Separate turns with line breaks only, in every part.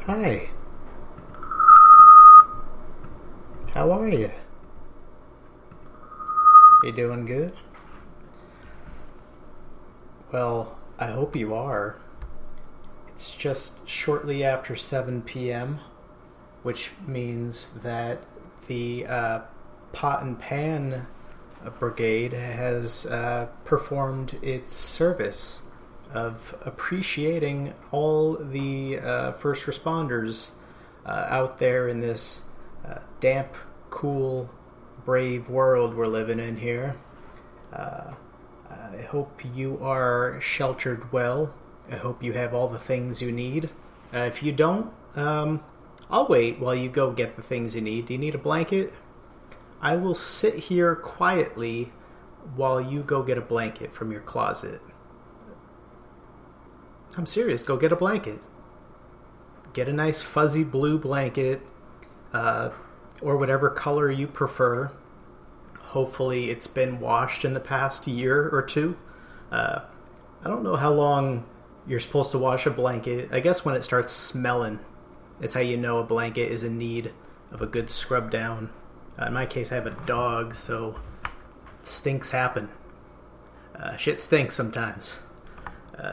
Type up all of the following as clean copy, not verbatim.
Hi. How are you? You doing good? Well, I hope you are. It's just shortly after 7 p.m., which means that the Pot and Pan Brigade has performed its service of appreciating all the first responders out there in this damp, cool, brave world we're living in here. I hope you are sheltered well. I hope you have all the things you need. If you don't, I'll wait while you go get the things you need. Do you need a blanket? I will sit here quietly while you go get a blanket from your closet. I'm serious. Go get a blanket. Get a nice fuzzy blue blanket, or whatever color you prefer. Hopefully it's been washed in the past year or two. I don't know how long you're supposed to wash a blanket. I guess when it starts smelling is how you know a blanket is in need of a good scrub down. In my case, I have a dog, so stinks happen. Shit stinks sometimes.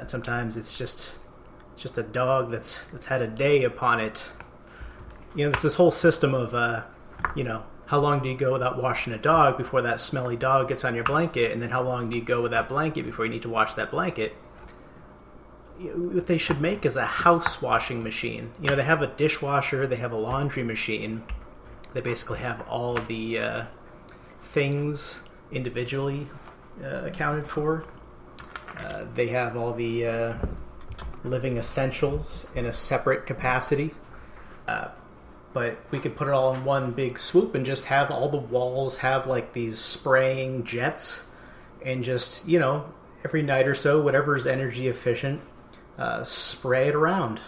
Sometimes it's just a dog that's had a day upon it. You know, it's this whole system of, how long do you go without washing a dog before that smelly dog gets on your blanket, and then how long do you go with that blanket before you need to wash that blanket? What they should make is a house washing machine. You know, they have a dishwasher, they have a laundry machine. They basically have all the things individually accounted for. They have all the living essentials in a separate capacity. But we could put it all in one big swoop and just have all the walls have like these spraying jets, and just, every night or so, whatever's energy efficient, spray it around.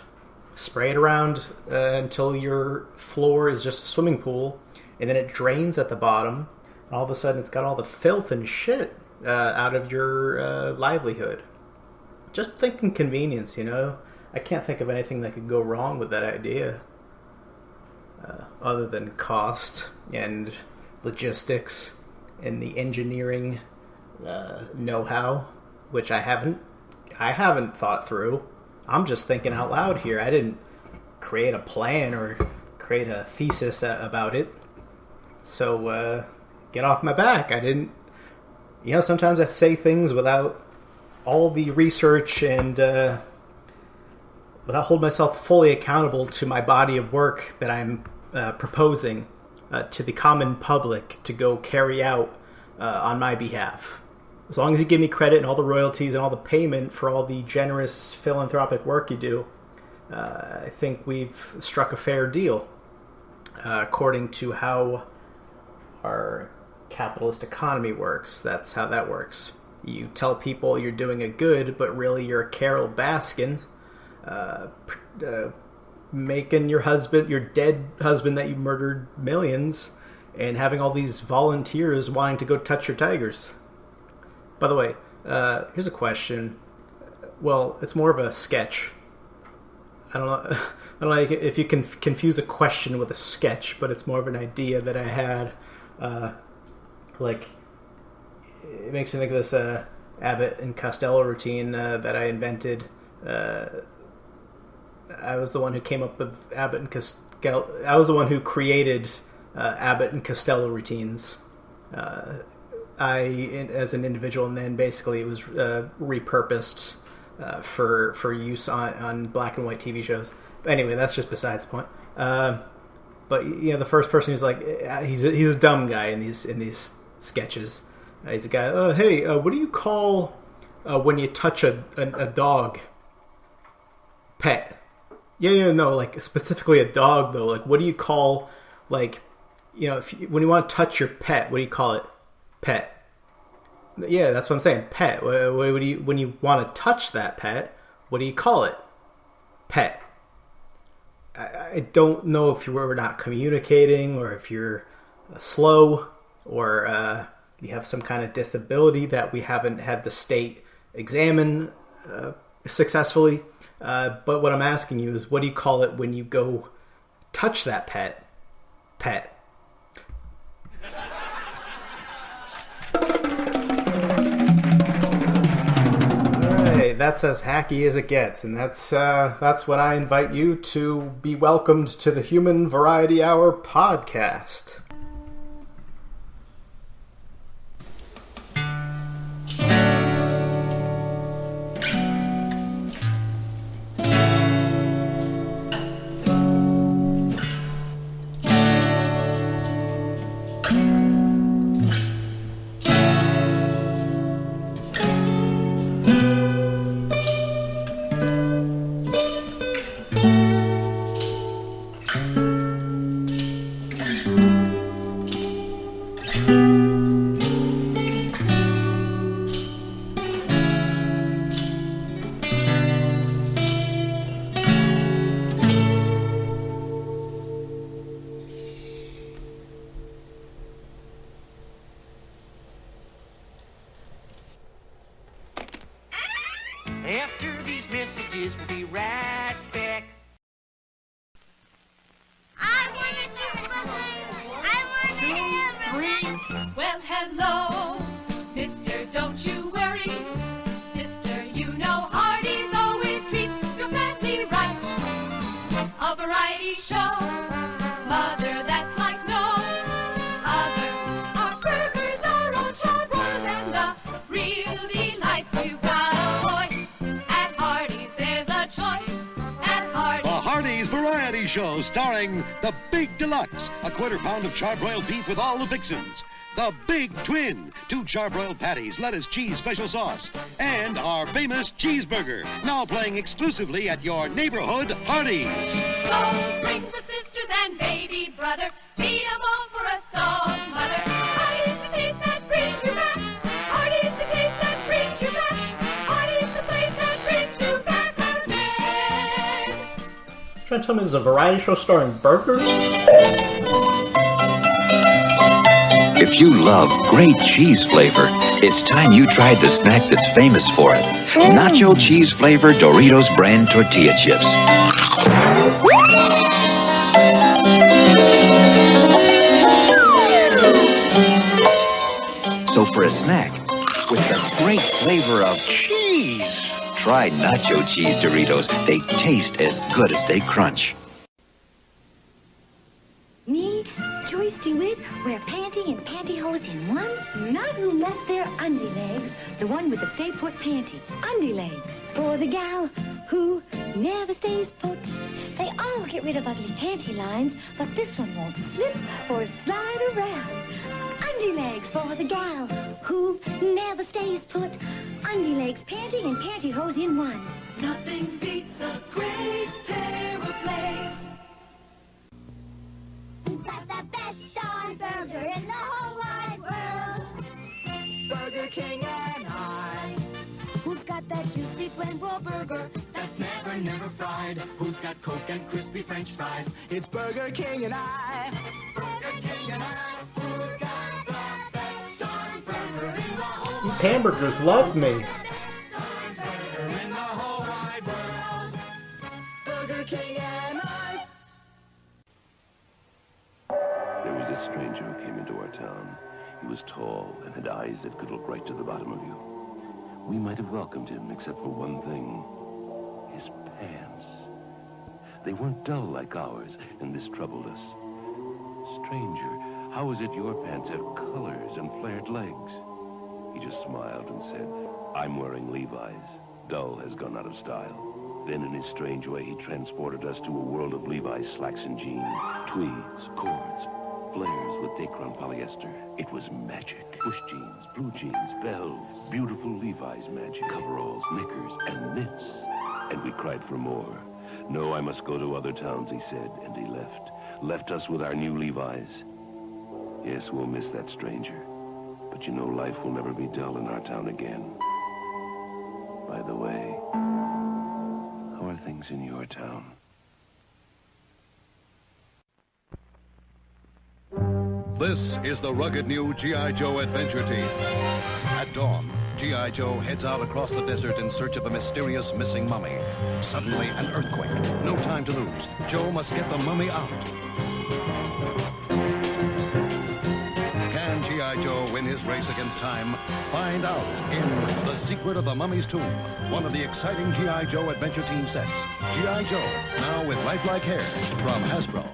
Spray it around until your floor is just a swimming pool, and then it drains at the bottom, and all of a sudden it's got all the filth and shit out of your livelihood. Just thinking convenience, I can't think of anything that could go wrong with that idea. Other than cost and logistics and the engineering know-how, which I haven't thought through. I'm just thinking out loud here. I didn't create a plan or create a thesis about it. So get off my back. I didn't. Sometimes I say things without all the research and without holding myself fully accountable to my body of work that I'm proposing to the common public to go carry out on my behalf. As long as you give me credit and all the royalties and all the payment for all the generous philanthropic work you do, I think we've struck a fair deal, according to how our capitalist economy works. That's how that works. You tell people you're doing a good, but really you're a Carol Baskin, making your dead husband that you murdered millions, and having all these volunteers wanting to go touch your tigers. By the way, here's a question. Well, it's more of a sketch. I don't know if you can confuse a question with a sketch, but it's more of an idea that I had. It makes me think of this Abbott and Costello routine that I invented. I was the one who came up with Abbott and Costello. I was the one who created Abbott and Costello routines. As an individual, and then basically it was repurposed for use on black and white TV shows. But anyway, that's just besides the point. But the first person who's like, he's a dumb guy in these sketches. He's a guy. Hey, what do you call when you touch a dog? Pet. No, like specifically a dog though. Like, what do you call, like, when you want to touch your pet, what do you call it? Pet. Yeah, that's what I'm saying. Pet. What do you, when you want to touch that pet, what do you call it? Pet. I don't know if you're not communicating, or if you're slow, or you have some kind of disability that we haven't had the state examine successfully. But what I'm asking you is, what do you call it when you go touch that pet? Pet. Alright, that's as hacky as it gets, and that's when I invite you to be welcomed to the Human Variety Hour podcast.
After these messages, we'll be right back.
I want a cheeseburger. I want a hamburger.
Well, hello, mister, don't you worry. Sister, you know Hardee's always treats your family right. A variety show, mother, that's like no other. Our burgers are all charbroiled and a real delight. We've got a boy at Hardee's, there's a choice at Hardee's.
The Hardee's Variety Show starring the Big Deluxe, a quarter-pound of charbroiled beef with all the fixins. The Big Twin, 2 charbroiled patties, lettuce, cheese, special sauce. And our famous cheeseburger, now playing exclusively at your neighborhood Hardee's.
So bring the sisters and baby brother, feed 'em all for a song, mother. Hardee's the taste that brings you back. Hardee's the taste that brings you back. Hardee's the place that brings you back again.
Trying to tell me there's a variety show starring burgers?
If you love great cheese flavor, it's time you tried the snack that's famous for it. Nacho cheese flavored Doritos brand tortilla chips. So for a snack with the great flavor of cheese, try nacho cheese Doritos. They taste as good as they crunch.
Me, Joyce DeWitt, wear panty and pantyhose in one. Not who left their undie legs, the one with the stay put panty. Undie legs. For the gal who never stays put. They all get rid of ugly panty lines, but this one won't slip or slide around. Undie legs for the gal who never stays put. Undie legs, panty and pantyhose in one.
Nothing beats a great pair of legs.
Who's got the best darn burger in the whole wide world? Burger King and I. Who's got that juicy flame roll burger that's never fried? Who's got Coke and crispy French fries? It's Burger King and I. Burger King and I. Who's got the best darn burger in the whole
These hamburgers love me.
burger in the whole wide world? Burger King and I.
There was a stranger who came into our town. He was tall and had eyes that could look right to the bottom of you. We might have welcomed him, except for one thing. His pants. They weren't dull like ours, and this troubled us. Stranger, how is it your pants have colors and flared legs? He just smiled and said, I'm wearing Levi's. Dull has gone out of style. Then in his strange way, he transported us to a world of Levi's slacks and jeans, tweeds, cords, flares with Dacron polyester. It was magic. Push jeans, blue jeans, bells, beautiful Levi's magic, coveralls, knickers, and mitts. And we cried for more. No, I must go to other towns, he said, and he left. Left us with our new Levi's. Yes, we'll miss that stranger. But you know, life will never be dull in our town again. By the way, how are things in your town?
This is the rugged new G.I. Joe adventure team. At dawn, G.I. Joe heads out across the desert in search of a mysterious missing mummy. Suddenly, an earthquake. No time to lose. Joe must get the mummy out. Can G.I. Joe win his race against time? Find out in The Secret of the Mummy's Tomb, one of the exciting G.I. Joe adventure team sets. G.I. Joe, now with lifelike hair, from Hasbro.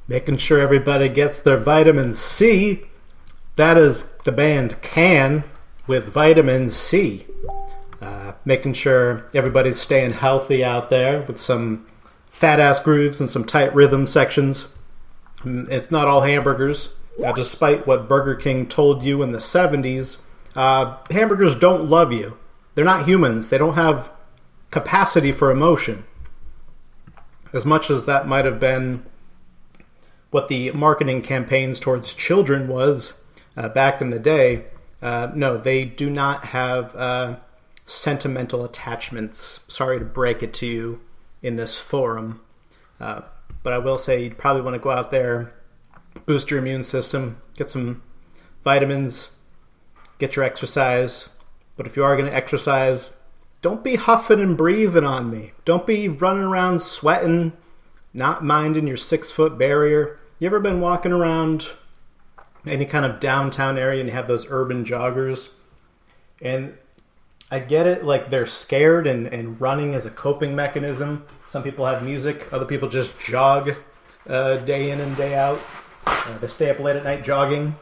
Making sure everybody gets their vitamin C. That is the band Can with Vitamin C. Making sure everybody's staying healthy out there with some fat-ass grooves and some tight rhythm sections. It's not all hamburgers. Despite what Burger King told you in the 70s, hamburgers don't love you. They're not humans. They don't have capacity for emotion. As much as that might have been what the marketing campaigns towards children was back in the day, no, they do not have sentimental attachments. Sorry to break it to you in this forum. But I will say you'd probably want to go out there, boost your immune system, get some vitamins, get your exercise. But if you are going to exercise, don't be huffing and breathing on me. Don't be running around sweating, not minding your 6-foot barrier. You ever been walking around any kind of downtown area and you have those urban joggers? And I get it, like they're scared and running as a coping mechanism. Some people have music, other people just jog day in and day out. They stay up late at night jogging.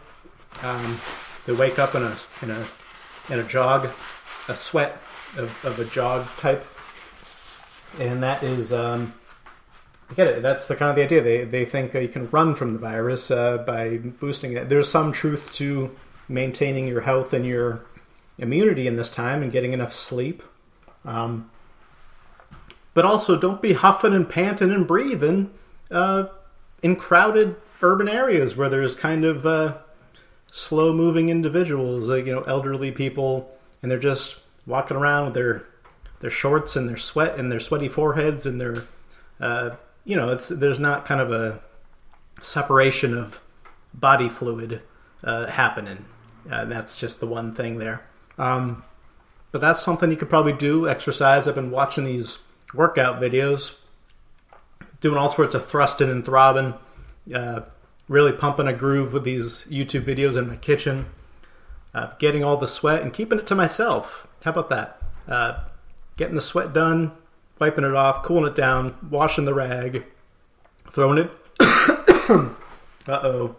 They wake up in a jog, a sweat of a jog type, and that is I get it. That's the kind of the idea. They think you can run from the virus by boosting it. There's some truth to maintaining your health and your immunity in this time and getting enough sleep, but also don't be huffing and panting and breathing in crowded urban areas where there's kind of slow-moving individuals, like, elderly people, and they're just walking around with their shorts and their sweat and their sweaty foreheads and their, there's not kind of a separation of body fluid happening. That's just the one thing there. But that's something you could probably do, exercise. I've been watching these workout videos, doing all sorts of thrusting and throbbing, really pumping a groove with these YouTube videos in my kitchen, getting all the sweat and keeping it to myself. How about that? Getting the sweat done, wiping it off, cooling it down, washing the rag, throwing it. Uh-oh.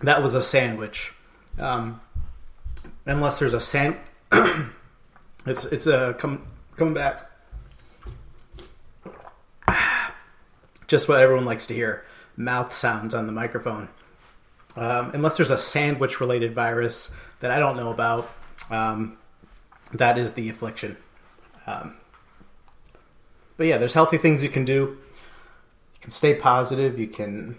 That was a sandwich. Unless there's a it's coming back. Just what everyone likes to hear. Mouth sounds on the microphone. Unless there's a sandwich-related virus that I don't know about, that is the affliction. But yeah, there's healthy things you can do. You can stay positive. You can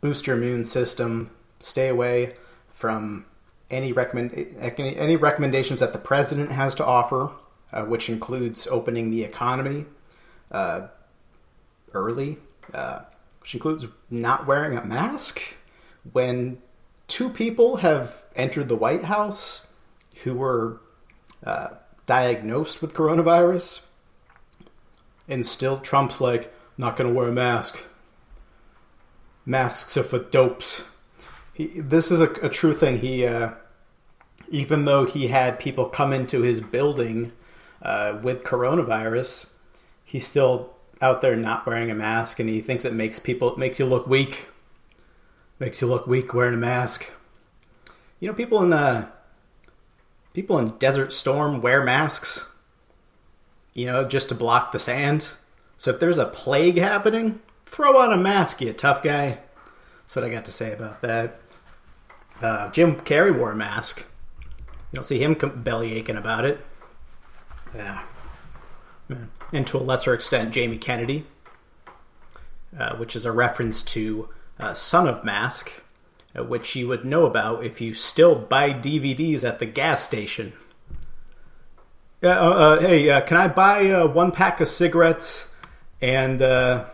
boost your immune system. Stay away from any recommendations that the president has to offer, which includes opening the economy early, which includes not wearing a mask when 2 people have entered the White House who were diagnosed with coronavirus, and still Trump's like, not going to wear a mask. Masks are for dopes. This is a true thing. He, even though he had people come into his building with coronavirus, he's still out there not wearing a mask, and he thinks it makes you look weak. Makes you look weak wearing a mask. People in Desert Storm wear masks, just to block the sand. So if there's a plague happening, throw on a mask, you tough guy. That's what I got to say about that. Jim Carrey wore a mask. You don't see him belly aching about it. Yeah. And to a lesser extent, Jamie Kennedy, which is a reference to Son of Mask, which you would know about if you still buy DVDs at the gas station. Hey, can I buy 1 pack of cigarettes and... can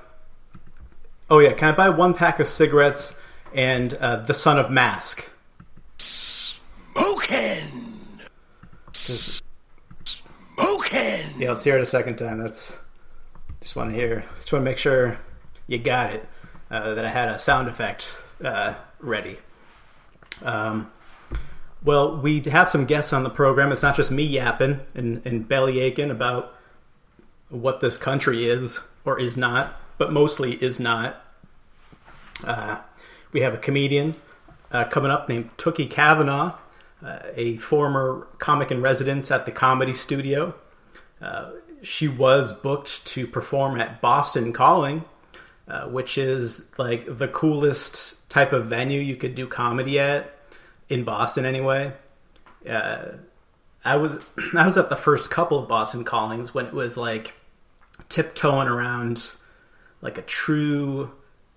I buy 1 pack of cigarettes and the Son of Mask?
Smoking! Smoking!
Yeah, let's hear it a second time. Just want to make sure you got it. That I had a sound effect ready. Well, we have some guests on the program. It's not just me yapping and belly aching about what this country is or is not, but mostly is not. We have a comedian coming up named Tooky Kavanaghn, a former comic in residence at the Comedy Studio. She was booked to perform at Boston Calling, which is like the coolest type of venue you could do comedy at, in Boston anyway. I was at the first couple of Boston Callings when it was like tiptoeing around like a true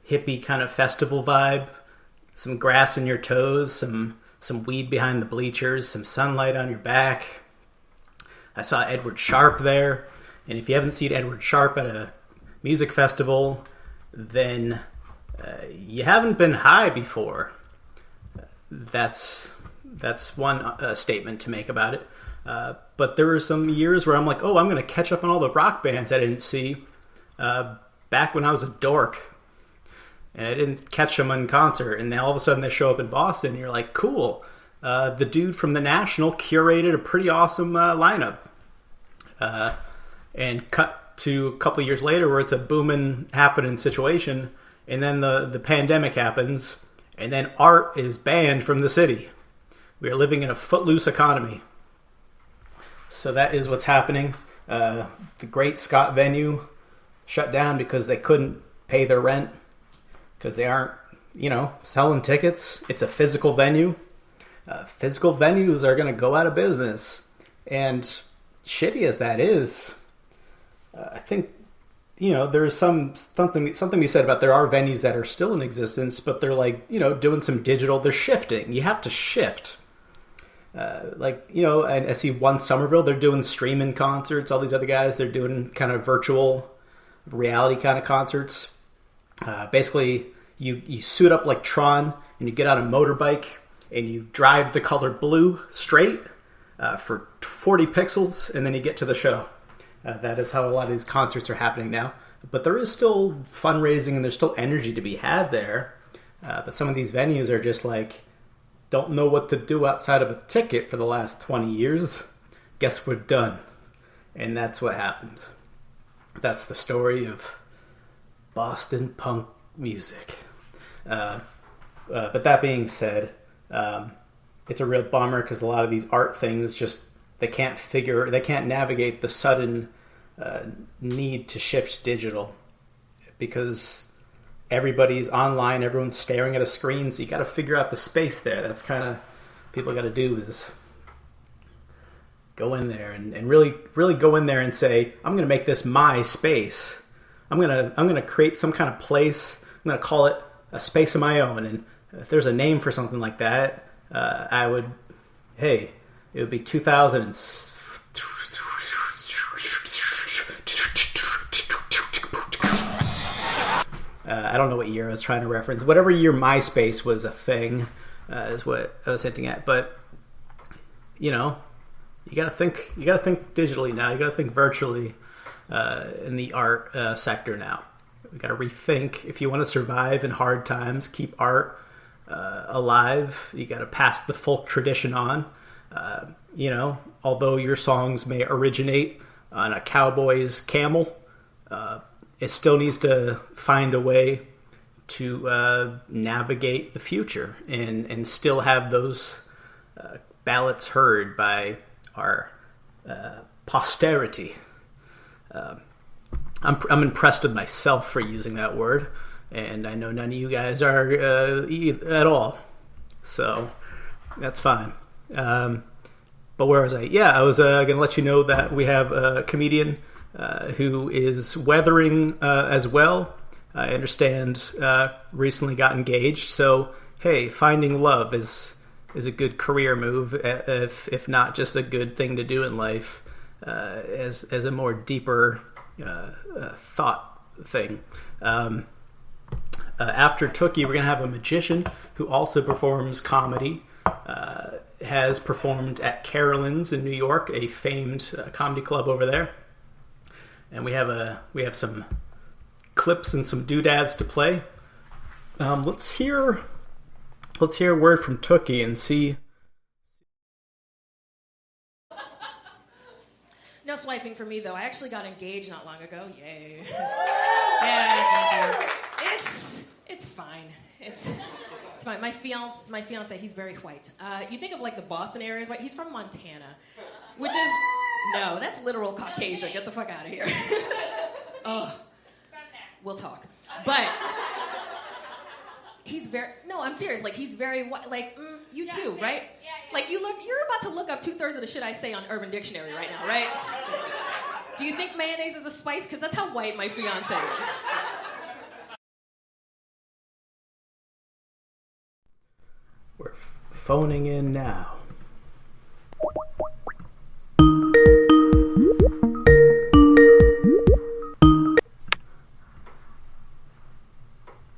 hippie kind of festival vibe. Some grass in your toes, some weed behind the bleachers, some sunlight on your back. I saw Edward Sharpe there, and if you haven't seen Edward Sharpe at a music festival, then you haven't been high before. That's That's one statement to make about it. But there were some years where I'm like, oh, I'm going to catch up on all the rock bands I didn't see back when I was a dork. And I didn't catch them in concert. And then all of a sudden they show up in Boston. And you're like, cool. The dude from The National curated a pretty awesome lineup. And cut to a couple of years later where it's a booming, happening situation. And then the pandemic happens. And then art is banned from the city. We are living in a footloose economy. So that is what's happening. The Great Scott venue shut down because they couldn't pay their rent. Because they aren't, selling tickets. It's a physical venue. Physical venues are going to go out of business. And shitty as that is, I think, there's something to be said about there are venues that are still in existence, but they're like, doing some digital. They're shifting. You have to shift. I see One Somerville, they're doing streaming concerts. All these other guys, they're doing kind of virtual reality kind of concerts. Basically, you suit up like Tron and you get on a motorbike and you drive the color blue straight for 40 pixels and then you get to the show. That is how a lot of these concerts are happening now. But there is still fundraising and there's still energy to be had there. But some of these venues are just like, don't know what to do outside of a ticket for the last 20 years. Guess we're done. And that's what happened. That's the story of Boston punk music. But that being said, it's a real bummer because a lot of these art things just, they can't navigate the sudden need to shift digital because everybody's online, everyone's staring at a screen, so you got to figure out the space there. That's kind of people got to do is go in there and really go in there and say, I'm going to make this my space. I'm going to create some kind of place. I'm going to call it a space of my own. And if there's a name for something like that, it would be 2000. I don't know what year I was trying to reference. Whatever year MySpace was a thing is what I was hinting at. But you gotta think digitally now. You gotta think virtually in the art sector now. We gotta rethink. If you want to survive in hard times, keep art alive. You gotta pass the folk tradition on. Although your songs may originate on a cowboy's camel, it still needs to find a way to navigate the future and still have those ballots heard by our posterity. I'm impressed with myself for using that word, and I know none of you guys are at all, so that's fine. But where was I? Yeah, I was going to let you know that we have a comedian who is weathering as well. I understand recently got engaged. So, hey, finding love is a good career move, if not just a good thing to do in life, as a more deeper thought thing. After Tooky, we're going to have a magician who also performs comedy. Has performed at Carolyn's in New York, a famed comedy club over there. And we have some clips and some doodads to play. Let's hear a word from Tooky and see.
No swiping for me though. I actually got engaged not long ago. Yay! Yeah, it's fine. It's fine. My fiance, he's very white. You think of like the Boston area is white. He's from Montana, which is no, that's literal Caucasian. Get the fuck out of here. Ugh. We'll talk. But he's I'm serious. Like he's very white. Like you too, right? Yeah. Like you're about to look up 2/3 of the shit I say on Urban Dictionary right now, right? Do you think mayonnaise is a spice? Because that's how white my fiance is.
We're phoning in now.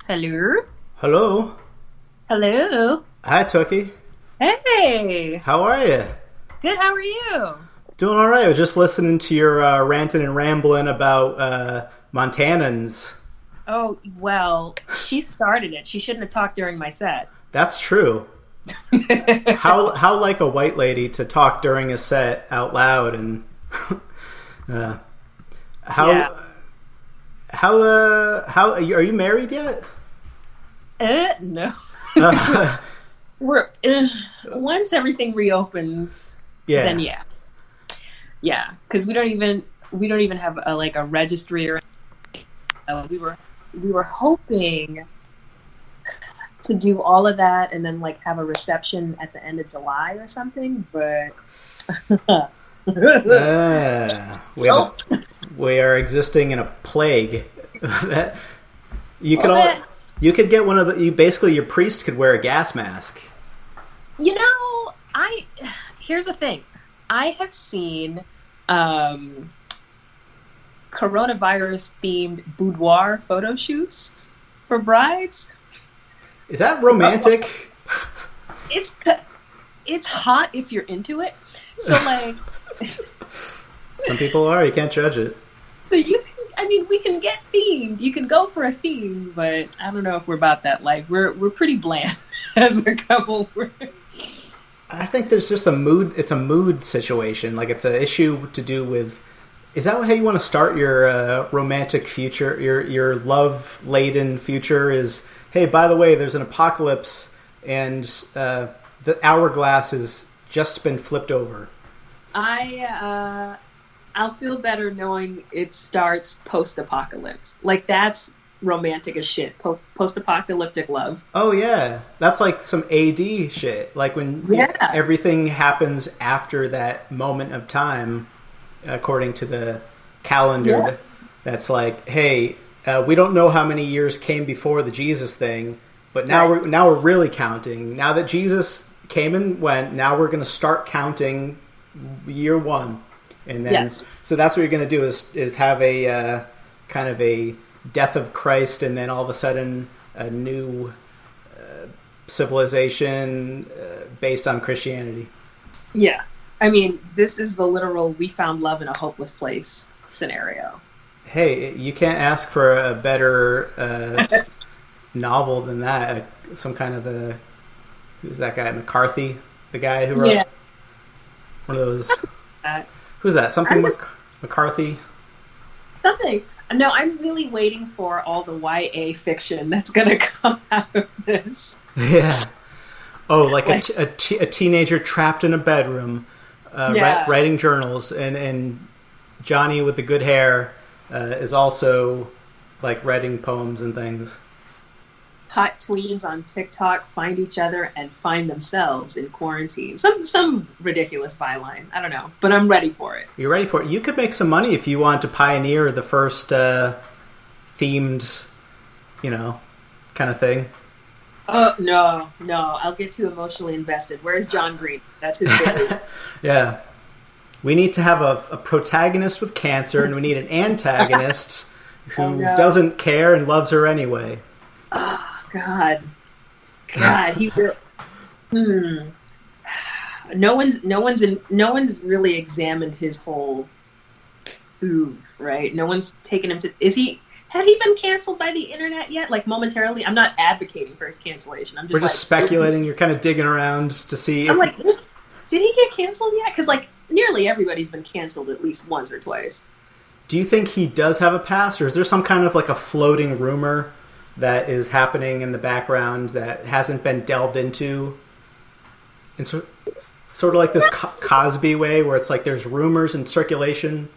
Hello?
Hello?
Hello?
Hi, Tooky.
Hey!
How are you?
Good, how are you?
Doing all right. I was just listening to your ranting and rambling about Montanans.
Oh, well, she started it. She shouldn't have talked during my set.
That's true. How like a white lady to talk during a set out loud and how are you married yet?
No. We're once everything reopens, then yeah, because we don't even have a registry or anything. We were hoping to do all of that and then like have a reception at the end of July or something, but
we are existing in a plague. You could get one of the. Basically, your priest could wear a gas mask.
You know, here's the thing. I have seen coronavirus-themed boudoir photo shoots for brides.
Is that romantic?
It's hot if you're into it. So like,
some people are. You can't judge it.
So we can get themed. You can go for a theme, but I don't know if we're about that life. We're pretty bland as a couple.
I think there's just a mood. It's a mood situation. Like it's an issue to do with. Is that how you want to start your romantic future? Your love-laden future is. Hey, by the way, there's an apocalypse, and the hourglass has just been flipped over.
I'll feel better knowing it starts post-apocalypse. Like, that's romantic as shit. Post-apocalyptic love.
Oh, yeah. That's like some AD shit. Like when everything happens after that moment of time, according to the calendar.
Yeah.
That's like, hey, we don't know how many years came before the Jesus thing, but now we're really counting. Now that Jesus came and went, now we're going to start counting year one. And then, so that's what you're going to do is have a kind of a death of Christ, and then all of a sudden a new civilization based on Christianity.
Yeah. I mean, this is the literal we found love in a hopeless place scenario.
Hey, you can't ask for a better novel than that. Some kind of a... Who's that guy? McCarthy? The guy who wrote... One of those... Who's that? Something McCarthy?
Something. No, I'm really waiting for all the YA fiction that's going to come out of this.
Yeah. Oh, like a teenager trapped in a bedroom writing journals, and Johnny with the good hair is also like writing poems and things.
Hot tweens on TikTok find each other and find themselves in quarantine. Some ridiculous byline. I don't know, but I'm ready for it.
You're ready for it. You could make some money if you want to pioneer the first themed, kind of thing.
Oh, no. I'll get too emotionally invested. Where's John Green? That's his baby.
Yeah. We need to have a protagonist with cancer, and we need an antagonist who doesn't care and loves her anyway.
Oh, God, he will. No one's really examined his whole move, right? No one's taken him to. Had he been canceled by the internet yet? Like momentarily, I'm not advocating for his cancellation. We're just
speculating. You're kind of digging around to see.
I'm like, did he get canceled yet? Because like nearly everybody's been canceled at least once or twice.
Do you think he does have a past, or is there some kind of like a floating rumor that is happening in the background that hasn't been delved into? And sort of like this Cosby way, where it's like there's rumors in circulation,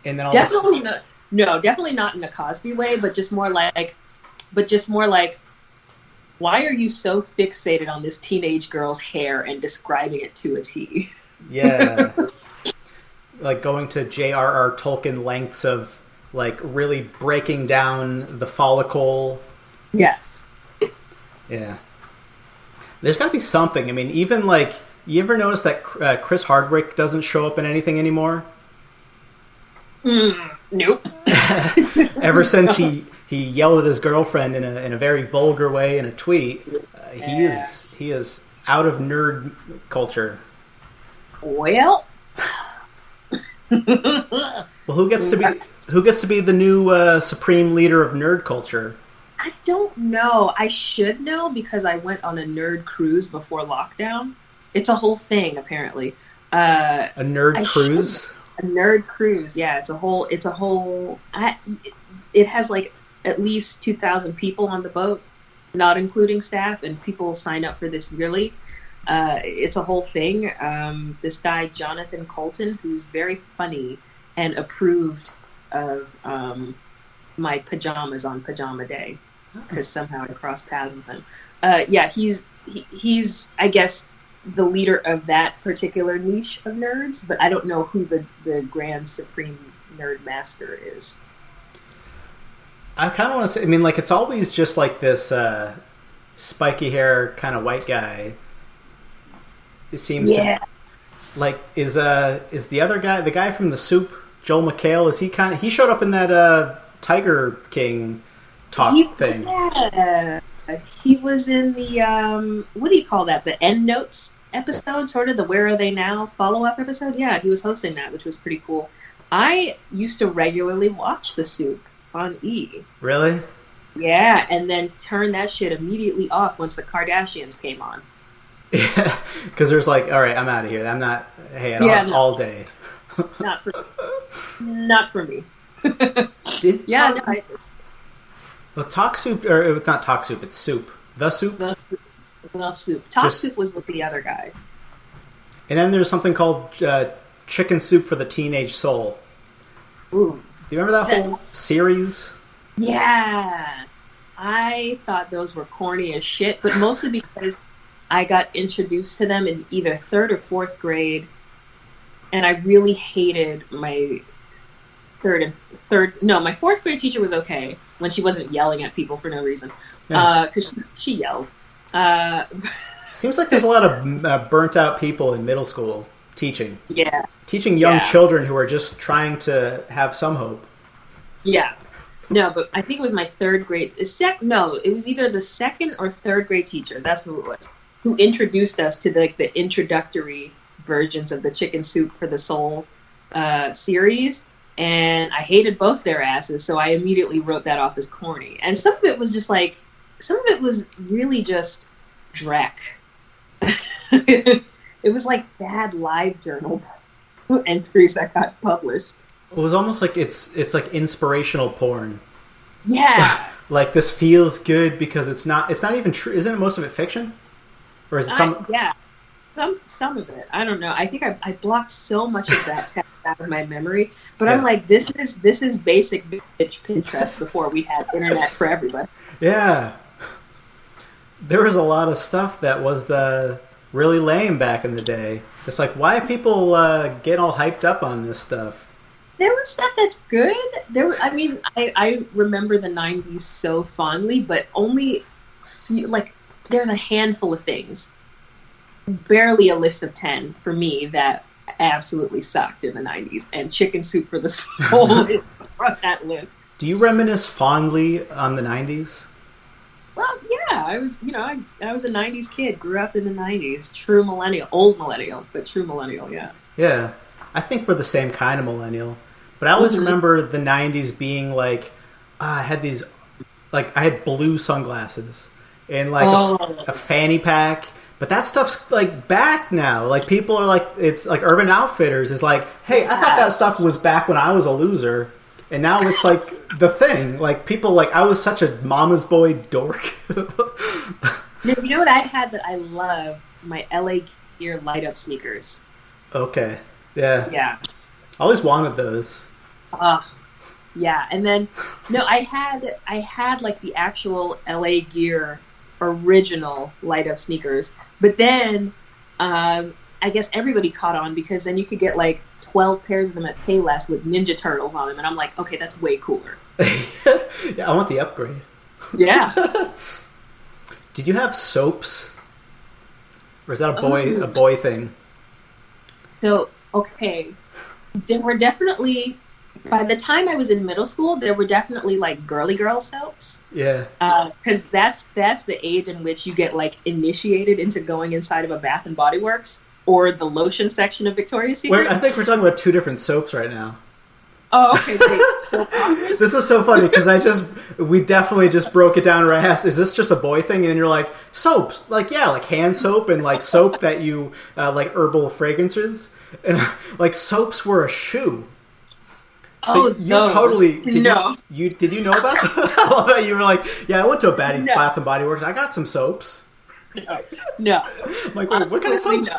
and then
definitely not in a Cosby way, but just more like, why are you so fixated on this teenage girl's hair and describing it to a T?
Yeah, like going to J.R.R. Tolkien lengths of like really breaking down the follicle.
Yes.
Yeah. There's got to be something. I mean, even like, you ever notice that Chris Hardwick doesn't show up in anything anymore?
Nope.
Ever since he yelled at his girlfriend in a very vulgar way in a tweet, he is out of nerd culture?
Well,
who gets to be the new supreme leader of nerd culture?
I don't know. I should know because I went on a nerd cruise before lockdown. It's a whole thing, apparently.
A nerd cruise?
A nerd cruise, yeah. It's a whole. It has like at least 2,000 people on the boat, not including staff, and people sign up for this yearly. It's a whole thing. This guy Jonathan Colton, who's very funny and approved of my pajamas on pajama day, because somehow I crossed paths with him. Yeah, he's I guess the leader of that particular niche of nerds, but I don't know who the grand supreme nerd master is.
I kind of want to say, I mean, like, it's always just like this spiky hair kind of white guy. It seems to, like, is the other guy, the guy from The Soup, Joel McHale, is he showed up in that Tiger King thing.
Yeah. He was in the, what do you call that? The End Notes episode, sort of the Where Are They Now follow-up episode. Yeah, he was hosting that, which was pretty cool. I used to regularly watch The Soup on E.
Really?
Yeah, and then turn that shit immediately off once the Kardashians came on.
Yeah, because there's like, all right, I'm out of here. I'm not, all day.
Not for me.
Well, Talk Soup, or it's not Talk Soup, it's Soup. The Soup?
The Soup. Talk Soup was the other guy.
And then there's something called Chicken Soup for the Teenage Soul.
Ooh.
Do you remember that whole series?
Yeah. I thought those were corny as shit, but mostly because I got introduced to them in either 3rd or 4th grade, and I really hated my my 4th grade teacher was okay when she wasn't yelling at people for no reason, because she yelled.
Seems like there's a lot of burnt out people in middle school teaching.
Yeah.
Teaching young children who are just trying to have some hope.
Yeah. No, but I think it was my 3rd grade. It was either the 2nd or 3rd grade teacher. That's who it was. Who introduced us to the introductory versions of the Chicken Soup for the Soul series. And I hated both their asses, so I immediately wrote that off as corny. And some of it was really just dreck. It was like bad live journal entries that got published.
It was almost like it's like inspirational porn.
Yeah.
Like, this feels good because it's not even true. Isn't it most of it fiction? Or is it some?
Yeah. Some of it. I don't know. I think I blocked so much of that text out of my memory. But I'm like, this is basic bitch Pinterest before we had internet for everybody.
Yeah. There was a lot of stuff that was really lame back in the day. It's like, why people get all hyped up on this stuff?
There was stuff that's good. I remember the 90s so fondly, but only there's a handful of things. Barely a list of 10 for me that absolutely sucked in the 90s, and Chicken Soup for the Soul is on that list.
Do you reminisce fondly on the 90s?
Well, yeah, I was a 90s kid, grew up in the 90s, true millennial, old millennial, but true millennial, yeah.
Yeah, I think we're the same kind of millennial, but I always remember the 90s being like, I had blue sunglasses and a fanny pack. But that stuff's like back now. Like, people are like, it's like Urban Outfitters is like, hey, I thought that stuff was back when I was a loser, and now it's like the thing. Like, people like, I was such a mama's boy dork.
You know what I had that I loved? My LA Gear light up sneakers.
Okay, yeah.
Yeah.
I always wanted those.
Yeah, and then I had like the actual LA Gear original light up sneakers, but then I guess everybody caught on, because then you could get like 12 pairs of them at Payless with Ninja Turtles on them, and I'm like, okay, that's way cooler.
Yeah, I want the upgrade.
Yeah.
Did you have soaps, or is that a boy thing?
So, okay, there were definitely by the time I was in middle school, there were definitely like girly girl soaps.
Yeah.
Because that's the age in which you get like initiated into going inside of a Bath and Body Works or the lotion section of Victoria's Secret.
I think we're talking about two different soaps right now.
Oh, okay, great. Soap operas?
This is so funny because we definitely just broke it down right. I asked, is this just a boy thing? And you're like, soaps. Like, yeah, like hand soap and like soap that you, like herbal fragrances. And like soaps were a shoe. So you totally did.
No.
Did you know about that? You were like, yeah, I went to a Bath and Body Works. I got some soaps.
No.
I'm like, wait, what kind of soaps?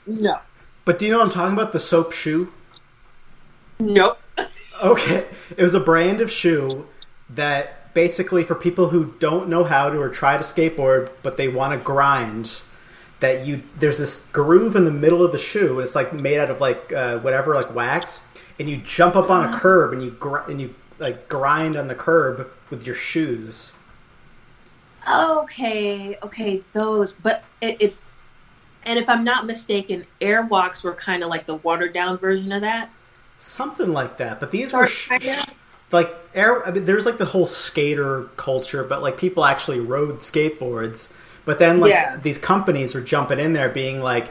No.
But do you know what I'm talking about? The soap shoe?
Nope.
Okay. It was a brand of shoe that basically for people who don't know how to or try to skateboard, but they want to grind, there's this groove in the middle of the shoe, and it's like made out of like whatever, like wax, and you jump up on a curb and you like grind on the curb with your shoes.
Okay, those. But it and if I'm not mistaken, Airwalks were kind of like the watered down version of that.
Something like that. But these were like there's like the whole skater culture, but like people actually rode skateboards. But then like these companies were jumping in there being like,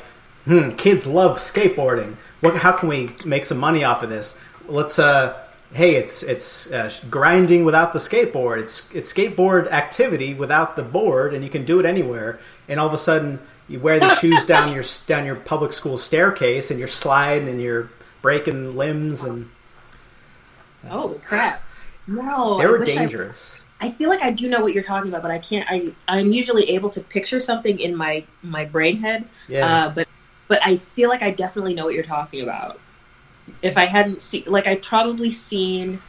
kids love skateboarding. How can we make some money off of this? Let's hey, it's grinding without the skateboard. It's skateboard activity without the board, and you can do it anywhere. And all of a sudden, you wear the shoes down your public school staircase, and you're sliding, and you're breaking limbs, and
holy crap! No,
they were dangerous.
I feel like I do know what you're talking about, but I can't. I'm usually able to picture something in my brain head. Yeah. But I feel like I definitely know what you're talking about. If I hadn't seen, like, I'd probably seen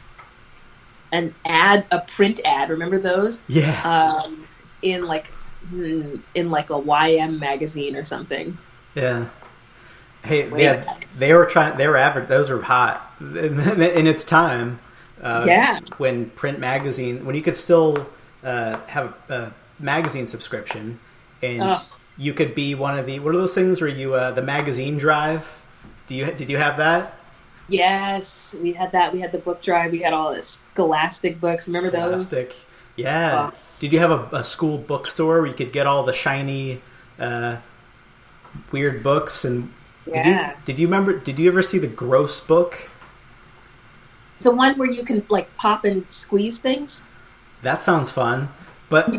an ad, a print ad. Remember those?
Yeah.
In like a YM magazine or something.
Yeah. Hey, they were those were hot in its time. When print magazine, when you could still have a magazine subscription, and you could be one of what are those things where you the magazine drive? Did you have that?
Yes, we had that. We had the book drive. We had all the Scholastic books. Remember those?
Yeah. Did you have a school bookstore where you could get all the shiny, weird books? And did you remember? Did you ever see the Gross book?
The one where you can like pop and squeeze things?
That sounds fun. But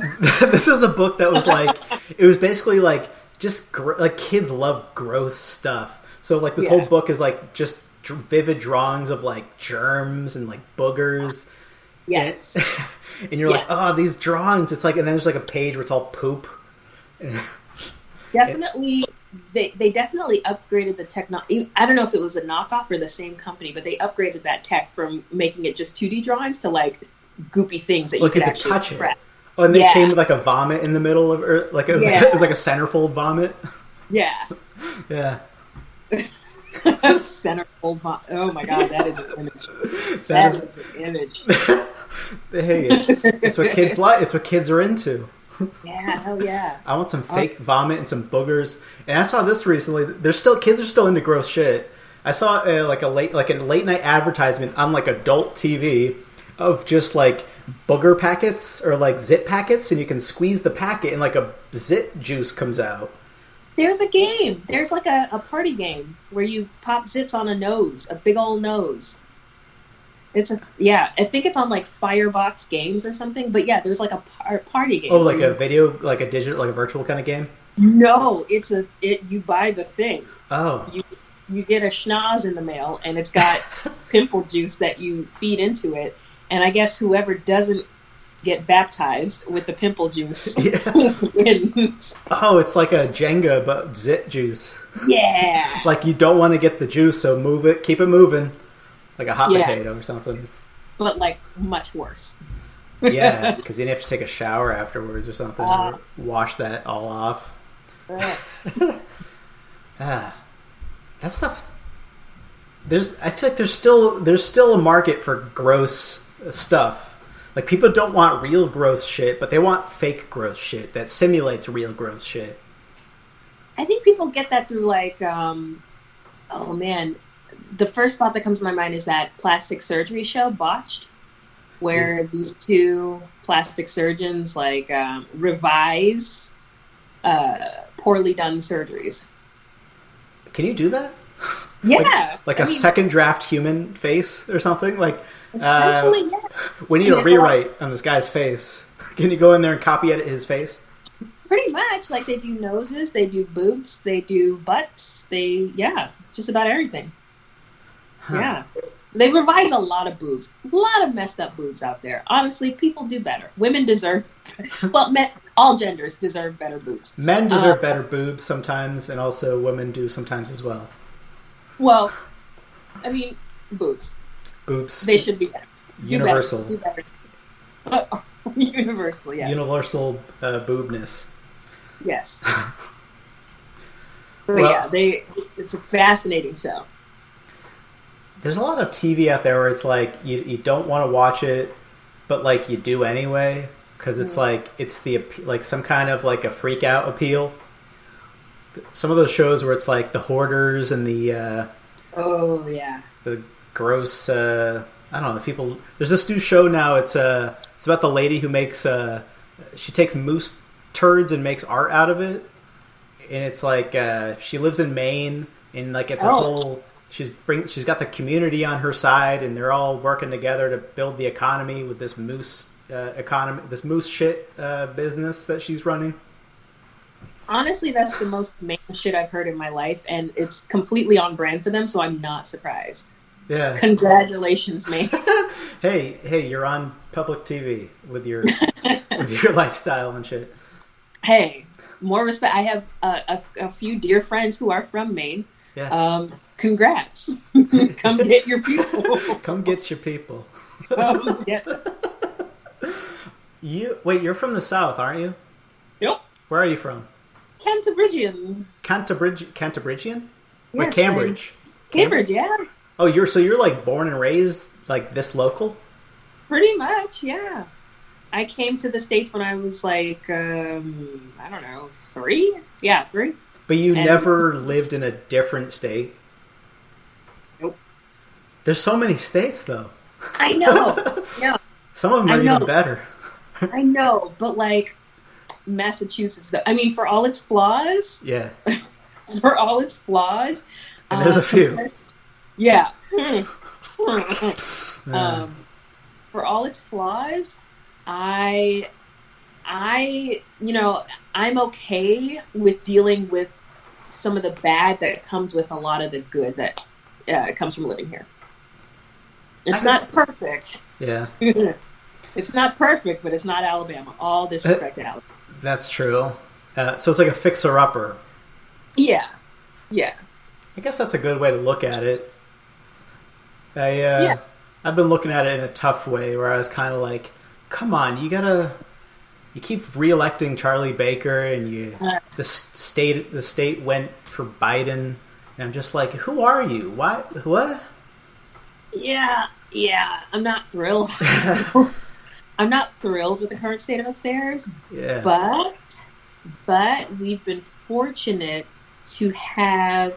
this was a book that was like, it was basically like just like kids love gross stuff. So like this whole book is like just vivid drawings of like germs and like boogers.
Yes.
And you're like, oh, these drawings. It's like, and then there's like a page where it's all poop.
Definitely. They definitely upgraded the technology. I don't know if it was a knockoff or the same company, but they upgraded that tech from making it just 2D drawings to like goopy things that you could actually
touch it. Oh, and they came with like a vomit in the middle of it, like it was like a centerfold vomit.
Yeah.
Yeah.
Centerfold vomit. Oh my god, that is an image. That is an image.
Hey, it's what kids like. It's what kids are into.
Yeah, hell yeah.
I want some fake vomit and some boogers. And I saw this recently. Kids are still into gross shit. I saw a late night advertisement on like adult TV of just like booger packets or like zit packets, and you can squeeze the packet and like a zit juice comes out.
There's a game. There's like a party game where you pop zits on a nose, a big old nose. I think it's on like Firebox Games or something. But yeah, there's like a party game.
Oh, like a video, like a digital, like a virtual kind of game?
No, you buy the thing.
Oh.
You get a schnoz in the mail, and it's got pimple juice that you feed into it. And I guess whoever doesn't get baptized with the pimple juice wins.
Oh, it's like a Jenga, but zit juice.
Yeah.
Like you don't want to get the juice, so keep it moving. Like a hot potato or something.
But like much worse.
Yeah, because then you have to take a shower afterwards or something. Or wash that all off. That stuff's... I feel like there's still a market for gross stuff. Like people don't want real gross shit, but they want fake gross shit that simulates real gross shit.
I think people get that through like, the first thought that comes to my mind is that plastic surgery show, Botched, where these two plastic surgeons like revise poorly done surgeries.
Can you do that?
Yeah.
Like a second draft human face or something? Like,
essentially, yeah.
We need a rewrite on this guy's face. Can you go in there and copy edit his face?
Pretty much. Like, they do noses, they do boobs, they do butts, just about everything. Huh. Yeah. They revise a lot of boobs. A lot of messed up boobs out there. Honestly, people do better. Women deserve... Well, all genders deserve better boobs.
Men deserve better boobs sometimes, and also women do sometimes as well.
Well, I mean, boobs.
Boobs.
They should be better.
Universal.
Do better. Universal, yes.
Universal boobness.
Yes. But it's a fascinating show.
There's a lot of TV out there where it's like you don't want to watch it, but like you do anyway because it's like it's like some kind of like a freak out appeal. Some of those shows where it's like the hoarders and the the gross I don't know, the people. There's this new show now. It's about the lady who makes she takes moose turds and makes art out of it, and it's like she lives in Maine and like it's a whole. She's got the community on her side, and they're all working together to build the economy with this moose shit business that she's running.
Honestly, that's the most Maine shit I've heard in my life, and it's completely on brand for them, so I'm not surprised.
Yeah.
Congratulations, Maine.
Hey, you're on public TV with your lifestyle and shit.
Hey, more respect. I have a few dear friends who are from Maine.
Yeah.
Congrats. Come get your people.
Come get your people. You're from the South, aren't you?
Yep.
Where are you from?
Cantabrigian.
Cantabrigian?
Yes,
Wait, Cambridge.
Cambridge, yeah.
Oh, you're like born and raised like this local?
Pretty much, yeah. I came to the States when I was like, I don't know, 3? Yeah, 3.
But you never lived in a different state?
Nope.
There's so many states, though.
I know. Yeah.
Some of them are even better.
I know, but like Massachusetts, though. I mean, for all its flaws.
Yeah.
For all its flaws.
And there's a few.
Yeah. For all its flaws, I'm okay with dealing with some of the bad that comes with a lot of the good that comes from living here. It's not perfect.
Yeah.
It's not perfect, but it's not Alabama. All disrespect to Alabama.
That's true. So it's like a fixer-upper.
Yeah. Yeah.
I guess that's a good way to look at it. I've been looking at it in a tough way where I was kind of like, come on, you keep re-electing Charlie Baker and the state went for Biden, and I'm just like, who are you? What? Yeah,
I'm not thrilled. I'm not thrilled with the current state of affairs.
Yeah.
But we've been fortunate to have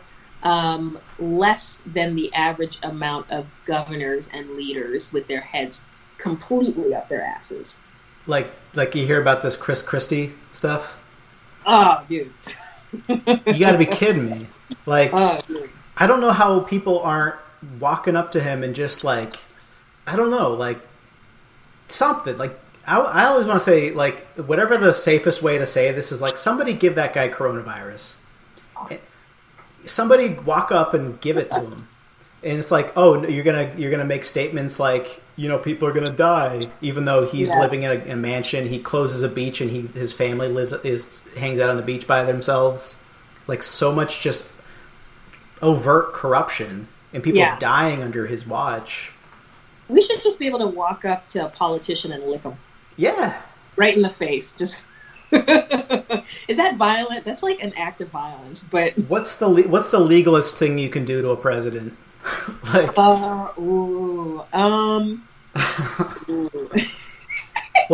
less than the average amount of governors and leaders with their heads completely up their asses.
Like you hear about this Chris Christie stuff?
Oh, dude.
You gotta be kidding me. Like, I don't know how people aren't walking up to him and just like, I don't know, like something. Like, I always want to say, like, whatever the safest way to say this is, like, somebody give that guy coronavirus. Somebody walk up and give it to him. And it's like, oh, you're gonna make statements like, people are gonna die, even though he's living in a mansion. He closes a beach and his family hangs out on the beach by themselves. Like, so much just overt corruption and people dying under his watch.
We should just be able to walk up to a politician and lick him. Yeah, right in the face. Just is that violent? That's like an act of violence. But
what's the legalest thing you can do to a president? Like, well,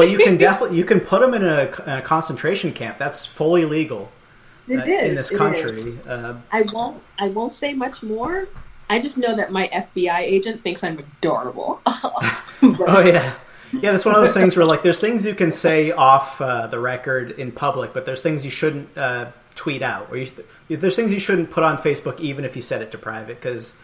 you can put him in a concentration camp. That's fully legal in this country.
I won't say much more. I just know that my FBI agent thinks I'm adorable.
Oh, yeah. Yeah, that's one of those things where, like, there's things you can say off the record in public, but there's things you shouldn't tweet out. Or there's things you shouldn't put on Facebook even if you set it to private, because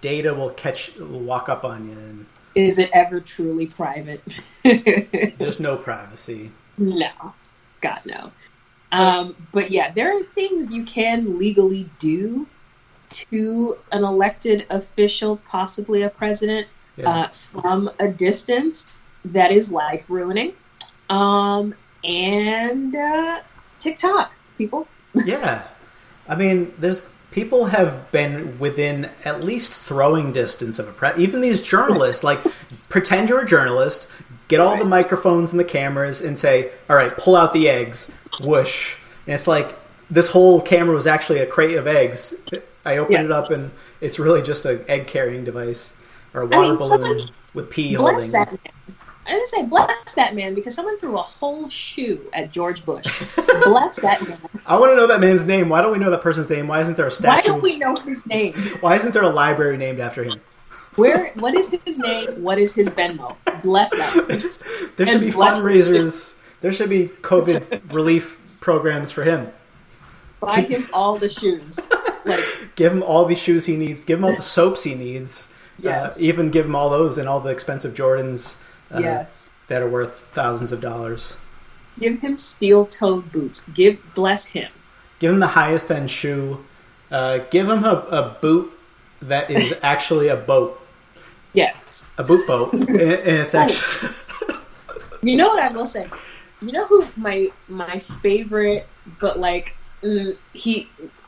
data will walk up on you. And
is it ever truly private?
There's no privacy.
No. God, no. But yeah, there are things you can legally do to an elected official, possibly a president, from a distance that is life ruining. And TikTok, people.
Yeah. I mean, people have been within at least throwing distance of even these journalists, like, pretend you're a journalist, get all the microphones and the cameras and say, all right, pull out the eggs, whoosh. And it's like, this whole camera was actually a crate of eggs. I opened it up and it's really just an egg carrying device or a water balloon with pee holding.
That man. I didn't say bless that man because someone threw a whole shoe at George Bush. Bless that man.
I want to know that man's name. Why don't we know that person's name? Why isn't there a statue?
Why don't we know his name?
Why isn't there a library named after him?
What is his name? What is his Venmo? Bless that man.
There should be fundraisers. There should be COVID relief programs for him.
Buy him all the shoes.
Give him all the shoes he needs. Give him all the soaps he needs.
Yes.
Even give him all those and all the expensive Jordans that are worth thousands of dollars.
Give him steel-toed boots. Bless him.
Give him the highest end shoe. Give him a boot that is actually a boat.
Yes.
A boot boat. And it's actually...
You know what I will say? You know who my favorite, but like,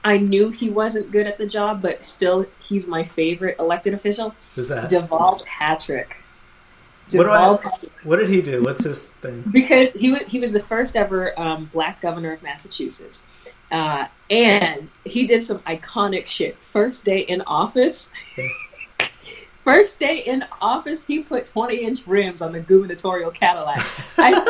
I knew he wasn't good at the job, but still he's my favorite elected official?
Who's that?
Deval Patrick.
What did he do? What's his thing?
Because he was the first ever black governor of Massachusetts. And he did some iconic shit. First day in office, he put 20-inch rims on the gubernatorial Cadillac. I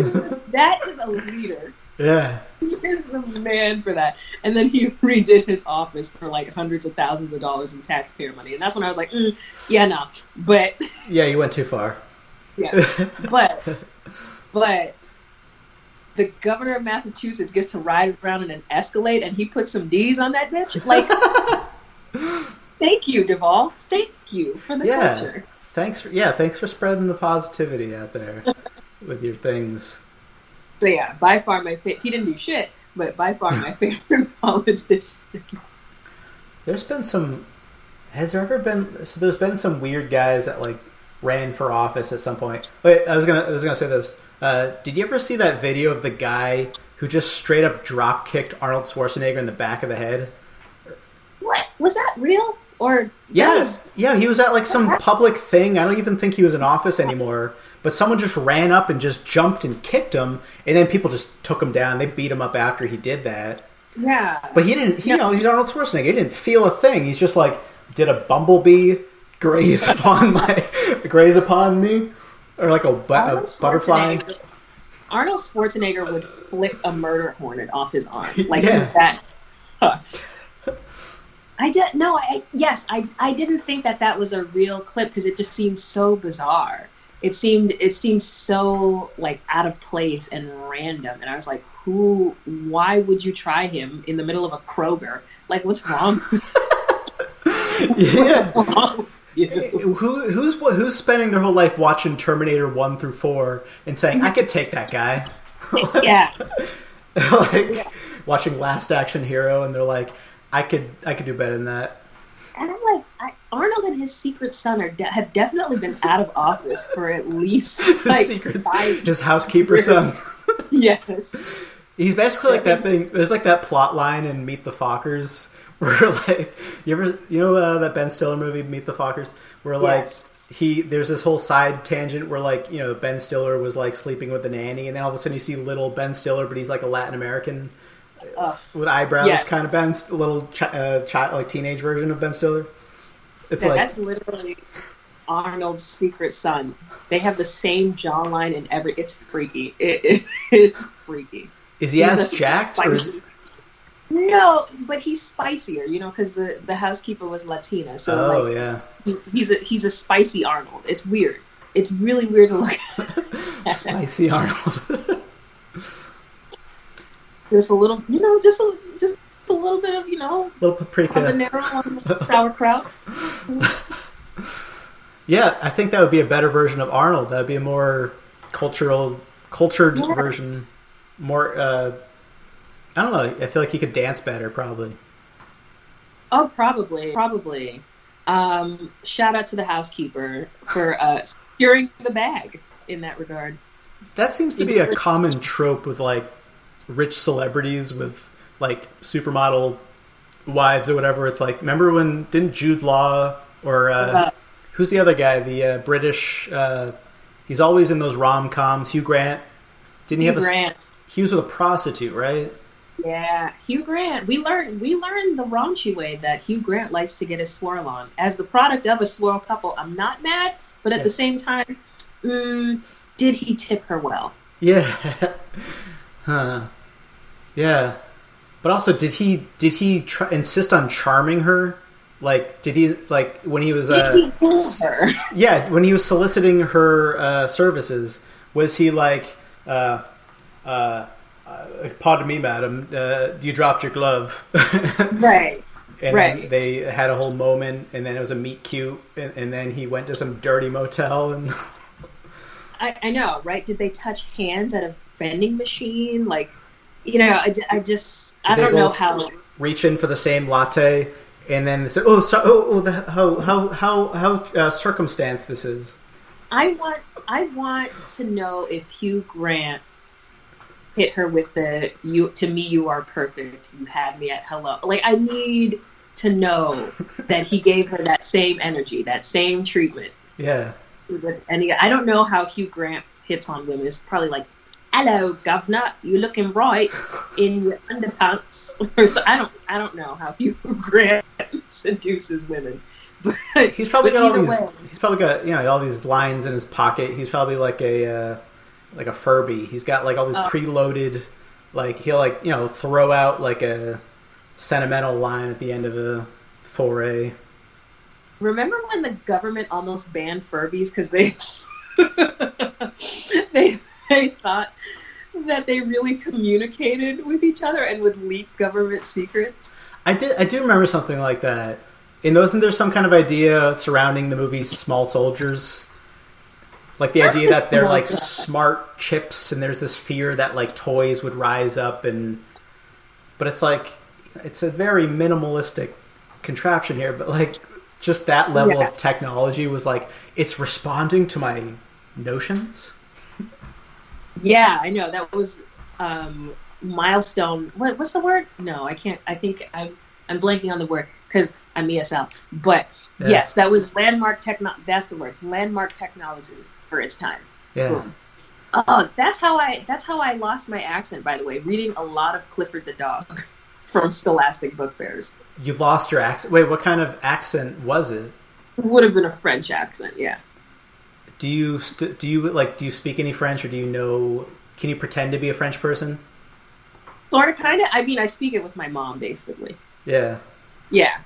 said, that is a leader.
Yeah.
He is the man for that. And then he redid his office for like hundreds of thousands of dollars in taxpayer money. And that's when I was like, yeah, no. But
yeah, you went too far.
Yeah. But the governor of Massachusetts gets to ride around in an Escalade and he put some D's on that bitch. Like, thank you, Deval. Thank you for the culture.
Thanks for spreading the positivity out there with your things.
So yeah, by far my favorite. He didn't do shit, but by far my favorite politician.
There's been some. Has there ever been? So there's been some weird guys that like ran for office at some point. Wait, I was gonna say this. Did you ever see that video of the guy who just straight up drop kicked Arnold Schwarzenegger in the back of the head?
What was that real? Or
yeah, he was at like some public thing. I don't even think he was in office anymore. But someone just ran up and just jumped and kicked him, and then people just took him down. They beat him up after he did that.
Yeah.
But he didn't. You know, he's Arnold Schwarzenegger. He didn't feel a thing. He's just like, did a bumblebee graze upon me, or like a butterfly?
Arnold Schwarzenegger would flick a murder hornet off his arm. Like he's that tough. I didn't think that was a real clip because it just seemed so bizarre. It seemed so like out of place and random, and I was like, why would you try him in the middle of a Kroger? Like, what's wrong?
What's wrong with you? Who's spending their whole life watching Terminator 1 through 4 and saying, I could take that guy? Watching Last Action Hero, and they're like, I could do better than that.
And I'm like, Arnold and his secret son have definitely been out of office for at least like
his housekeeper son.
Yes.
He's basically like that thing. There's like that plot line in Meet the Fockers where like you know that Ben Stiller movie Meet the Fockers where like there's this whole side tangent where like, you know, Ben Stiller was like sleeping with the nanny, and then all of a sudden you see little Ben Stiller, but he's like a Latin American with eyebrows, kind of Ben, little child, like teenage version of Ben Stiller.
That's literally Arnold's secret son. They have the same jawline and it's freaky. It's freaky.
Is he as jacked? Or is...
No, but he's spicier, because the housekeeper was Latina. So he's a spicy Arnold. It's weird. It's really weird to look at.
Spicy Arnold.
Just a little, just a little bit of,
little paprika,
habanero on sauerkraut.
Yeah, I think that would be a better version of Arnold. That would be a more cultured version. More, I don't know. I feel like he could dance better, probably.
Oh, probably. Shout out to the housekeeper for securing the bag in that regard.
That seems to be a common trope with like rich celebrities with like supermodel wives or whatever. It's like, remember when didn't Jude Law or who's the other guy? The British. He's always in those rom-coms. Hugh Grant. Didn't he have Grant. He was with a prostitute, right?
Yeah, Hugh Grant. We learned the raunchy way that Hugh Grant likes to get his swirl on. As the product of a swirl couple, I'm not mad, but at the same time, did he tip her well?
Yeah. Huh. Yeah. But also, did he insist on charming her? Like, did he, like, when he was...
Did he fool her?
Yeah, when he was soliciting her services, was he like... pardon me, madam, you dropped your glove.
Right.
And then they had a whole moment, and then it was a meet cute, and then he went to some dirty motel. And
I know, right? Did they touch hands at a vending machine? Like, I don't know how.
Reach in for the same latte, and then say, how circumstance this is.
I want to know if Hugh Grant hit her with the to me you are perfect, you had me at hello. Like, I need to know that he gave her that same energy, that same treatment.
Yeah.
And I don't know how Hugh Grant hits on women. It's probably like, hello, governor, you looking right in your underpants. So I don't know how Hugh Grant seduces women. But
he's probably got all these. He's probably got all these lines in his pocket. He's probably like a Furby. He's got like all these preloaded. Like he'll throw out like a sentimental line at the end of a foray.
Remember when the government almost banned Furbies because they they thought that they really communicated with each other and would leak government secrets?
I do remember something like that. And wasn't there some kind of idea surrounding the movie Small Soldiers? Like the idea that they're like smart chips, and there's this fear that like toys would rise up, but it's like it's a very minimalistic contraption here, but like just that level of technology was like it's responding to my notions.
Yeah, I know that was milestone. What's the word? No, I can't. I think I'm blanking on the word because I'm ESL. But yes, that was landmark That's the word. Landmark technology for its time.
Yeah.
Boom. Oh, that's how I lost my accent. By the way, reading a lot of Clifford the Dog from Scholastic Book Fairs.
You lost your accent. Wait, what kind of accent was it?
Would have been a French accent. Yeah.
Do you speak any French, or do you know? Can you pretend to be a French person?
Sort of, kind of. I mean, I speak it with my mom, basically.
Yeah.
Yeah.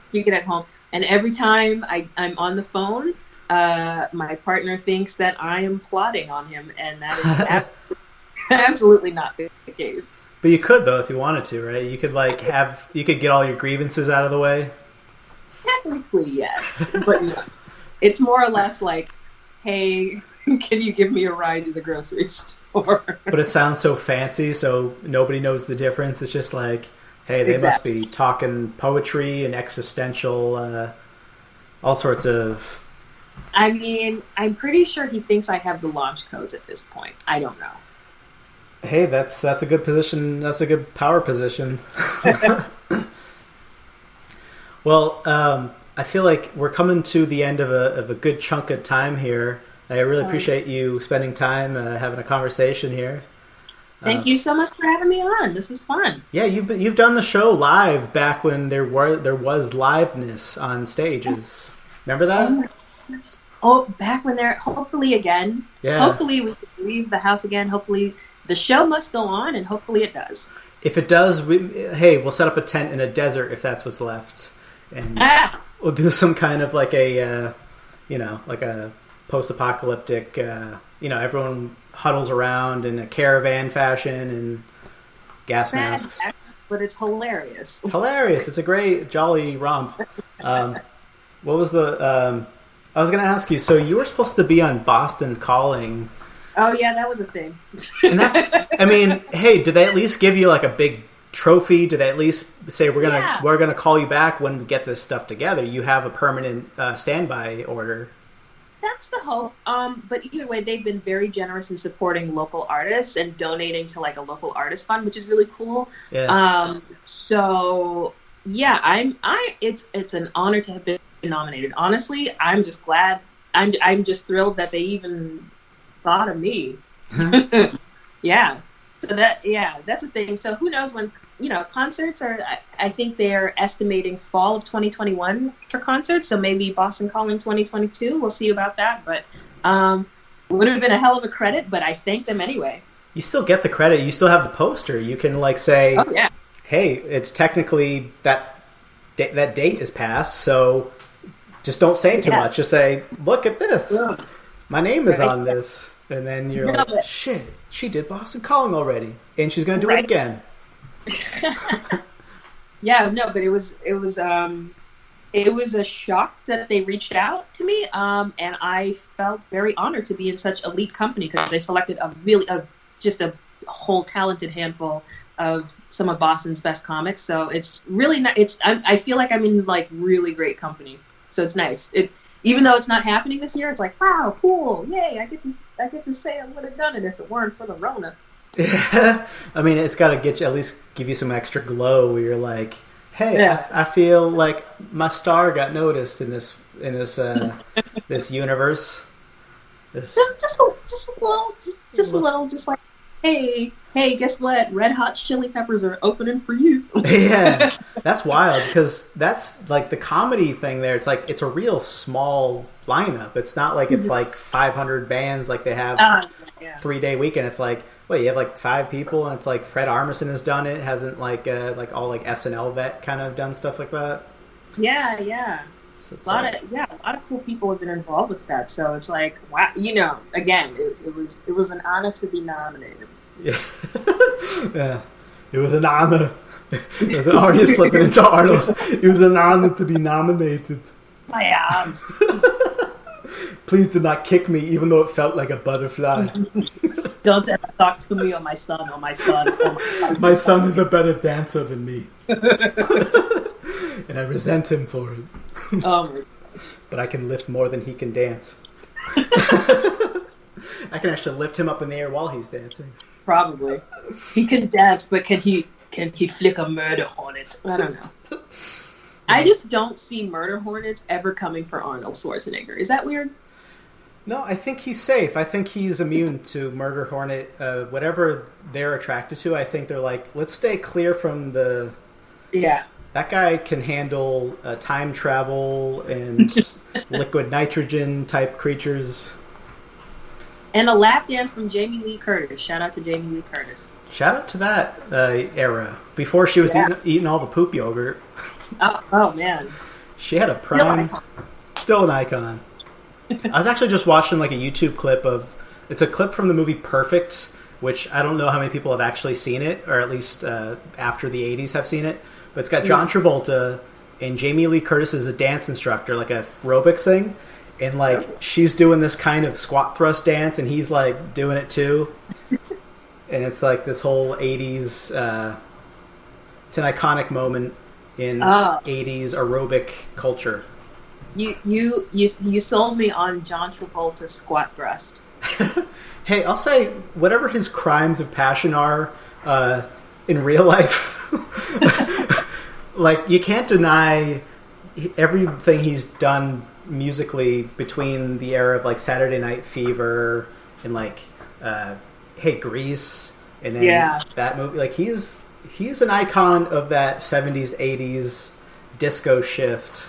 Speak it at home, and every time I'm on the phone, my partner thinks that I am plotting on him, and that is absolutely not the case.
But you could, though, if you wanted to, right? You could you could get all your grievances out of the way.
Technically, yes, but no. It's more or less like, hey, can you give me a ride to the grocery store?
But it sounds so fancy, so nobody knows the difference. It's just like, hey, they must be talking poetry and existential, all sorts of...
I mean, I'm pretty sure he thinks I have the launch codes at this point. I don't know.
Hey, that's a good position. That's a good power position. Well, I feel like we're coming to the end of a good chunk of time here. I really appreciate you spending time having a conversation here.
Thank you so much for having me on. This is fun.
Yeah, you've done the show live back when there was liveness on stages. Remember that?
Oh, back when hopefully again. Yeah. Hopefully we can leave the house again. Hopefully the show must go on, and hopefully it does.
if it does, we'll set up a tent in a desert if that's what's left, and we'll do some kind of like a, like a post-apocalyptic, everyone huddles around in a caravan fashion and gas masks.
But it's hilarious.
Hilarious! It's a great jolly romp. What was the? I was going to ask you. So you were supposed to be on Boston Calling.
Oh yeah, that was a thing.
And that's, I mean, hey, did they at least give you like a big trophy? Did they at least say we're gonna call you back when we get this stuff together? You have a permanent standby order.
That's the hope. But either way, they've been very generous in supporting local artists and donating to like a local artist fund, which is really cool.
Yeah.
So yeah, it's an honor to have been nominated. Honestly, I'm just glad. I'm just thrilled that they even thought of me. Yeah. So that's a thing. So who knows when, concerts are, I think they're estimating fall of 2021 for concerts. So maybe Boston Calling 2022. We'll see about that. But would have been a hell of a credit, but I thank them anyway.
You still get the credit. You still have the poster. You can like say,
oh, yeah.
Hey, it's technically that date is passed. So just don't say too much. Just say, look at this.
Ugh.
My name is on this. And then you're like, shit, she did Boston Calling already. And she's going to do it again.
Yeah, no, but it was a shock that they reached out to me. And I felt very honored to be in such elite company because they selected just a whole talented handful of some of Boston's best comics. So it's really nice. I feel like I'm in like really great company. So it's nice. Even though it's not happening this year, it's like, wow, cool, yay! I get to say I would have done it if it weren't for the Rona.
Yeah, I mean, it's got to at least give you some extra glow where you're like, hey, yeah. I feel like my star got noticed in this this universe.
Just a little, just like, hey, guess what? Red Hot Chili Peppers are opening for you.
Yeah, that's wild because that's like the comedy thing there. It's like it's a real small lineup. It's not like it's like 500 bands like they have 3-day weekend. It's like, wait, you have like 5 people, and it's like Fred Armisen has done it. Hasn't like all like SNL vet kind of done stuff like that.
Yeah. So a lot of cool people have been involved with that. So it's like, wow, again, it was an honor to be nominated.
Yeah, yeah, it was an honor. It was already slipping into Arnold. It was an honor to be nominated.
My arms.
Please do not kick me, even though it felt like a butterfly.
Don't ever talk to me or my son.
My son is a better dancer than me. And I resent him for it.
Oh my gosh.
But I can lift more than he can dance. I can actually lift him up in the air while he's dancing.
Probably. He can dance, but can he flick a murder hornet? I don't know. I just don't see murder hornets ever coming for Arnold Schwarzenegger. Is that weird?
No, I think he's safe. I think he's immune to murder hornet. Whatever they're attracted to, I think they're like, let's stay clear from the...
Yeah.
That guy can handle time travel and liquid nitrogen type creatures.
And a lap dance from Jamie Lee Curtis. Shout out to Jamie Lee Curtis.
Shout out to that era. Before she was eating all the poop yogurt.
Oh man.
She had a prime... Still an icon. I was actually just watching like a YouTube clip of... It's a clip from the movie Perfect, which I don't know how many people have actually seen it, or at least after the 80s have seen it. But it's got John Travolta, and Jamie Lee Curtis is a dance instructor, like a aerobics thing. And like she's doing this kind of squat thrust dance, and he's like doing it too. And it's like this whole 80s... it's an iconic moment in 80s aerobic culture.
You sold me on John Travolta's squat thrust.
Hey, I'll say whatever his crimes of passion are in real life, like you can't deny everything he's done musically between the era of like Saturday Night Fever and like Hey Grease and then that movie. Like he's an icon of that 70s 80s disco shift.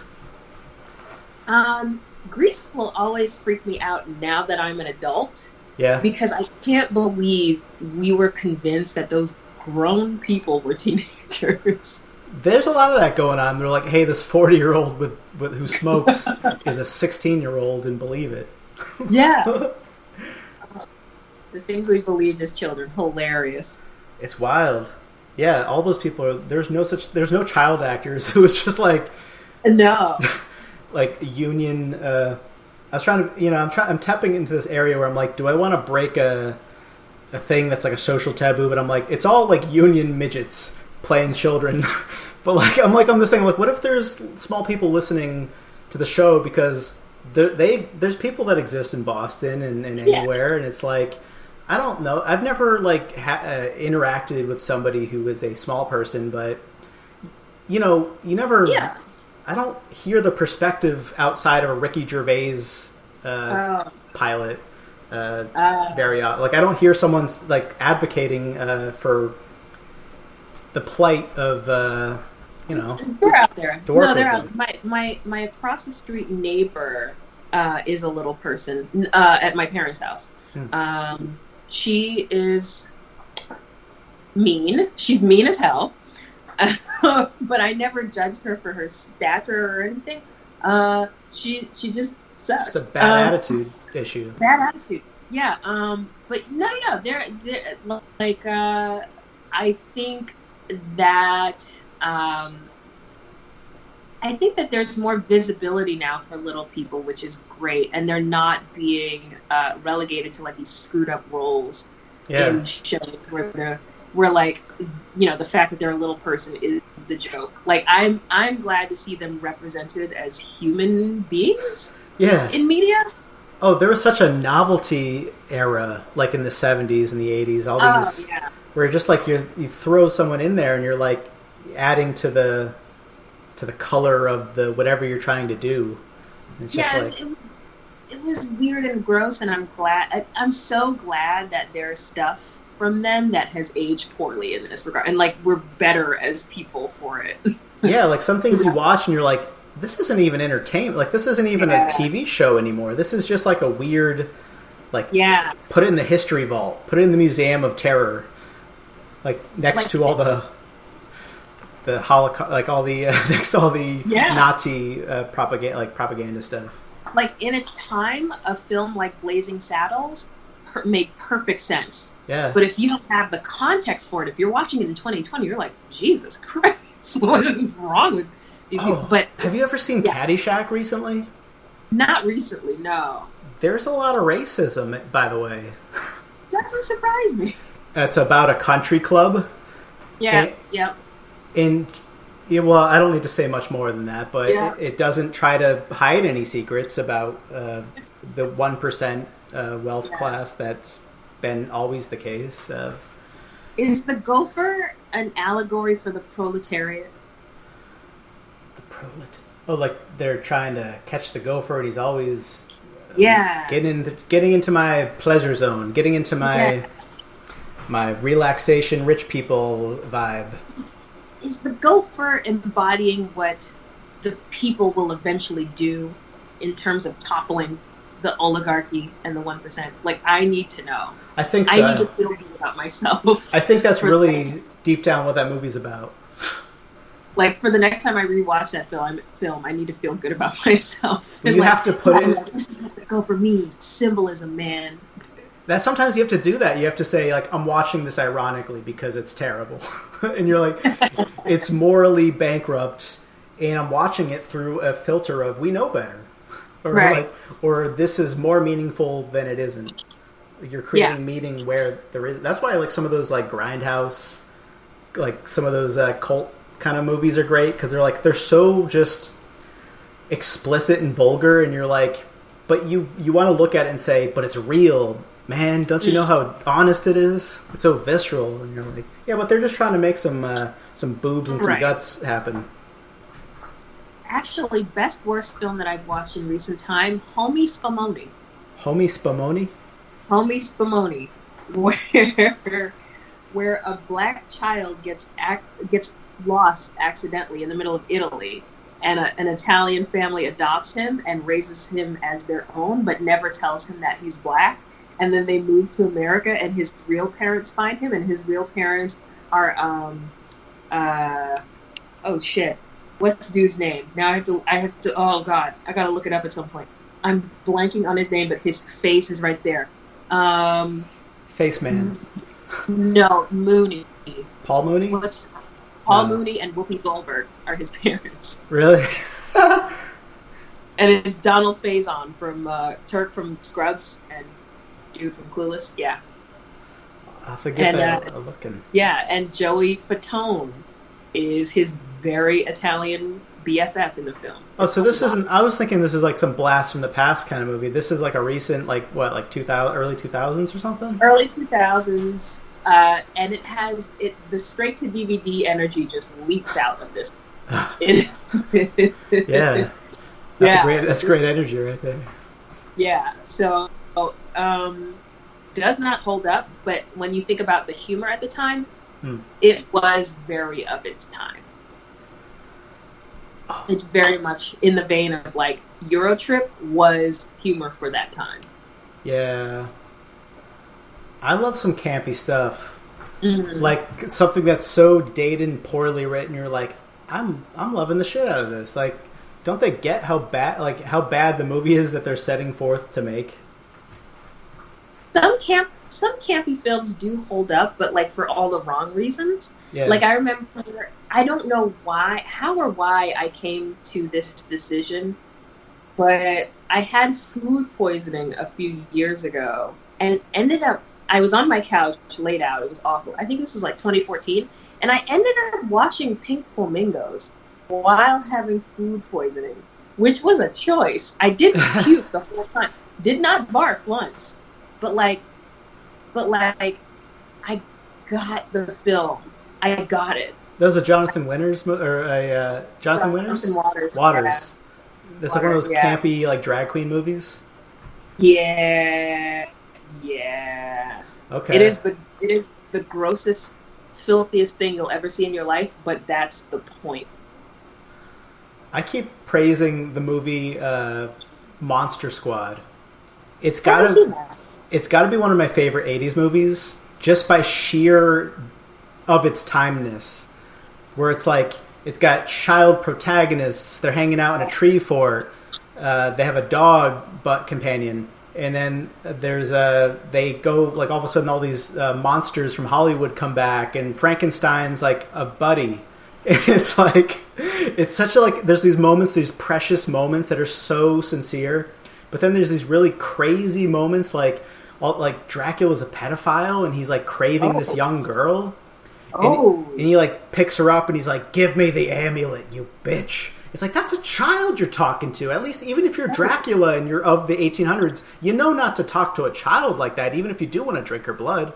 Grease will always freak me out now that I'm an adult.
Yeah.
Because I can't believe we were convinced that those grown people were teenagers.
There's a lot of that going on. They're like, hey, this 40-year-old with who smokes is a 16-year-old, and believe it.
Yeah. The things we believed as children, hilarious.
It's wild. Yeah, all those people are. There's no child actors. It was just like
no,
like union. I was trying to, I'm tapping into this area where I'm like, do I want to break a thing that's like a social taboo? But I'm like, it's all like union midgets playing children. But like, I'm just saying, like, what if there's small people listening to the show because there's people that exist in Boston and anywhere, yes. And it's like, I don't know. I've never like interacted with somebody who is a small person, but you never. Yeah. I don't hear the perspective outside of a Ricky Gervais pilot very often. Like I don't hear someone's like advocating for the plight of
They're out there. Dwarfism. No, they're out. My across the street neighbor is a little person at my parents' house. She is mean. She's mean as hell. But I never judged her for her stature or anything. She just sucks.
It's a bad attitude issue.
Bad attitude. Yeah. But no. They're like I think that there's more visibility now for little people, which is great, and they're not being relegated to like these screwed up roles in shows where we're like, the fact that they're a little person is the joke. Like I'm glad to see them represented as human beings.
Yeah.
In media.
Oh, there was such a novelty era, like in the 70s and the 80s. All these, where just like you throw someone in there and you're like adding to the color of the whatever you're trying to do. It's just
it was weird and gross, and I'm so glad that there's stuff from them that has aged poorly in this regard, and like we're better as people for it.
Yeah, like some things you watch and you're like, this isn't even entertainment. Like this isn't even a TV show anymore. This is just like a weird, like put it in the history vault, put it in the Museum of Terror, like next to all the Holocaust, like all the next to all the Nazi propaganda stuff.
Like in its time, a film like Blazing Saddles made perfect sense.
Yeah.
But if you don't have the context for it, if you're watching it in 2020, you're like, Jesus Christ, what is wrong with these people? But
have you ever seen Caddyshack recently?
Not recently, no.
There's a lot of racism, by the way.
Doesn't surprise me.
It's about a country club.
Yeah.
Well, I don't need to say much more than that, but it doesn't try to hide any secrets about the 1% wealth class that's been always the case.
Is the gopher an allegory for the proletariat?
The proletariat? Oh, like they're trying to catch the gopher, and he's always getting into my pleasure zone, getting into my relaxation, rich people vibe.
Is the gopher embodying what the people will eventually do in terms of toppling the oligarchy and the 1%? Like, I need to know.
I think so.
I need to feel good about myself.
I think that's really deep down what that movie's about.
Like, for the next time I rewatch that film, I need to feel good about myself.
You have to put it...
This is what the gopher means. Symbolism, man.
That sometimes you have to do that. You have to say, like, I'm watching this ironically because it's terrible. And you're like, it's morally bankrupt, and I'm watching it through a filter of we know better. Or or this is more meaningful than it isn't. You're creating meaning where there is. That's why like some of those like Grindhouse, like some of those cult kind of movies are great, because they're so just explicit and vulgar, and you're like, but you want to look at it and say, but it's real. Man, don't you know how honest it is? It's so visceral. And you're like, yeah, but they're just trying to make some boobs and some guts happen.
Actually, best worst film that I've watched in recent time, Homie Spumoni.
Homie Spumoni?
Homie Spumoni, where a black child gets lost accidentally in the middle of Italy, and an Italian family adopts him and raises him as their own, but never tells him that he's black. And then they move to America, and his real parents find him, and his real parents oh shit, what's dude's name? Now I have to. Oh god, I gotta look it up at some point. I'm blanking on his name, but his face is right there.
Face Man.
No, Mooney.
Paul Mooney.
Paul Mooney and Whoopi Goldberg are his parents.
Really?
And it's Donald Faison from Turk from Scrubs and dude from Clueless. Yeah.
I'll have to give that a look.
Yeah, and Joey Fatone is his very Italian BFF in the film.
Oh, so this isn't... I was thinking this is like some blast from the past kind of movie. This is like a recent, like, what, like 2000, early 2000s or something?
Early 2000s. And it has... the straight-to-DVD energy just leaks out of this.
Yeah. That's great energy right there.
Yeah, so does not hold up, but when you think about the humor at the time, it was very of its time. It's very much in the vein of like Eurotrip was humor for that time.
Yeah. I love some campy stuff. Mm-hmm. Like something that's so dated and poorly written, you're like, I'm loving the shit out of this. Like, don't they get how bad the movie is that they're setting forth to make?
Some campy films do hold up, but like for all the wrong reasons.
Yeah.
Like I remember, I don't know how or why I came to this decision, but I had food poisoning a few years ago and ended up, I was on my couch laid out. It was awful. I think this was like 2014, and I ended up watching Pink Flamingos while having food poisoning, which was a choice. I didn't puke the whole time. Did not barf once. But I got the film. I got it.
That was a Jonathan Winters Jonathan Winters?
Waters.
Yeah. That's like one of those campy like drag queen movies.
Yeah.
Okay.
It is the grossest, filthiest thing you'll ever see in your life, but that's the point.
I keep praising the movie Monster Squad. It's got to be one of my favorite 80s movies just by sheer of its timeness. Where it's like, it's got child protagonists, they're hanging out in a tree fort, they have a dog butt companion, and then they go, like all of a sudden all these monsters from Hollywood come back, and Frankenstein's like a buddy. It's like, it's such a, like, there's these moments, these precious moments that are so sincere, but then there's these really crazy moments like Dracula's a pedophile and he's like craving this young girl. And he like picks her up and he's like, give me the amulet, you bitch. It's like, that's a child you're talking to. At least, even if you're Dracula and you're of the 1800s, you know not to talk to a child like that, even if you do want to drink her blood.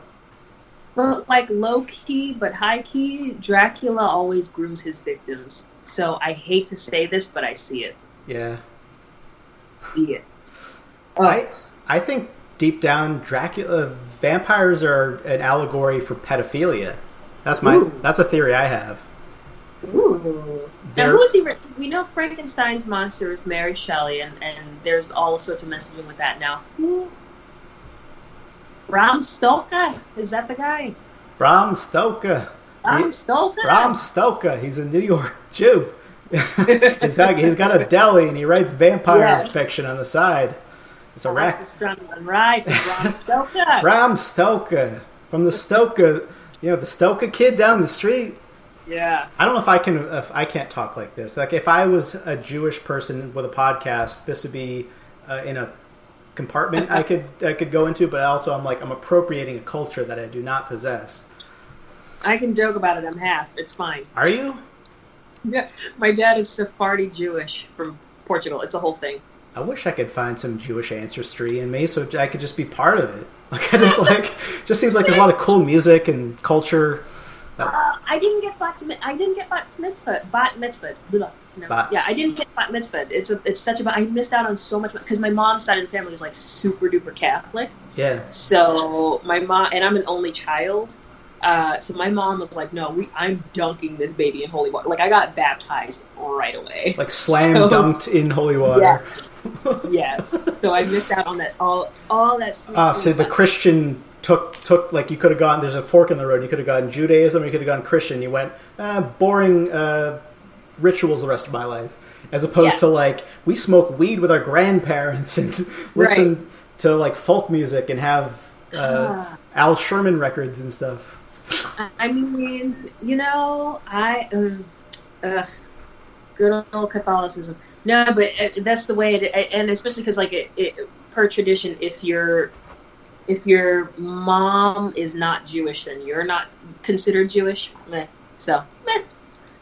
Well, like low-key but high-key, Dracula always grooms his victims. So I hate to say this, but I see it.
Yeah.
See it.
I think deep down, vampires are an allegory for pedophilia. That's a theory I have.
Ooh. Now, who is he? Because we know Frankenstein's monster is Mary Shelley, and there's all sorts of messaging with that now. Bram Stoker? Is that the guy?
Bram Stoker.
Bram Stoker?
Bram Stoker. He's a New York Jew. he's got a deli, and he writes vampire fiction on the side. It's a rack.
Right, Bram Stoker.
Bram Stoker. From the Stoker... the Stoker kid down the street.
Yeah.
I don't know if I can't talk like this. Like, if I was a Jewish person with a podcast, this would be in a compartment I could go into, but also I'm appropriating a culture that I do not possess.
I can joke about it. I'm half. It's fine.
Are you?
Yeah. My dad is Sephardi Jewish from Portugal. It's a whole thing.
I wish I could find some Jewish ancestry in me so I could just be part of it. Like, I just seems like there's a lot of cool music and culture.
I didn't get bat mitzvah. Yeah, I didn't get bat mitzvah. It's such a. I missed out on so much because my mom's side of the family is like super duper Catholic.
Yeah.
So my mom, and I'm an only child. So my mom was like, "No, I'm dunking this baby in holy water." Like, I got baptized right away.
Like dunked in holy water.
Yes. So I missed out on that all that.
So the Christian took like you could have gone. There's a fork in the road. You could have gone Judaism. Or you could have gone Christian. You went boring rituals the rest of my life, as opposed to like we smoke weed with our grandparents and listen to like folk music and have Al Sherman records and stuff.
I mean, you know, good old Catholicism. No, but that's the way it, and especially because like it per tradition, if your mom is not Jewish, then you're not considered Jewish. So,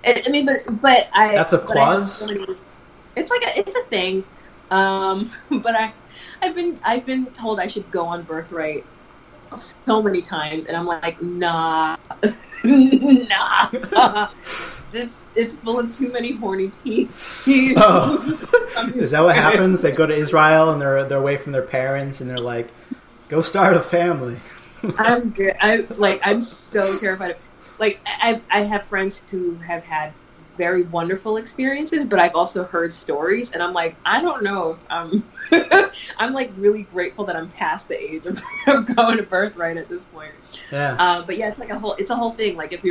I mean, but I.
That's a clause.
It's like it's a thing, but I've been told I should go on birthright so many times, and I'm like, nah. It's full of too many horny teeth.
Oh. Is that what happens? They go to Israel and they're away from their parents, and they're like, go start a family.
I'm good. I'm so terrified of. Like I have friends who have had very wonderful experiences, but I've also heard stories, and I'm like, I don't know if I'm like really grateful that I'm past the age of going to birthright at this point.
Yeah.
But yeah, it's a whole thing. Like if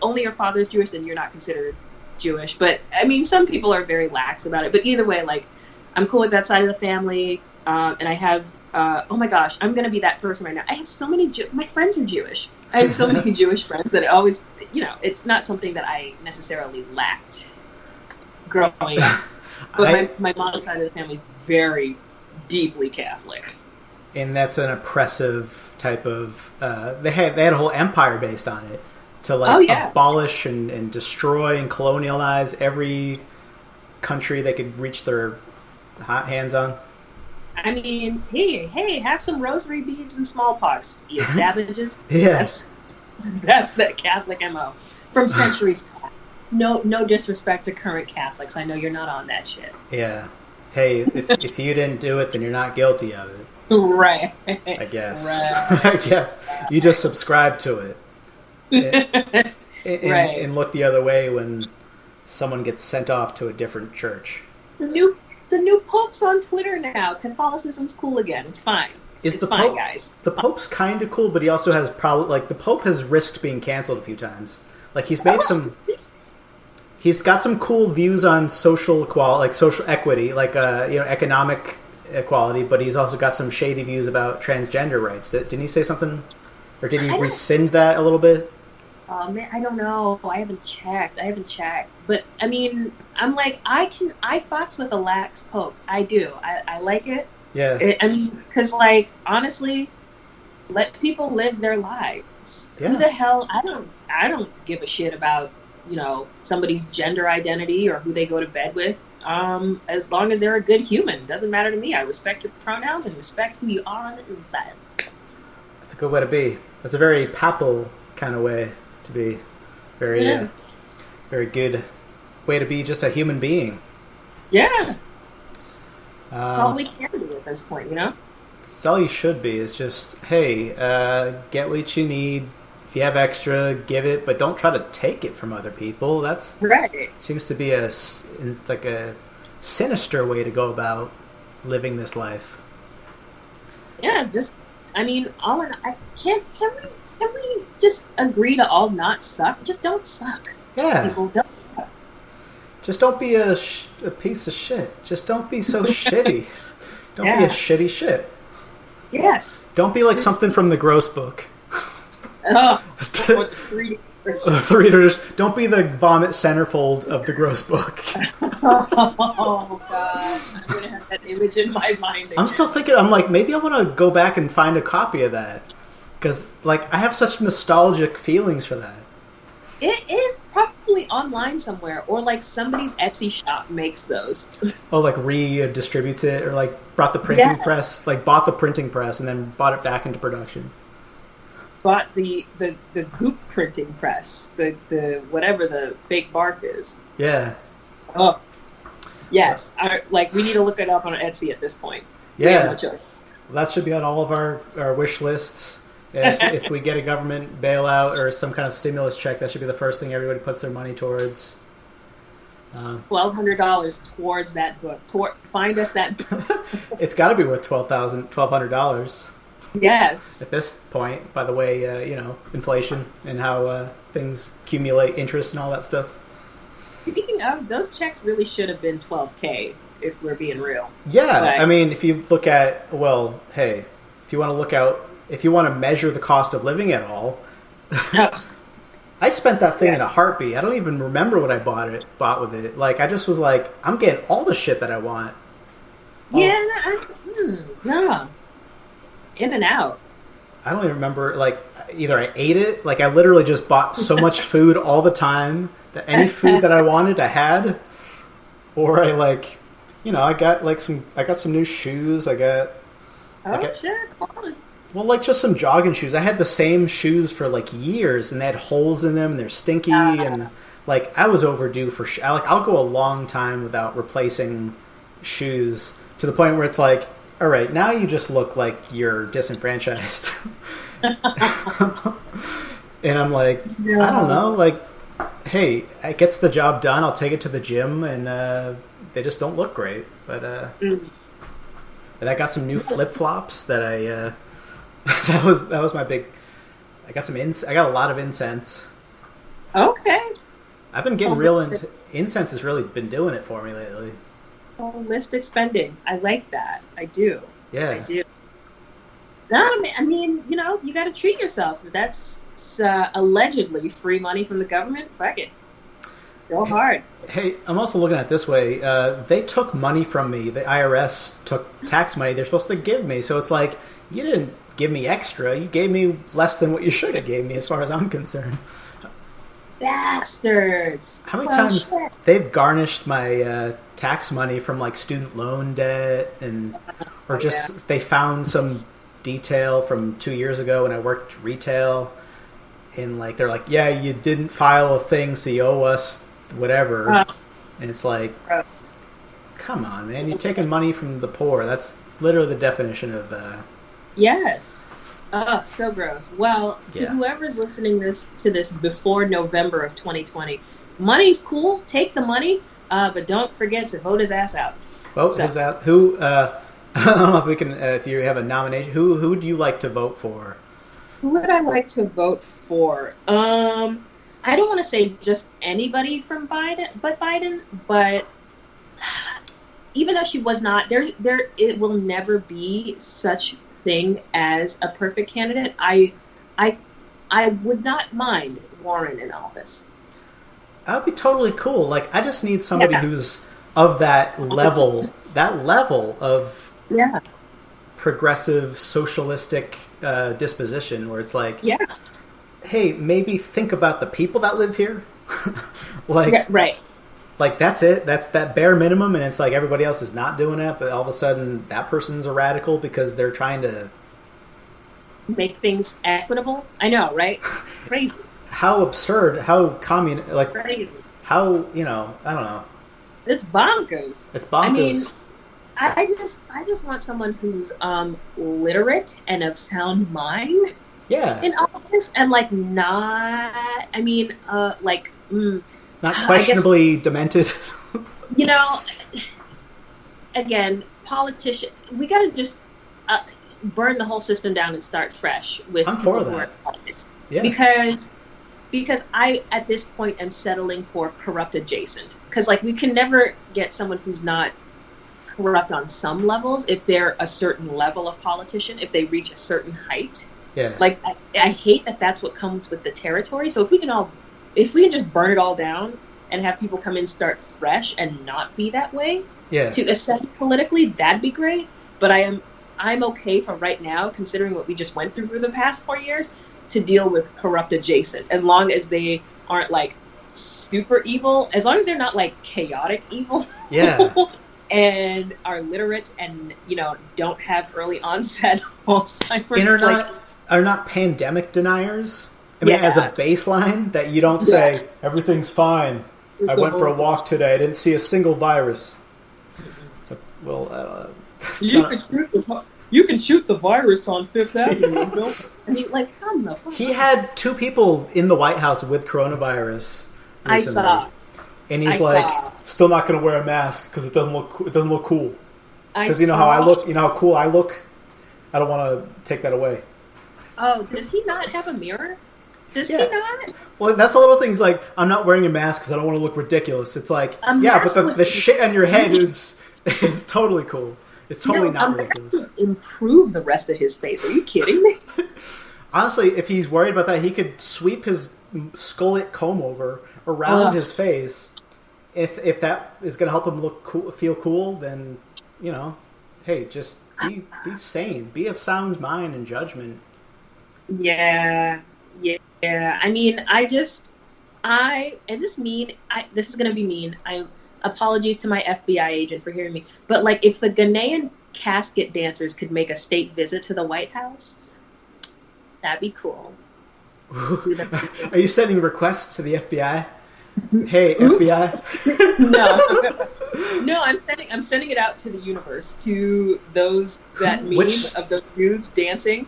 only your father's Jewish, then you're not considered Jewish. But I mean, some people are very lax about it. But either way, like I'm cool with that side of the family, and I have. Oh my gosh, I'm gonna be that person right now. I have so many. My friends are Jewish. I have so many Jewish friends that it always, it's not something that I necessarily lacked growing up. But my mom's side of the family is very deeply Catholic.
And that's an oppressive type of. They had a whole empire based on it to abolish and destroy and colonialize every country they could reach their hands on.
I mean, hey, have some rosary beads and smallpox, you savages.
Yes.
That's the Catholic MO from centuries past. No disrespect to current Catholics. I know you're not on that shit.
Yeah. Hey, if you didn't do it, then you're not guilty of it.
Right.
I guess.
Right.
I guess. You just subscribe to it. And look the other way when someone gets sent off to a different church.
The new Pope's on Twitter now. Catholicism's cool again. It's fine. It's fine, guys.
The Pope's kind of cool, but he also has the Pope has risked being canceled a few times. Like he's got some cool views on social equality, like social equity, like economic equality, but he's also got some shady views about transgender rights. Didn't he say something, or did he rescind that a little bit?
Oh man, I don't know. I haven't checked. But I mean, I'm like, I fucks with a lax Pope. I do. I like it.
Yeah.
I mean, because like honestly, let people live their lives.
Yeah.
Who the hell? I don't give a shit about somebody's gender identity or who they go to bed with. As long as they're a good human, doesn't matter to me. I respect your pronouns and respect who you are on the inside.
That's a good way to be. That's a very papal kind of way to be. Very, very good way to be just a human being.
Yeah. That's all we can do at this point,
That's all you should be. Is just, hey, get what you need. If you have extra, give it, but don't try to take it from other people. That's
right.
Seems to be a sinister way to go about living this life.
Yeah, can we just agree to all not suck? Just don't suck.
Yeah.
People don't suck.
Just don't be a piece of shit. Just don't be so shitty. Don't be a shitty shit.
Yes.
Don't be like something from the Gross book.
Oh,
don't be the vomit centerfold of the Gross book.
Oh God, I'm gonna have that image in my mind again.
I'm still thinking. I'm like, maybe I want to go back and find a copy of that because, like, I have such nostalgic feelings for that.
It is probably online somewhere, or like somebody's Etsy shop makes those.
Oh, like redistributes it, or like brought the printing press, like bought the printing press and then bought it back into production.
Bought the goop printing press, the whatever the fake bark is.
Yeah.
Oh, yes. We need to look it up on Etsy at this point.
Yeah. That should be on all of our wish lists. If we get a government bailout or some kind of stimulus check, that should be the first thing everybody puts their money towards.
$1,200 towards that book. Find us that book.
It's got to be worth $1,200.
Yes.
At this point, by the way, inflation and how things accumulate interest and all that stuff.
Speaking of, those checks really should have been $12K if we're being real.
Yeah,
but...
I mean, if you look at, well, hey, if you want to measure the cost of living at all, I spent that thing in a heartbeat. I don't even remember what I bought with it. Like, I just was like, I'm getting all the shit that I want.
Yeah, no. In and out.
I don't even remember, like, either I ate it, like, I literally just bought so much food all the time that any food that I wanted, I had. Or I, like, I got some new shoes.
Shit.
Well, like, just some jogging shoes. I had the same shoes for, like, years, and they had holes in them, and they're stinky, and, like, I was overdue for I'll go a long time without replacing shoes, to the point where it's like, all right, now you just look like you're disenfranchised. And I'm like, I don't know, like, hey, it gets the job done, I'll take it to the gym, and they just don't look great. But and I got some new flip-flops that I... that was my big. I got I got a lot of incense.
Okay.
I've been getting real into incense. Has really been doing it for me lately.
Holistic spending. I like that. I do.
Yeah,
I do. No, I mean, you got to treat yourself. That's allegedly free money from the government. Fuck it. Go hard.
Hey, I'm also looking at it this way. They took money from me. The IRS took tax money they're supposed to give me. So it's like, you didn't give me extra. You gave me less than what you should have gave me, as far as I'm concerned.
Bastards.
How many times they've garnished my tax money from, like, student loan debt, or just they found some detail from 2 years ago when I worked retail, and, like, they're like, yeah, you didn't file a thing, so you owe us whatever. And it's like, come on, man, you're taking money from the poor. That's literally the definition of
yes. Oh, so gross. Well, to whoever's listening to this before November of 2020, money's cool. Take the money, but don't forget to vote his ass out.
Vote his ass. Who? I don't know if we can. If you have a nomination, who would you like to vote for?
Who would I like to vote for? I don't want to say just anybody from Biden, but even though she was not there, it will never be such thing as a perfect candidate. I would not mind Warren in office.
That would be totally cool. Like, I just need somebody who's of that level of progressive socialistic disposition, where it's like, hey, maybe think about the people that live here. Like,
right.
Like, that's it. That's that bare minimum, and it's like everybody else is not doing it, but all of a sudden that person's a radical because they're trying to
make things equitable. I know, right? Crazy.
How absurd, how like,
crazy.
How, I don't know.
It's bonkers.
It's bonkers.
I mean, I just want someone who's literate and of sound mind.
Yeah.
In office, and like not, I mean, like.
Not questionably demented.
Again, politician. We got to just burn the whole system down and start fresh with.
I'm for that.
Yeah. Because I at this point am settling for corrupt adjacent. Because like we can never get someone who's not corrupt on some levels if they're a certain level of politician, if they reach a certain height.
Yeah.
Like I hate that that's what comes with the territory. So if we can just burn it all down and have people come in, start fresh, and not be that way to ascend politically, that'd be great. But I'm okay for right now, considering what we just went through for the past 4 years, to deal with corrupt adjacent, as long as they aren't like super evil, as long as they're not like chaotic evil.
Yeah.
And are literate and don't have early onset Alzheimer's.
And are not pandemic deniers. I mean, as a baseline, that you don't say, everything's fine. I went for a walk today. I didn't see a single virus. It's like, well,
you can shoot the virus on Fifth Avenue, Bill. I mean, like, come the fuck.
He had 2 people in the White House with coronavirus recently.
I saw.
And he's still not going to wear a mask because it doesn't look cool. Because how I look, how cool I look. I don't want to take that away.
Oh, does he not have a mirror? Does he not?
Well, that's the little things like, I'm not wearing a mask because I don't want to look ridiculous. It's like, yeah, but the shit on your head is totally cool. It's totally not ridiculous.
Improve the rest of his face. Are you kidding me?
Honestly, if he's worried about that, he could sweep his skullet comb over around his face. If that is going to help him look cool, feel cool, then, you know, hey, just be sane. Be of sound mind and judgment.
Yeah. I mean, this is going to be mean. Apologies to my FBI agent for hearing me. But, like, if the Ghanaian casket dancers could make a state visit to the White House, that'd be cool.
Are you sending requests to the FBI? Hey, FBI.
No, I'm sending it out to the universe, to those that meme of those dudes dancing,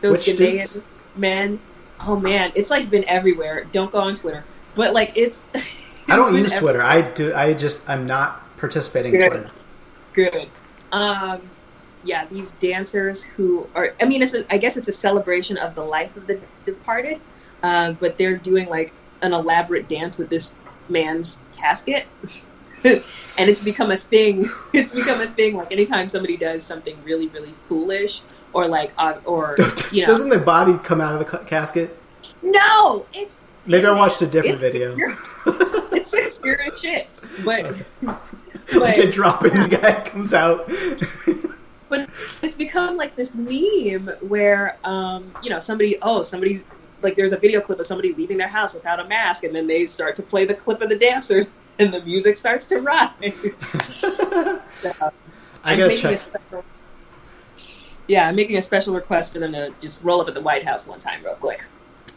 those Ghanaian men. Oh man, it's like been everywhere. Don't go on Twitter, but like it's.
I don't use Twitter. I'm not participating in Twitter.
Good. Yeah, these dancers who are. I mean, I guess it's a celebration of the life of the departed, but they're doing like an elaborate dance with this man's casket. And it's become a thing. It's become a thing. Like anytime somebody does something really, really foolish, or like, you know,
doesn't the body come out of the casket?
No, it's
maybe I watched a different video.
It's secure as shit, but
like a drop in, the guy comes out.
But it's become like this meme where, you know, somebody's like, there's a video clip of somebody leaving their house without a mask, and then they start to play the clip of the dancer. And the music starts to rise. So,
I gotta check.
I'm making a special request for them to just roll up at the White House one time real quick.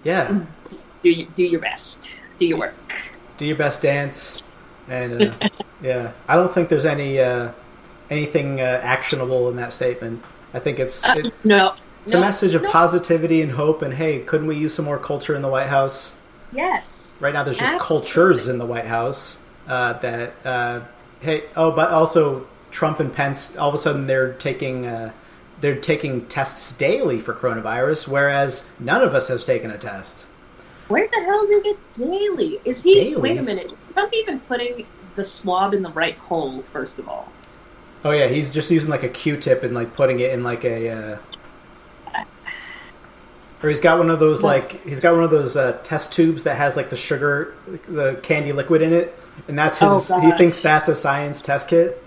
Yeah.
Do your best. Do your work.
Do your best dance. And, yeah. I don't think there's anything actionable in that statement. I think it's a message of positivity and hope, and hey, couldn't we use some more culture in the White House?
Yes.
Right now there's just cultures in the White House. But also Trump and Pence, all of a sudden they're taking tests daily for coronavirus, whereas none of us has taken a test.
Where the hell did he get daily? Is he?
Daily?
Wait a minute. Is Trump even putting the swab in the right hole? First of all.
Oh yeah, he's just using like a Q-tip and like putting it in like a. Or he's got one of those test tubes that has like the sugar, the candy liquid in it, and that's his. He thinks that's a science test kit.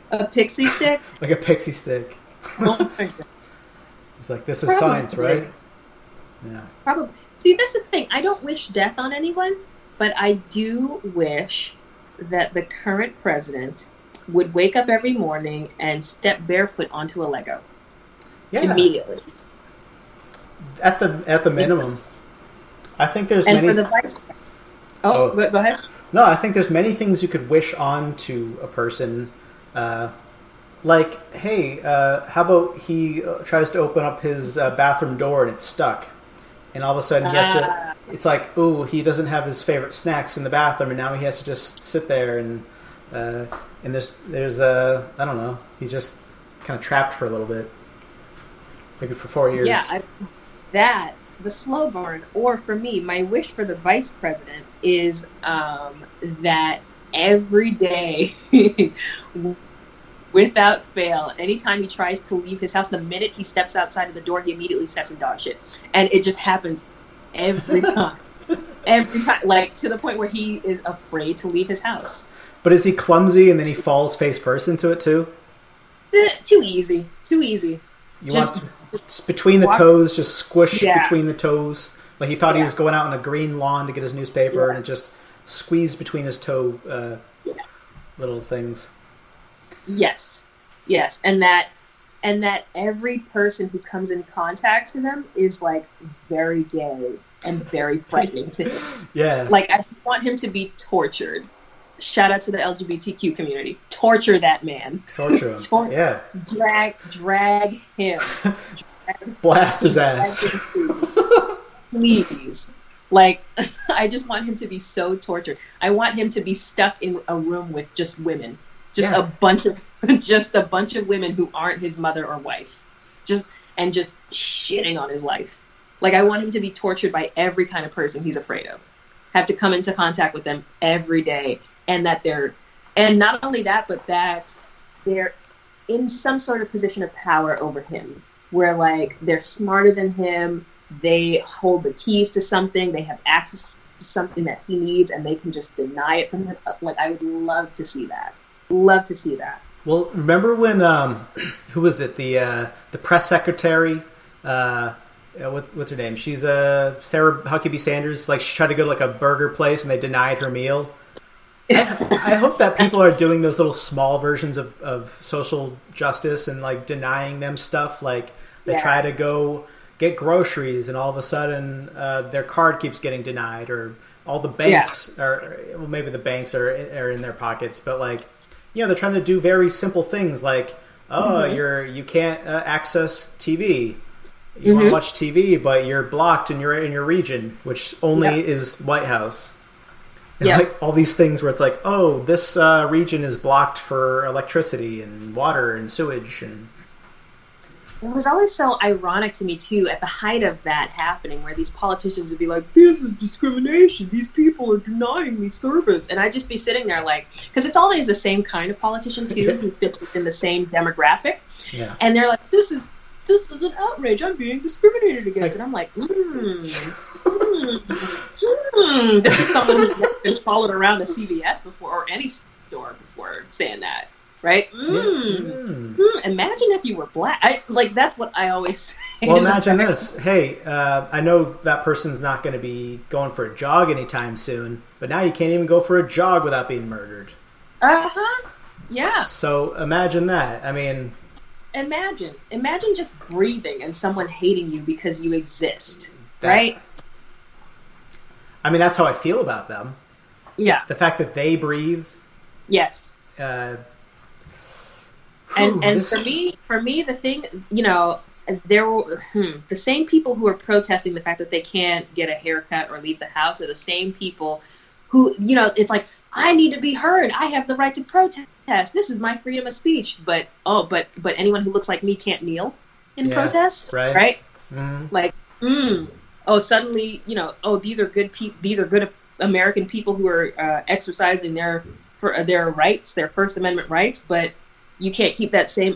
A pixie stick.
Like a pixie stick.
Oh my God.
He's like, this is science, right? Yeah.
Probably. See, that's the thing. I don't wish death on anyone, but I do wish that the current president would wake up every morning and step barefoot onto a Lego.
Yeah.
Immediately.
At the minimum, I think there's
and
many.
For the vice. Go ahead.
No, I think there's many things you could wish on to a person, like, hey, how about he tries to open up his bathroom door and it's stuck, and all of a sudden he has to. It's like, ooh, he doesn't have his favorite snacks in the bathroom, and now he has to just sit there and there's I don't know, he's just kind of trapped for a little bit, maybe for 4 years.
Yeah. The slow burn, or for me, my wish for the vice president is that every day, without fail, anytime he tries to leave his house, the minute he steps outside of the door, he immediately steps in dog shit. And it just happens every time. Every time, like to the point where he is afraid to leave his house.
But is he clumsy and then he falls face first into it too?
Too easy.
You just between the toes, just squish between the toes. Like he thought he was going out on a green lawn to get his newspaper, and it just squeezed between his toe little things.
Yes, and that every person who comes in contact with him is like very gay and very frightening to him.
Yeah,
like I want him to be tortured. Shout out to the LGBTQ community. Torture that man.
Torture him. Yeah.
Drag him.
Blast his ass.
Please. Like, I just want him to be so tortured. I want him to be stuck in a room with just women. A bunch of women who aren't his mother or wife. just shitting on his life. Like, I want him to be tortured by every kind of person he's afraid of. Have to come into contact with them every day, and not only that, but that they're in some sort of position of power over him, where like they're smarter than him, they hold the keys to something, they have access to something that he needs, and they can just deny it from him. Like, I would love to see that. Love to see that.
Well, remember when who was it? The press secretary. What's her name? She's Sarah Huckabee Sanders. Like, she tried to go to like a burger place and they denied her meal. I hope that people are doing those little small versions of social justice and like denying them stuff. Like, they try to go get groceries and all of a sudden their card keeps getting denied, or all the banks are, well, maybe the banks are in their pockets, but like, you know, they're trying to do very simple things like, you can't access TV. You want to watch TV, but you're blocked in your region, which only is White House. And like all these things where it's like, oh, this region is blocked for electricity and water and sewage. And
it was always so ironic to me too, at the height of that happening, where these politicians would be like, "This is discrimination. These people are denying me service," and I'd just be sitting there like, because it's always the same kind of politician too, who fits within the same demographic, and they're like, "This is an outrage. I'm being discriminated against." And I'm like, this is someone who's never been followed around a CVS before, or any store before, saying that, right? Imagine if you were black. That's what I always say.
Well, imagine this. Hey, I know that person's not going to be going for a jog anytime soon, but now you can't even go for a jog without being murdered.
Yeah.
So imagine that. I mean,
Imagine just breathing and someone hating you because you exist, right?
I mean, that's how I feel about them.
Yeah.
The fact that they breathe.
Yes. And for me, the thing, you know, there were the same people who are protesting the fact that they can't get a haircut or leave the house are the same people who, you know, it's like, I need to be heard. I have the right to protest. This is my freedom of speech. But anyone who looks like me can't kneel in protest, right? Like, suddenly, you know, these are good people. These are good American people who are exercising their rights, their First Amendment rights. But you can't keep that same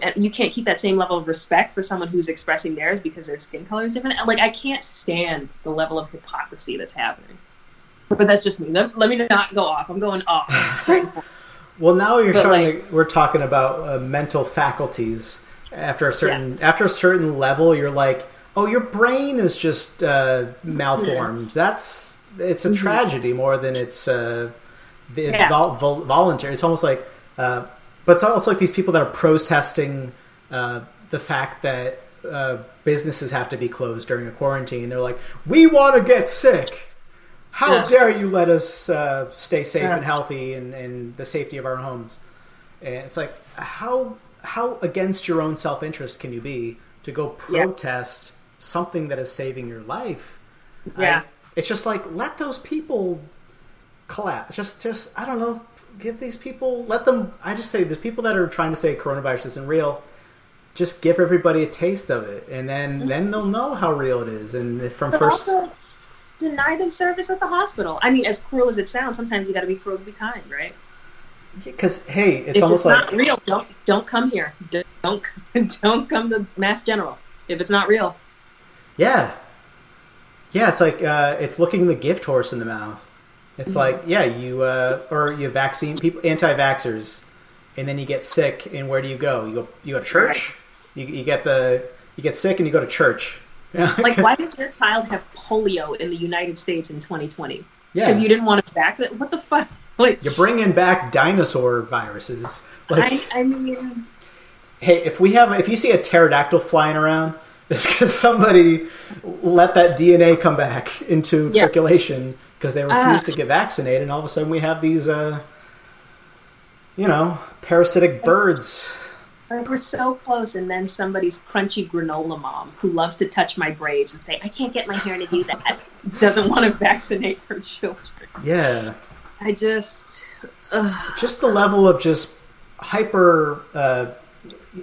level of respect for someone who's expressing theirs because their skin color is different. Like, I can't stand the level of hypocrisy that's happening. But that's just me. Let me not go off. I'm going off.
Well, now we're talking about mental faculties. After a certain level, you're like, oh, your brain is just malformed. It's a tragedy more than it's voluntary. It's almost like, but it's also like these people that are protesting the fact that businesses have to be closed during a quarantine. They're like, we want to get sick. How dare you let us stay safe and healthy and the safety of our own homes? And it's like, how against your own self-interest can you be to go protest something that is saving your life? It's just like, let those people collapse. Just I don't know, give these people, let them, I just say, the people that are trying to say coronavirus isn't real, just give everybody a taste of it, and then they'll know how real it is. And
also deny them service at the hospital. I mean, as cruel as it sounds, sometimes you got to be cruel to be kind, right?
Because hey, it's
if
almost
it's
like
not real. Don't come here. Don't come to Mass General if it's not real.
Yeah. It's like it's looking the gift horse in the mouth. It's like you vaccine people, anti-vaxxers, and then you get sick, and where do you go? You go to church. Right. You get sick and you go to church.
Like, why does your child have polio in the United States in 2020?
Yeah,
because you didn't want to vaccinate. What the fuck? Like,
you're bringing back dinosaur viruses. Like,
I mean,
hey, if you see a pterodactyl flying around, it's because somebody let that DNA come back into circulation because they refused to get vaccinated, and all of a sudden we have these, parasitic birds.
We're so close, and then somebody's crunchy granola mom who loves to touch my braids and say, I can't get my hair to do that, doesn't want to vaccinate her children.
Yeah.
I just
the level of just hyper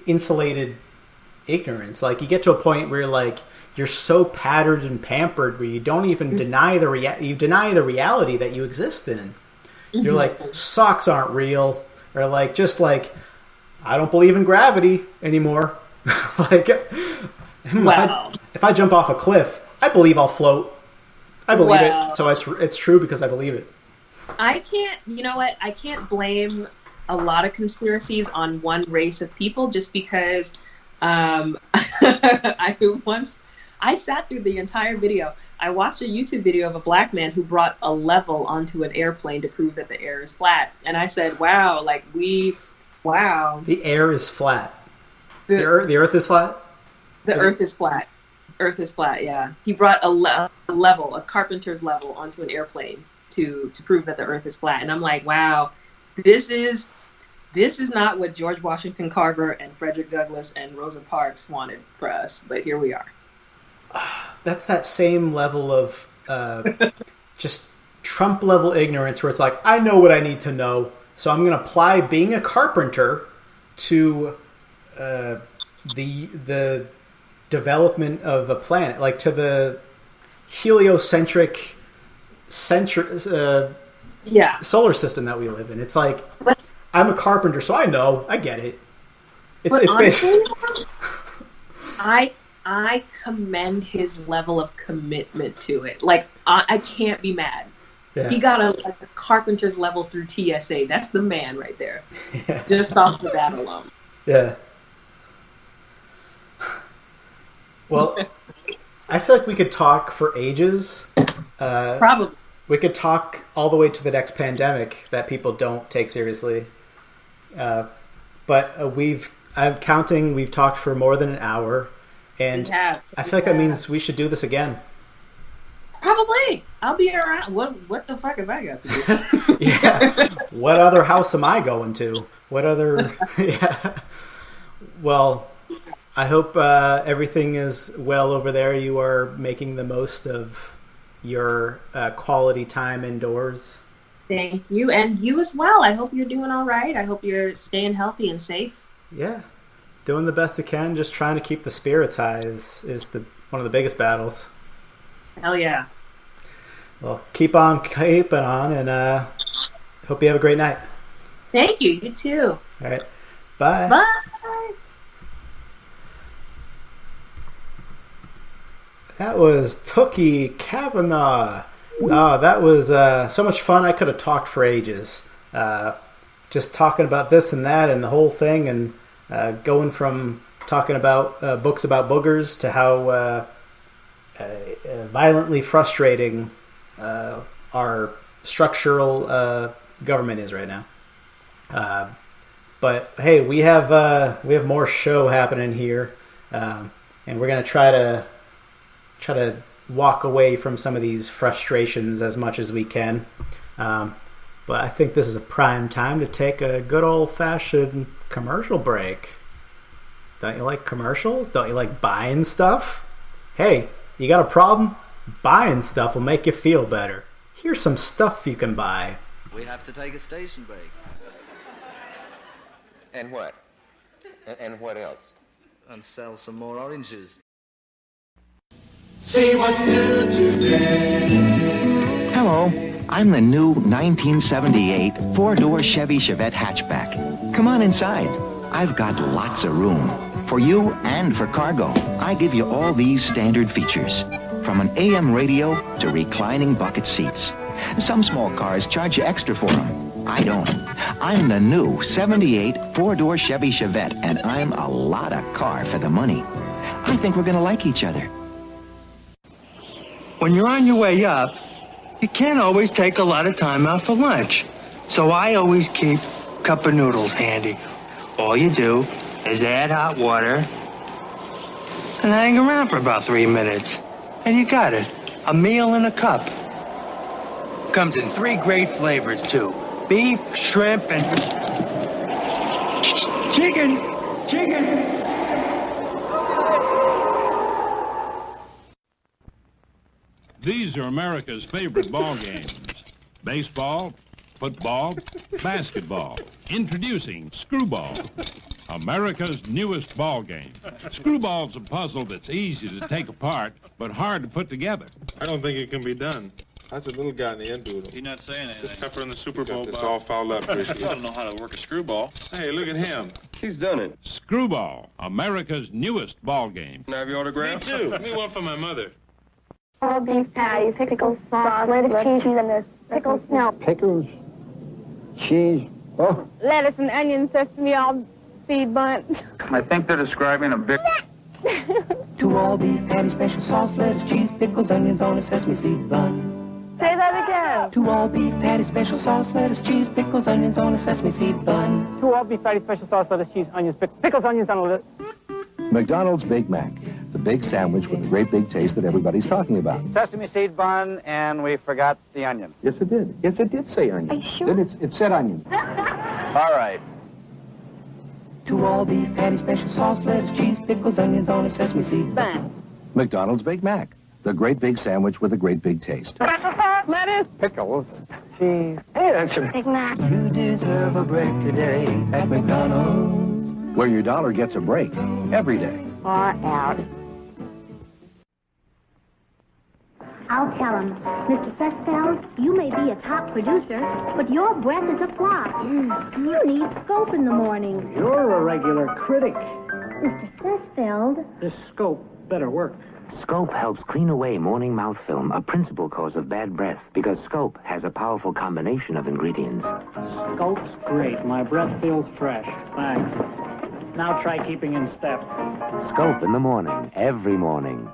insulated ignorance. Like, you get to a point where like you're so patterned and pampered where you don't even deny the reality that you exist in. You're like, socks aren't real, or like, just like, I don't believe in gravity anymore. Like,
wow.
If I jump off a cliff, I believe I'll float. I believe it, so it's true because I believe it.
I can't, you know what? I can't blame a lot of conspiracies on one race of people, just because I sat through the entire video. I watched a YouTube video of a black man who brought a level onto an airplane to prove that the air is flat. And I said, wow, wow.
The air is flat. The earth is flat?
The earth is flat. Earth is flat, yeah. He brought a level, a carpenter's level, onto an airplane to prove that the earth is flat. And I'm like, wow, this is not what George Washington Carver and Frederick Douglass and Rosa Parks wanted for us, but here we are.
That's that same level of just Trump-level ignorance where it's like, I know what I need to know, so I'm going to apply being a carpenter to the development of a planet, like to the heliocentric solar system that we live in. It's like, I'm a carpenter, so I know, I get it. It's basically...
I commend his level of commitment to it. Like, I can't be mad. Yeah. He got a carpenter's level through TSA. That's the man right there. Yeah. Just off the bat alone.
Yeah. Well, I feel like we could talk for ages.
Probably.
We could talk all the way to the next pandemic that people don't take seriously. But I'm counting, we've talked for more than an hour. And I feel like that means we should do this again.
Probably. I'll be around. What the fuck have I got to do?
Yeah. What other house am I going to? What other... Yeah. Well, I hope everything is well over there. You are making the most of your quality time indoors.
Thank you. And you as well. I hope you're doing all right. I hope you're staying healthy and safe.
Yeah. Doing the best I can, just trying to keep the spirits high is one of the biggest battles.
Hell yeah.
Well, keep on keeping on, and hope you have a great night.
Thank you. You too.
All right. Bye.
Bye.
That was Tooky Kavanaugh. Oh, that was so much fun. I could have talked for ages. Just talking about this and that and the whole thing, and going from talking about books about boogers to how violently frustrating our structural government is right now. But hey, we have more show happening here, and we're gonna try to walk away from some of these frustrations as much as we can. But I think this is a prime time to take a good old-fashioned commercial break. Don't you like commercials? Don't you like buying stuff? Hey, you got a problem? Buying stuff will make you feel better. Here's some stuff you can buy.
We have to take a station break.
And what? And what else?
And sell some more oranges.
See what's new today.
Hello, I'm the new 1978 four-door Chevy Chevette hatchback. Come on inside. I've got lots of room. For you and for cargo, I give you all these standard features. From an AM radio to reclining bucket seats. Some small cars charge you extra for them. I don't. I'm the new 78 four-door Chevy Chevette, and I'm a lot of car for the money. I think we're going to like each other.
When you're on your way up, you can't always take a lot of time out for lunch. So I always keep a cup of noodles handy. All you do is add hot water and hang around for about 3 minutes. And you got it. A meal in a cup. Comes in 3 great flavors, too. Beef, shrimp, and... chicken! Chicken!
These are America's favorite ball games. Baseball, football, basketball. Introducing Screwball. America's newest ball game. Screwball's a puzzle that's easy to take apart, but hard to put together.
I don't think it can be done. That's a little guy in the end doodle.
He's not saying anything.
Just pepper in the Super Bowl. It's all fouled up, Chrissy.
I don't know how to work a screwball.
Hey, look at him.
He's done it.
Screwball, America's newest ball game.
Can I have your autograph?
Me too. Give me one for my mother.
All beef patties, pickles, sauce, lettuce, cheese, and there's pickles, no.
Pickles, cheese, oh.
Lettuce and onion, sesame, all seed bun.
I think they're describing a big...
2 all beef patty, special sauce, lettuce, cheese, pickles, onions on a sesame seed bun.
Say that again.
2 all beef patty, special sauce, lettuce, cheese, pickles, onions on a sesame seed bun.
2 all beef patty, special sauce, lettuce, cheese, onions, pickles, onions on a...
McDonald's Big Mac, the big sandwich with the great big taste that everybody's talking about.
Sesame seed bun, and we forgot the onions.
Yes, it did. Yes, it did say onions.
Are you sure?
It said onions.
All right.
2 all beef patty, special sauce, lettuce, cheese, pickles, onions on a sesame seed bun.
McDonald's Big Mac, the great big sandwich with a great big taste.
Lettuce,
Pickles, cheese. Hey, that's a...
Big Mac.
You deserve a break today at McDonald's.
Where your dollar gets a break every day.
Far out. I'll tell him. Mr. Sessfeld, you may be a top producer, but your breath is a flop. You need scope in the morning.
You're a regular critic.
Mr. Sessfeld.
This scope better work.
Scope helps clean away morning mouth film, a principal cause of bad breath, because Scope has a powerful combination of ingredients.
Scope's great. My breath feels fresh. Thanks. Now try keeping in step.
Scope in the morning, every morning.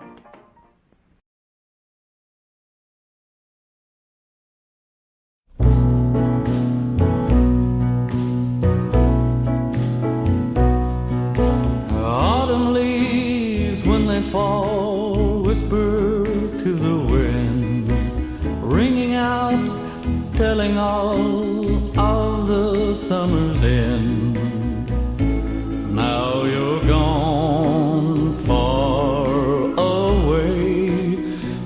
Autumn leaves, when they fall, whisper to the wind, ringing out, telling all of the summer's end. Now you're gone far away.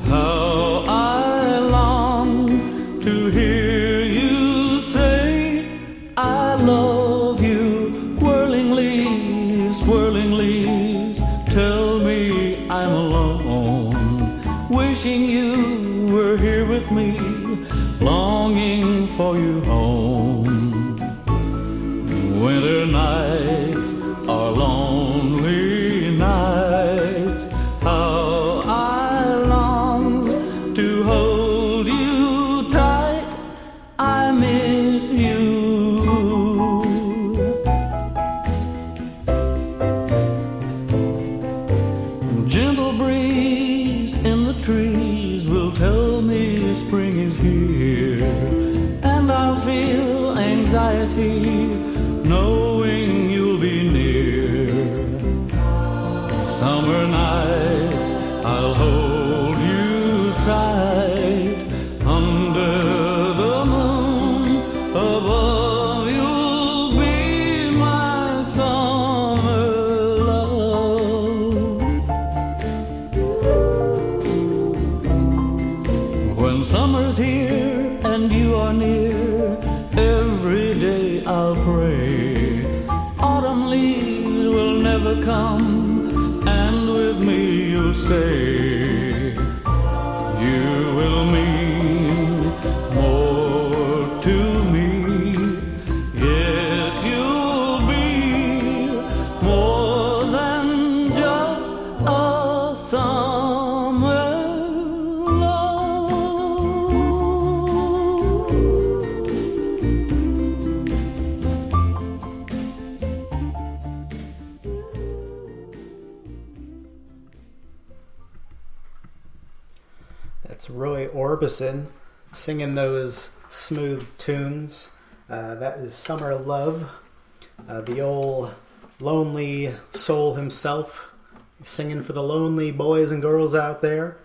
How I long to hear you say, I love you. Whirling leaves, tell me I'm alone. Wishing you were here with me, longing for you home. Winter nights are lonely nights. How I long to hold you tight. I miss you. Gentle breeze in the trees will tell me spring is here, and I'll feel anxiety knowing you'll be near. Summer nights, I'll hold you tight under the moon above. You'll be my summer love. When summer's here and you are near, every day I'll pray autumn leaves will never come, and with me you'll stay. You will mean more to me. Yes, you'll be more than just a summer love.
That's Roy Orbison singing those smooth tunes. That is Summer Love. The old lonely soul himself singing for the lonely boys and girls out there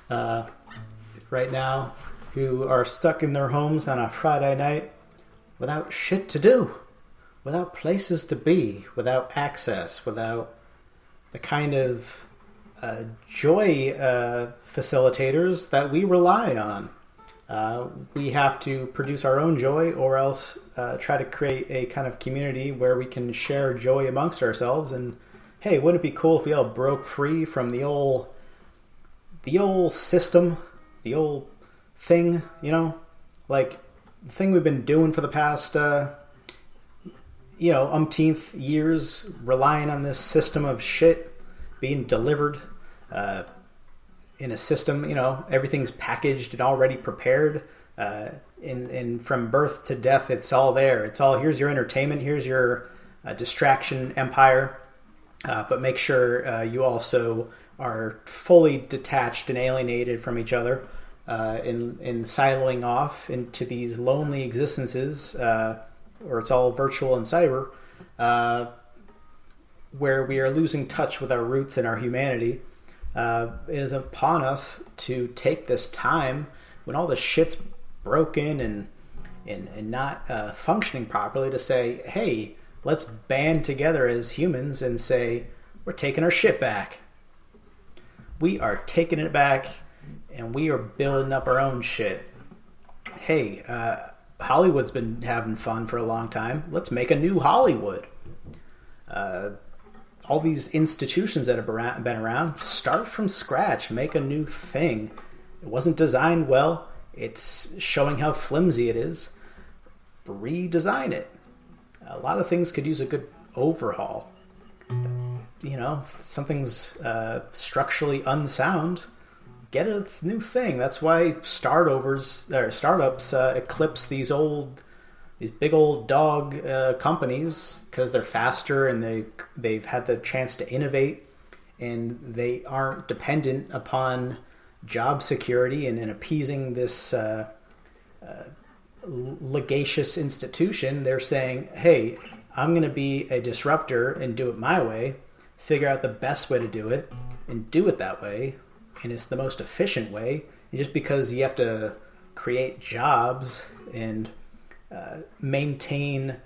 right now who are stuck in their homes on a Friday night without shit to do, without places to be, without access, without the kind of joy facilitators that we rely on. We have to produce our own joy, or else try to create a kind of community where we can share joy amongst ourselves. And hey, wouldn't it be cool if we all broke free from the old system, the old thing, like the thing we've been doing for the past, umpteenth years, relying on this system of shit being delivered in a system, everything's packaged and already prepared. And from birth to death, it's all there. It's all, here's your entertainment, here's your distraction empire. But make sure you also are fully detached and alienated from each other, in siloing off into these lonely existences, or it's all virtual and cyber, where we are losing touch with our roots and our humanity. It is upon us to take this time when all the shit's broken and not functioning properly, to say, hey, let's band together as humans and say, we're taking our shit back. We are taking it back, and we are building up our own shit. Hey, Hollywood's been having fun for a long time. Let's make a new Hollywood. All these institutions that have been around, start from scratch. Make a new thing. It wasn't designed well. It's showing how flimsy it is. Redesign it. A lot of things could use a good overhaul. Something's structurally unsound. Get a new thing. That's why startups eclipse these big old dog companies, because they're faster and they've had the chance to innovate, and they aren't dependent upon job security and appeasing this legacious institution. They're saying, hey, I'm going to be a disruptor and do it my way, figure out the best way to do it, and do it that way, and it's the most efficient way. And just because you have to create jobs and maintain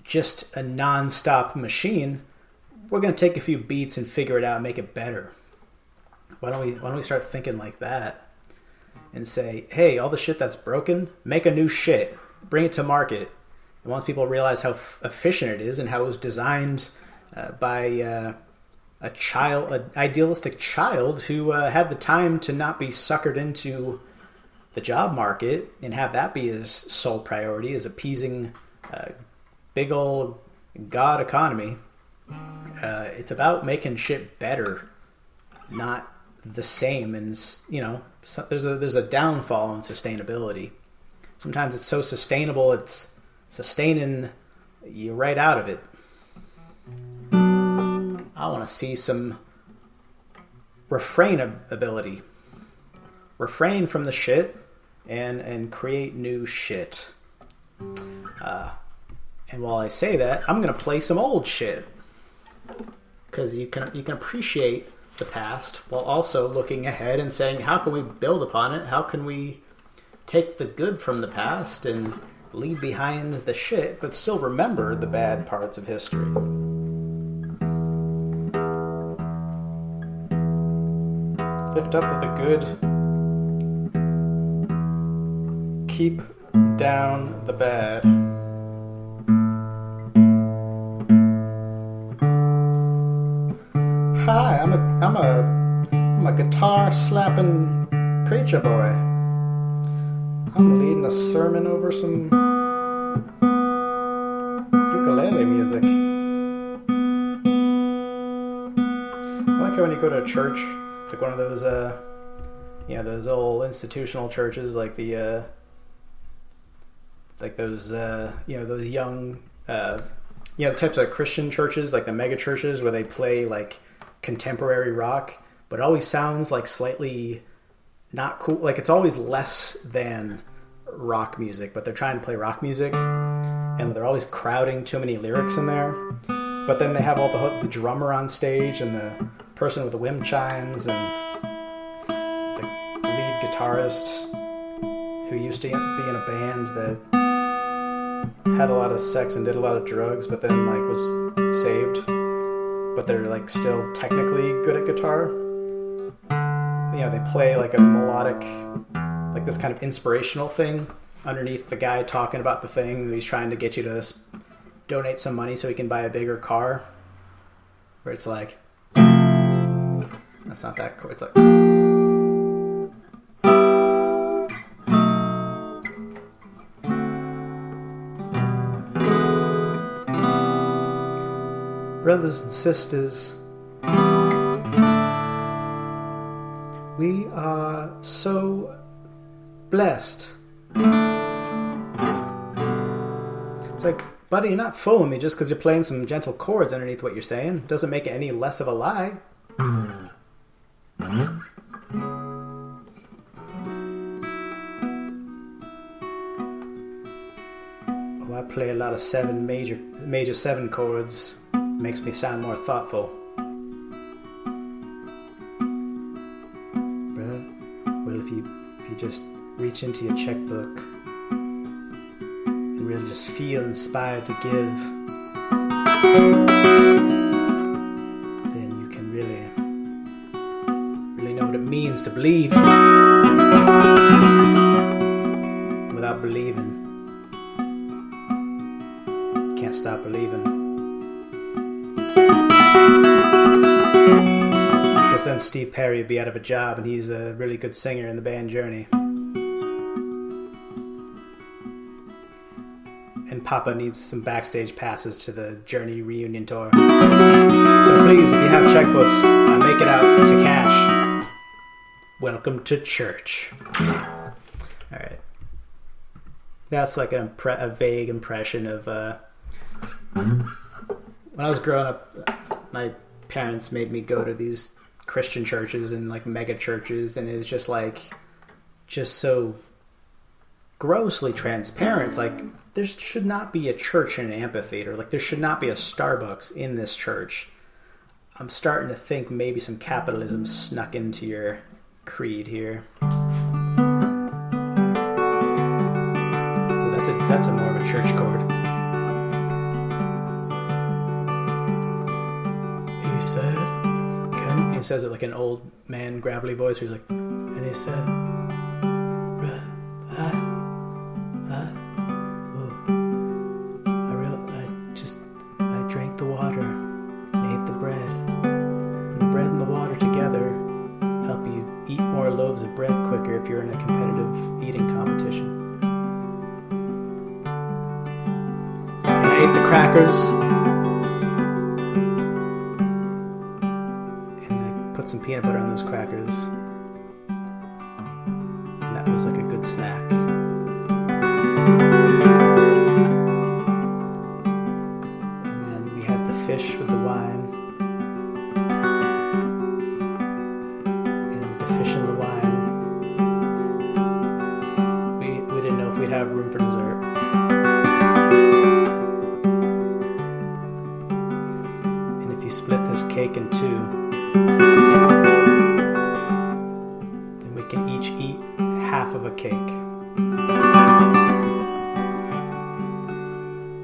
just a non-stop machine, we're going to take a few beats and figure it out and make it better. Why don't we start thinking like that and say, hey, all the shit that's broken, make a new shit, bring it to market. And once people realize how efficient it is and how it was designed by an idealistic child who had the time to not be suckered into the job market and have that be his sole priority, is appeasing big old God economy. It's about making shit better, not the same. And there's a downfall in sustainability. Sometimes it's so sustainable, it's sustaining you right out of it. I want to see some refrainability. Refrain from the shit and create new shit. And while I say that, I'm going to play some old shit, because you can appreciate the past while also looking ahead and saying, how can we build upon it? How can we take the good from the past and leave behind the shit, but still remember the bad parts of history? Lift up with the good. Keep down the bad. Hi, I'm a guitar slapping preacher boy. I'm leading a sermon over some ukulele music. I like how when you go to a church, like one of those those old institutional churches, like the those young the types of Christian churches, like the mega churches where they play like contemporary rock, but it always sounds like slightly not cool. Like it's always less than rock music, but they're trying to play rock music, and they're always crowding too many lyrics in there. But then they have all the drummer on stage and the person with the wind chimes and the lead guitarist who used to be in a band that had a lot of sex and did a lot of drugs, but then like was saved. But they're like still technically good at guitar. They play like a melodic like this kind of inspirational thing underneath the guy talking about the thing. He's trying to get you to donate some money so he can buy a bigger car. Where it's like, that's not that cool. It's like, brothers and sisters, we are so blessed. It's like, buddy, you're not fooling me just because you're playing some gentle chords underneath what you're saying. Doesn't make it any less of a lie. Oh, I play a lot of major 7 chords. Makes me sound more thoughtful. Well, if you just reach into your checkbook and really just feel inspired to give, then you can really know what it means to believe. Without believing, you can't stop believing. Because then Steve Perry would be out of a job, and he's a really good singer in the band Journey. And Papa needs some backstage passes to the Journey reunion tour. So please, if you have checkbooks, make it out to cash. Welcome to church. Alright. That's like a vague impression of... When I was growing up, my parents made me go to these Christian churches and like mega churches, and it was just so grossly transparent. It's like, there should not be a church in an amphitheater. Like, there should not be a Starbucks in this church. I'm starting to think maybe some capitalism snuck into your creed here. Well, that's a more of a church chord. He says it like an old man gravelly voice where he's like, and he said, I drank the water and ate the bread. And the bread and the water together help you eat more loaves of bread quicker if you're in a competitive eating competition. And I ate the crackers. Some peanut butter on those crackers, and that was like a good snack. And then we had the fish with the wine, and with the fish and the wine, we didn't know if we'd have room for dessert. And if you split this cake in two, then we can each eat half of a cake.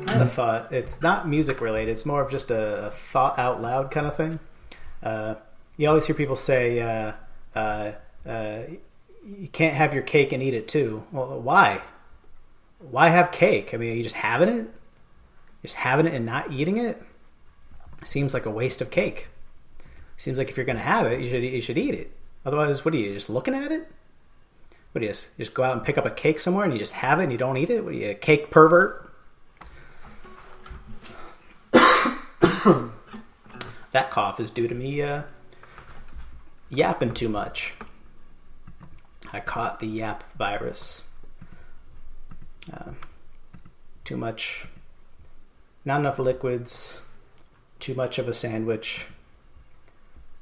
I had a thought. It's not music related. It's more of just a thought out loud kind of thing. You always hear people say, you can't have your cake and eat it too. Well, why? Why have cake? I mean, are you just having it? Just having it and not eating it? Seems like a waste of cake. Seems like if you're going to have it, you should eat it. Otherwise, what are you, just looking at it? What do you just go out and pick up a cake somewhere and you just have it and you don't eat it? What are you, a cake pervert? That cough is due to me yapping too much. I caught the yap virus. Too much, not enough liquids, too much of a sandwich,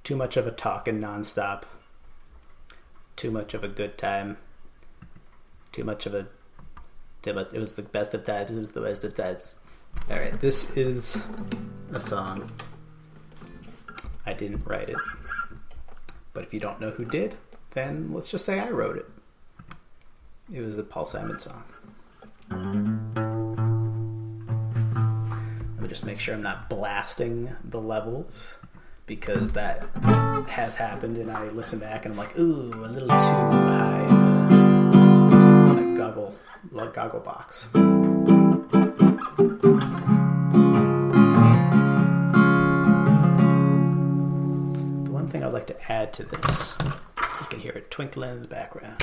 too much of a talking nonstop, too much of a good time, it was the best of times, it was the worst of times. Alright, this is a song. I didn't write it. But if you don't know who did, then let's just say I wrote it. It was a Paul Simon song. Let me just make sure I'm not blasting the levels, because that has happened and I listen back and I'm like, ooh, a little too high. goggle box. The one thing I'd like to add to this, you can hear it twinkling in the background.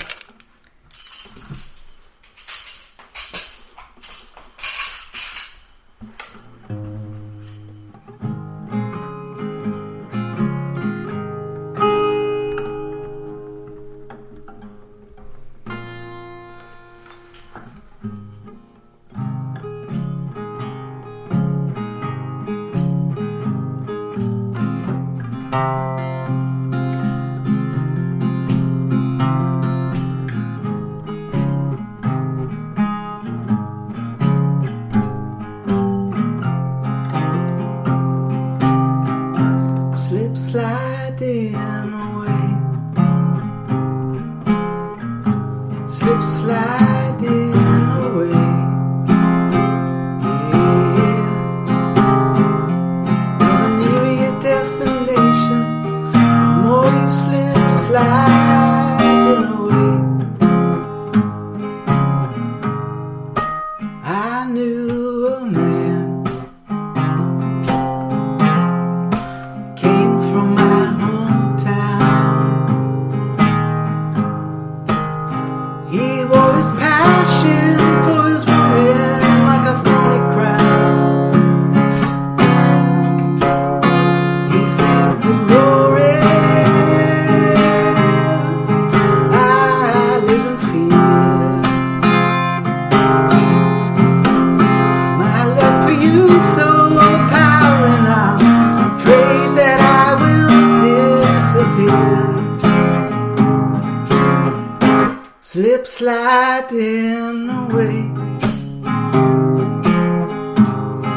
Slip sliding away.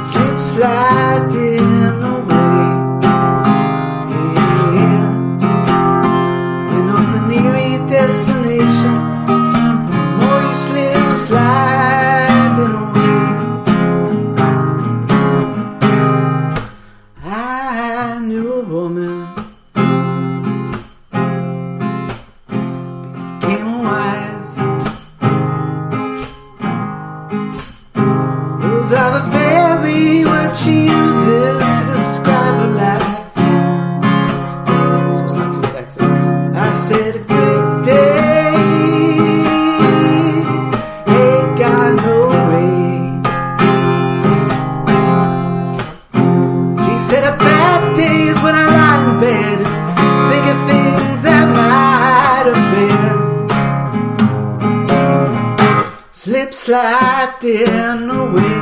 Slip sliding away. Yeah. You know the nearer your destination, the more you slip sliding away. I knew a woman became a wife. Those are the very words she uses to describe her life. So it's not too sexist. I said a good day ain't got no rain. She said a bad day is when I lie in bed and think of things that might have been. Slip sliding away.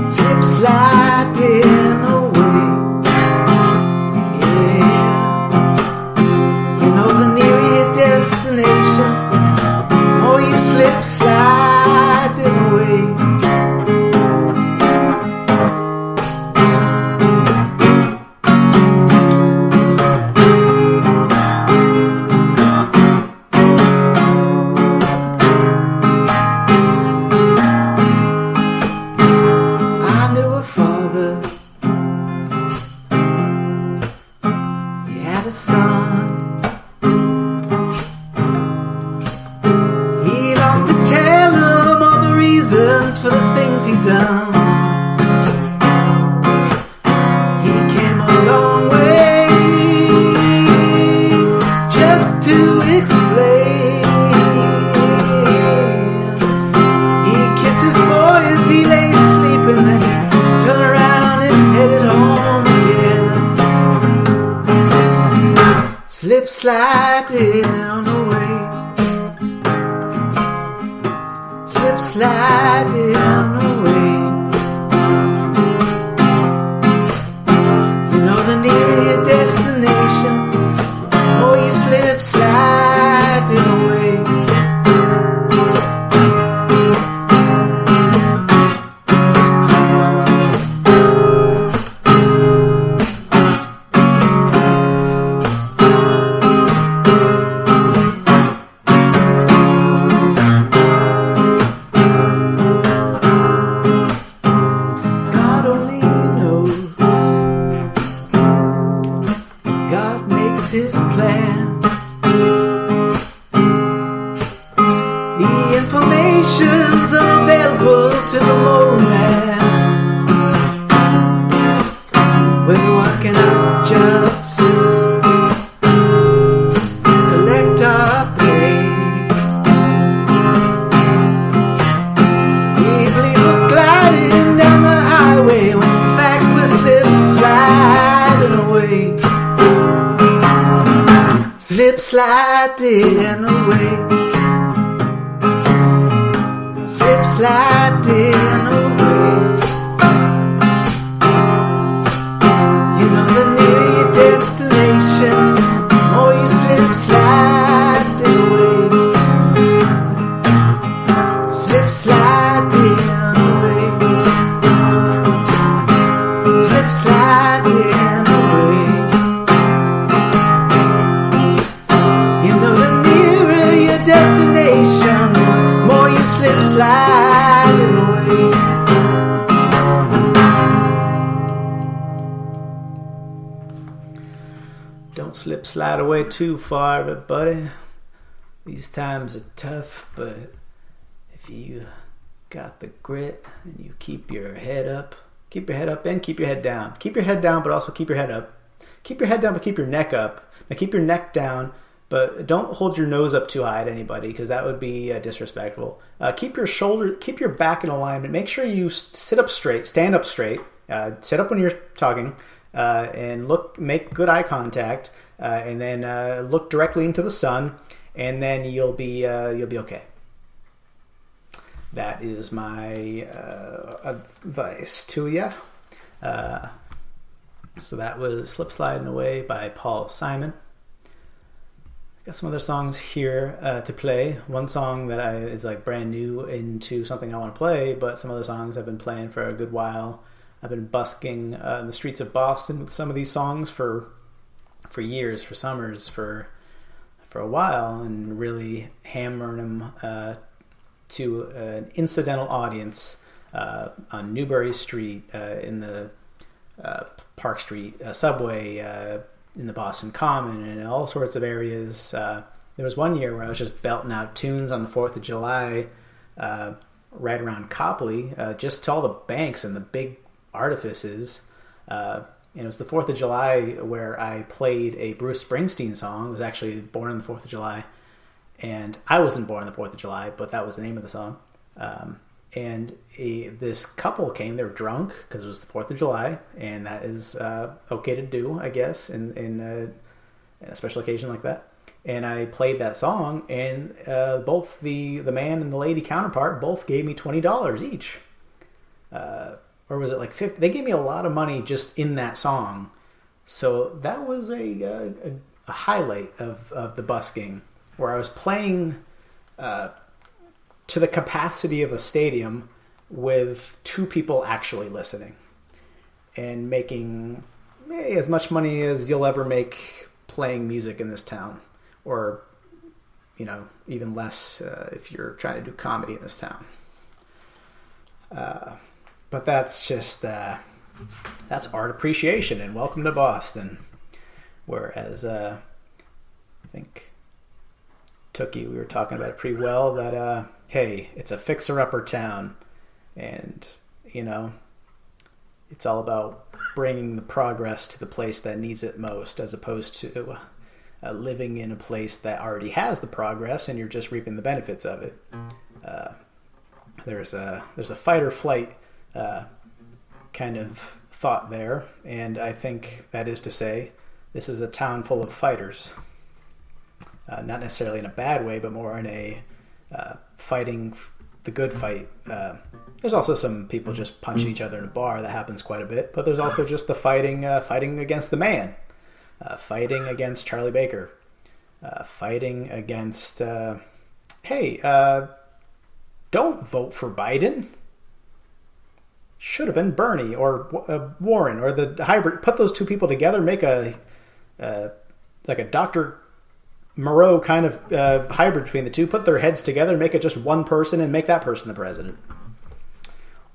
Slip sliding away. Yeah. You know the nearer your destination, the more you slip sliding away. Sliding away. Slip sliding away. You know the nearer your destination, the more you slip sliding away. sliding away. Slip sliding away. You know the nearer your destination, the more you slip sliding away. Slip sliding away. Slip sliding away. You know the nearer your destination, the more you slip sliding away. Don't slip slide away too far, everybody. These times are tough, but if you got the grit and you keep your head up and keep your head down. Keep your head down, but also keep your head up. Keep your head down, but keep your neck up. Now keep your neck down, but don't hold your nose up too high at anybody, because that would be disrespectful. Keep your back in alignment. Make sure you sit up straight, stand up straight. Sit up when you're talking, and make good eye contact, and then look directly into the sun, and then you'll be okay. That is my advice to you. So that was Slip Sliding Away by Paul Simon. Got some other songs here to play. One song that is like brand new into something I want to play, but some other songs I've been playing for a good while. I've been busking in the streets of Boston with some of these songs for years, for summers, for a while, and really hammering them to an incidental audience on Newbury Street, in the Park Street subway, in the Boston Common, and all sorts of areas. There was one year where I was just belting out tunes on the 4th of July right around Copley, just to all the banks and the big artifices. And it was the 4th of July where I played a Bruce Springsteen song. It was actually Born on the 4th of July. And I wasn't born on the 4th of July, but that was the name of the song. This couple came. They were drunk because it was the 4th of July, and that is okay to do, I guess, in a special occasion like that. And I played that song, and both the man and the lady counterpart both gave me $20 each. Or was it like $50? They gave me a lot of money just in that song. So that was a highlight of the busking, where I was playing to the capacity of a stadium with 2 people actually listening and making as much money as you'll ever make playing music in this town, or even less if you're trying to do comedy in this town. But that's just that's art appreciation, and welcome to Boston. Whereas I think Tooky, we were talking about it pretty well, that hey, it's a fixer-upper town, and it's all about bringing the progress to the place that needs it most, as opposed to living in a place that already has the progress and you're just reaping the benefits of it. There's a fight or flight kind of thought there, and I think that is to say this is a town full of fighters. Not necessarily in a bad way, but more in a fighting the good fight. There's also some people just punching each other in a bar. That happens quite a bit. But there's also just the fighting against the man. Fighting against Charlie Baker. Fighting against, don't vote for Biden. Should have been Bernie or Warren or the hybrid. Put those 2 people together, make like a Dr. Moreau kind of hybrid between the 2. Put their heads together, make it just one person, and make that person the president.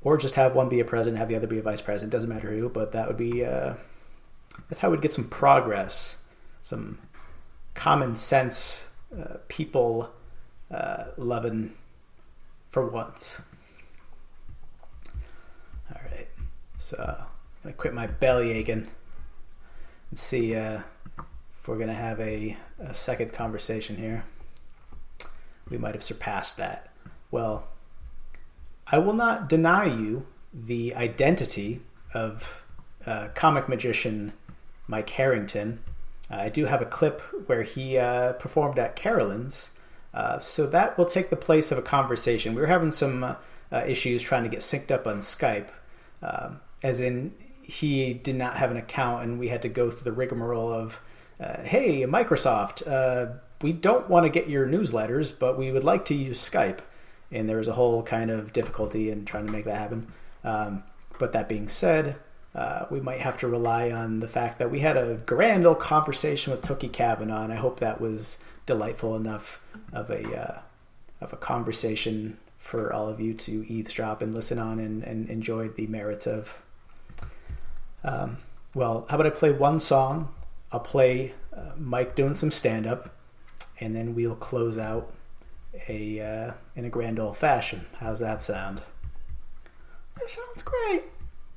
Or just have one be a president, have the other be a vice president. Doesn't matter who, but that would be that's how we'd get some progress, some common sense, people loving for once. All right, so I'm gonna quit my belly aching and see if we're gonna have a second conversation here. We might have surpassed that. Well, I will not deny you the identity of comic magician Mike Harrington. I do have a clip where he performed at Carolyn's, so that will take the place of a conversation. We were having some issues trying to get synced up on Skype, as in he did not have an account, and we had to go through the rigmarole of, hey, Microsoft, we don't want to get your newsletters, but we would like to use Skype. And there was a whole kind of difficulty in trying to make that happen. But that being said, we might have to rely on the fact that we had a grand old conversation with Tooky Kavanaugh, and I hope that was delightful enough of a conversation for all of you to eavesdrop and listen on and enjoy the merits of. Well, how about I play one song? I'll play Mike doing some stand-up, and then we'll close out in a grand old fashion. How's that sound? That sounds great.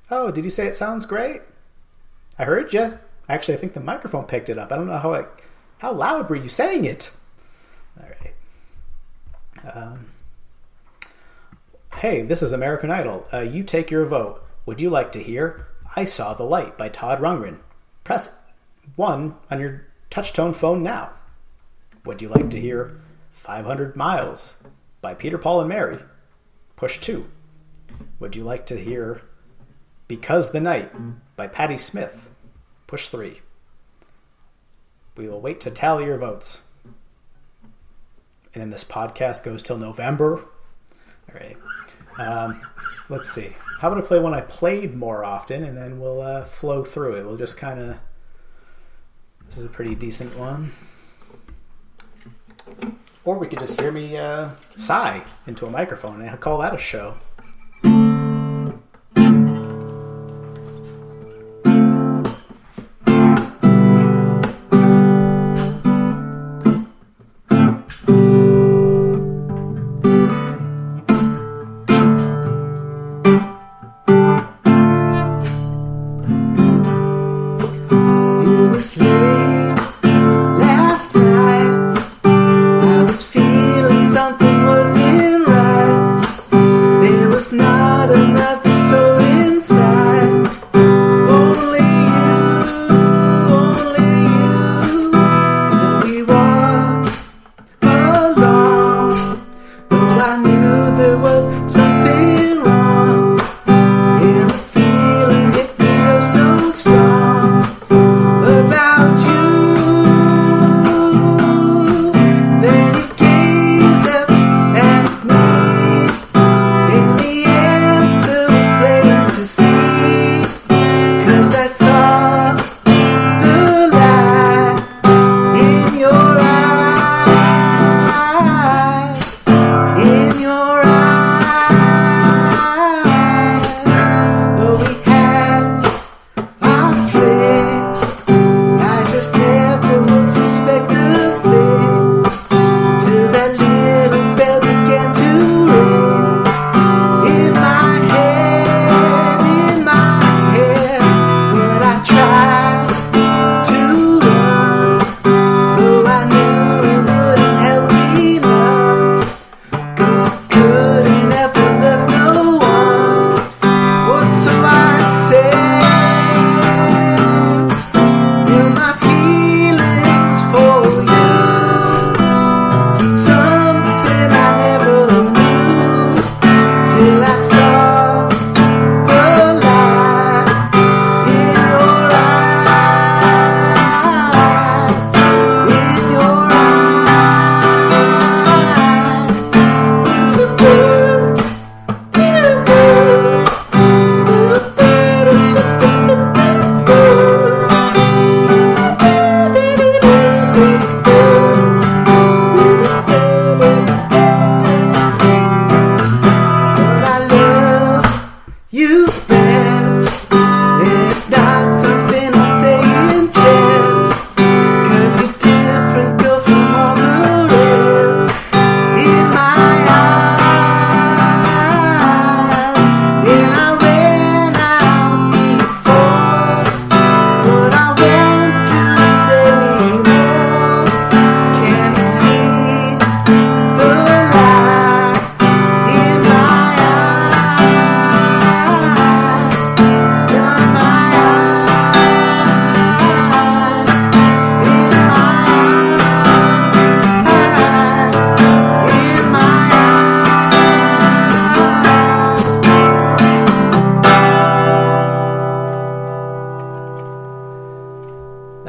Oh, did you say it sounds great? I heard you. Actually, I think the microphone picked it up. I don't know how loud were you saying it? All right. Hey, this is American Idol. You take your vote. Would you like to hear I Saw the Light by Todd Rundgren? Press 1 on your touch-tone phone now. Would you like to hear 500 Miles by Peter, Paul, and Mary? Push 2. Would you like to hear Because the Night by Patti Smith? Push 3. We will wait to tally your votes. And then this podcast goes till November. All right. Let's see. How about I play one I played more often, and then we'll flow through it. We'll just kind of... This is a pretty decent one. Or we could just hear me sigh into a microphone and call that a show.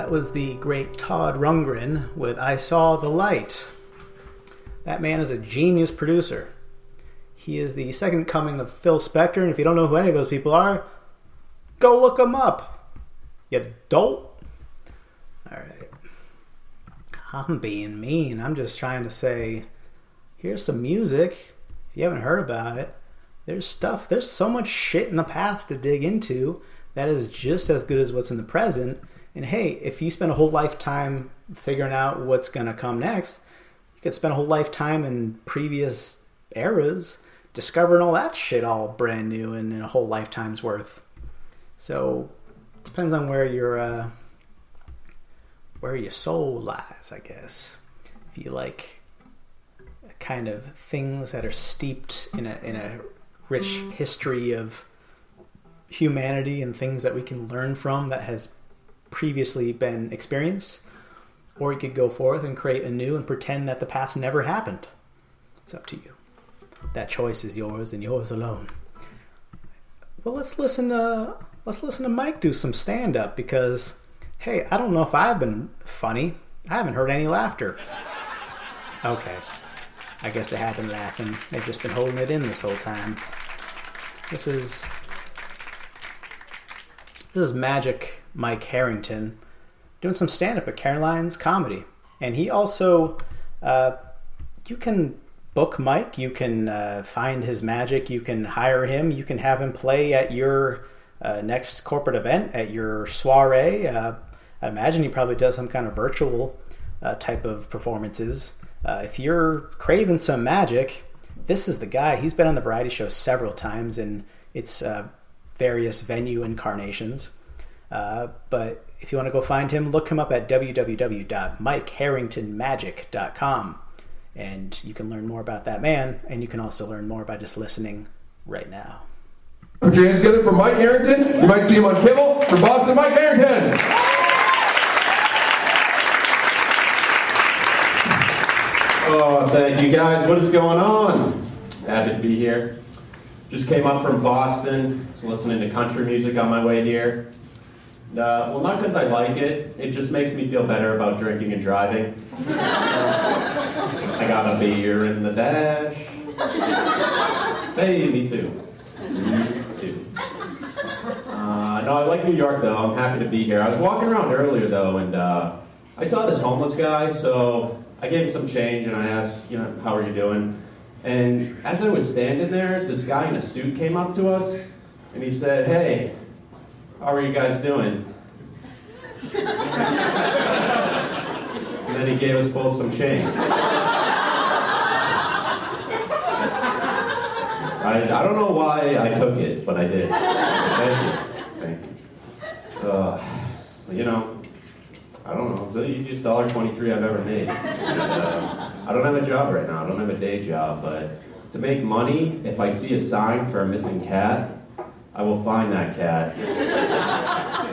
That was the great Todd Rundgren with I Saw the Light. That man is a genius producer. He is the second coming of Phil Spector, and if you don't know who any of those people are, go look them up, you dolt. Alright. I'm being mean. I'm just trying to say, here's some music. If you haven't heard about it, there's so much shit in the past to dig into that is just as good as what's in the present. And hey, if you spend a whole lifetime figuring out what's going to come next, you could spend a whole lifetime in previous eras discovering all that shit all brand new and in a whole lifetime's worth. So, it depends on where your soul lies, I guess. If you like kind of things that are steeped in a rich history of humanity and things that we can learn from that has previously been experienced, or you could go forth and create anew and pretend that the past never happened. It's up to you. That choice is yours and yours alone. Well, let's listen to Mike do some stand-up because, hey, I don't know if I've been funny. I haven't heard any laughter. Okay. I guess they have been laughing. They've just been holding it in this whole time. This is Magic Mike Harrington doing some stand-up at Caroline's Comedy. And he also, you can book Mike, you can find his magic, you can hire him, you can have him play at your next corporate event, at your soiree. I imagine he probably does some kind of virtual type of performances. If you're craving some magic, this is the guy. He's been on the variety show several times in its various venue incarnations. But if you want to go find him, look him up at www.mikeharringtonmagic.com. And you can learn more about that man, and you can also learn more by just listening right now.
Put your hands together for Mike Harrington. You might see him on Kimmel. For Boston, Mike Harrington.
Oh, thank you guys. What is going on? Happy to be here. Just came up from Boston. Was listening to country music on my way here. Well, not because I like it. It just makes me feel better about drinking and driving. I got a beer in the dash. Hey, me too. Me too. No, I like New York, though. I'm happy to be here. I was walking around earlier, though, and I saw this homeless guy, so I gave him some change, and I asked, how are you doing? And as I was standing there, this guy in a suit came up to us, and he said, hey, how are you guys doing? And then he gave us both some change. I don't know why I took it, but I did. Thank you. I don't know. It's the easiest $1.23 I've ever made. I don't have a job right now. I don't have a day job, but to make money, if I see a sign for a missing cat, I will find that cat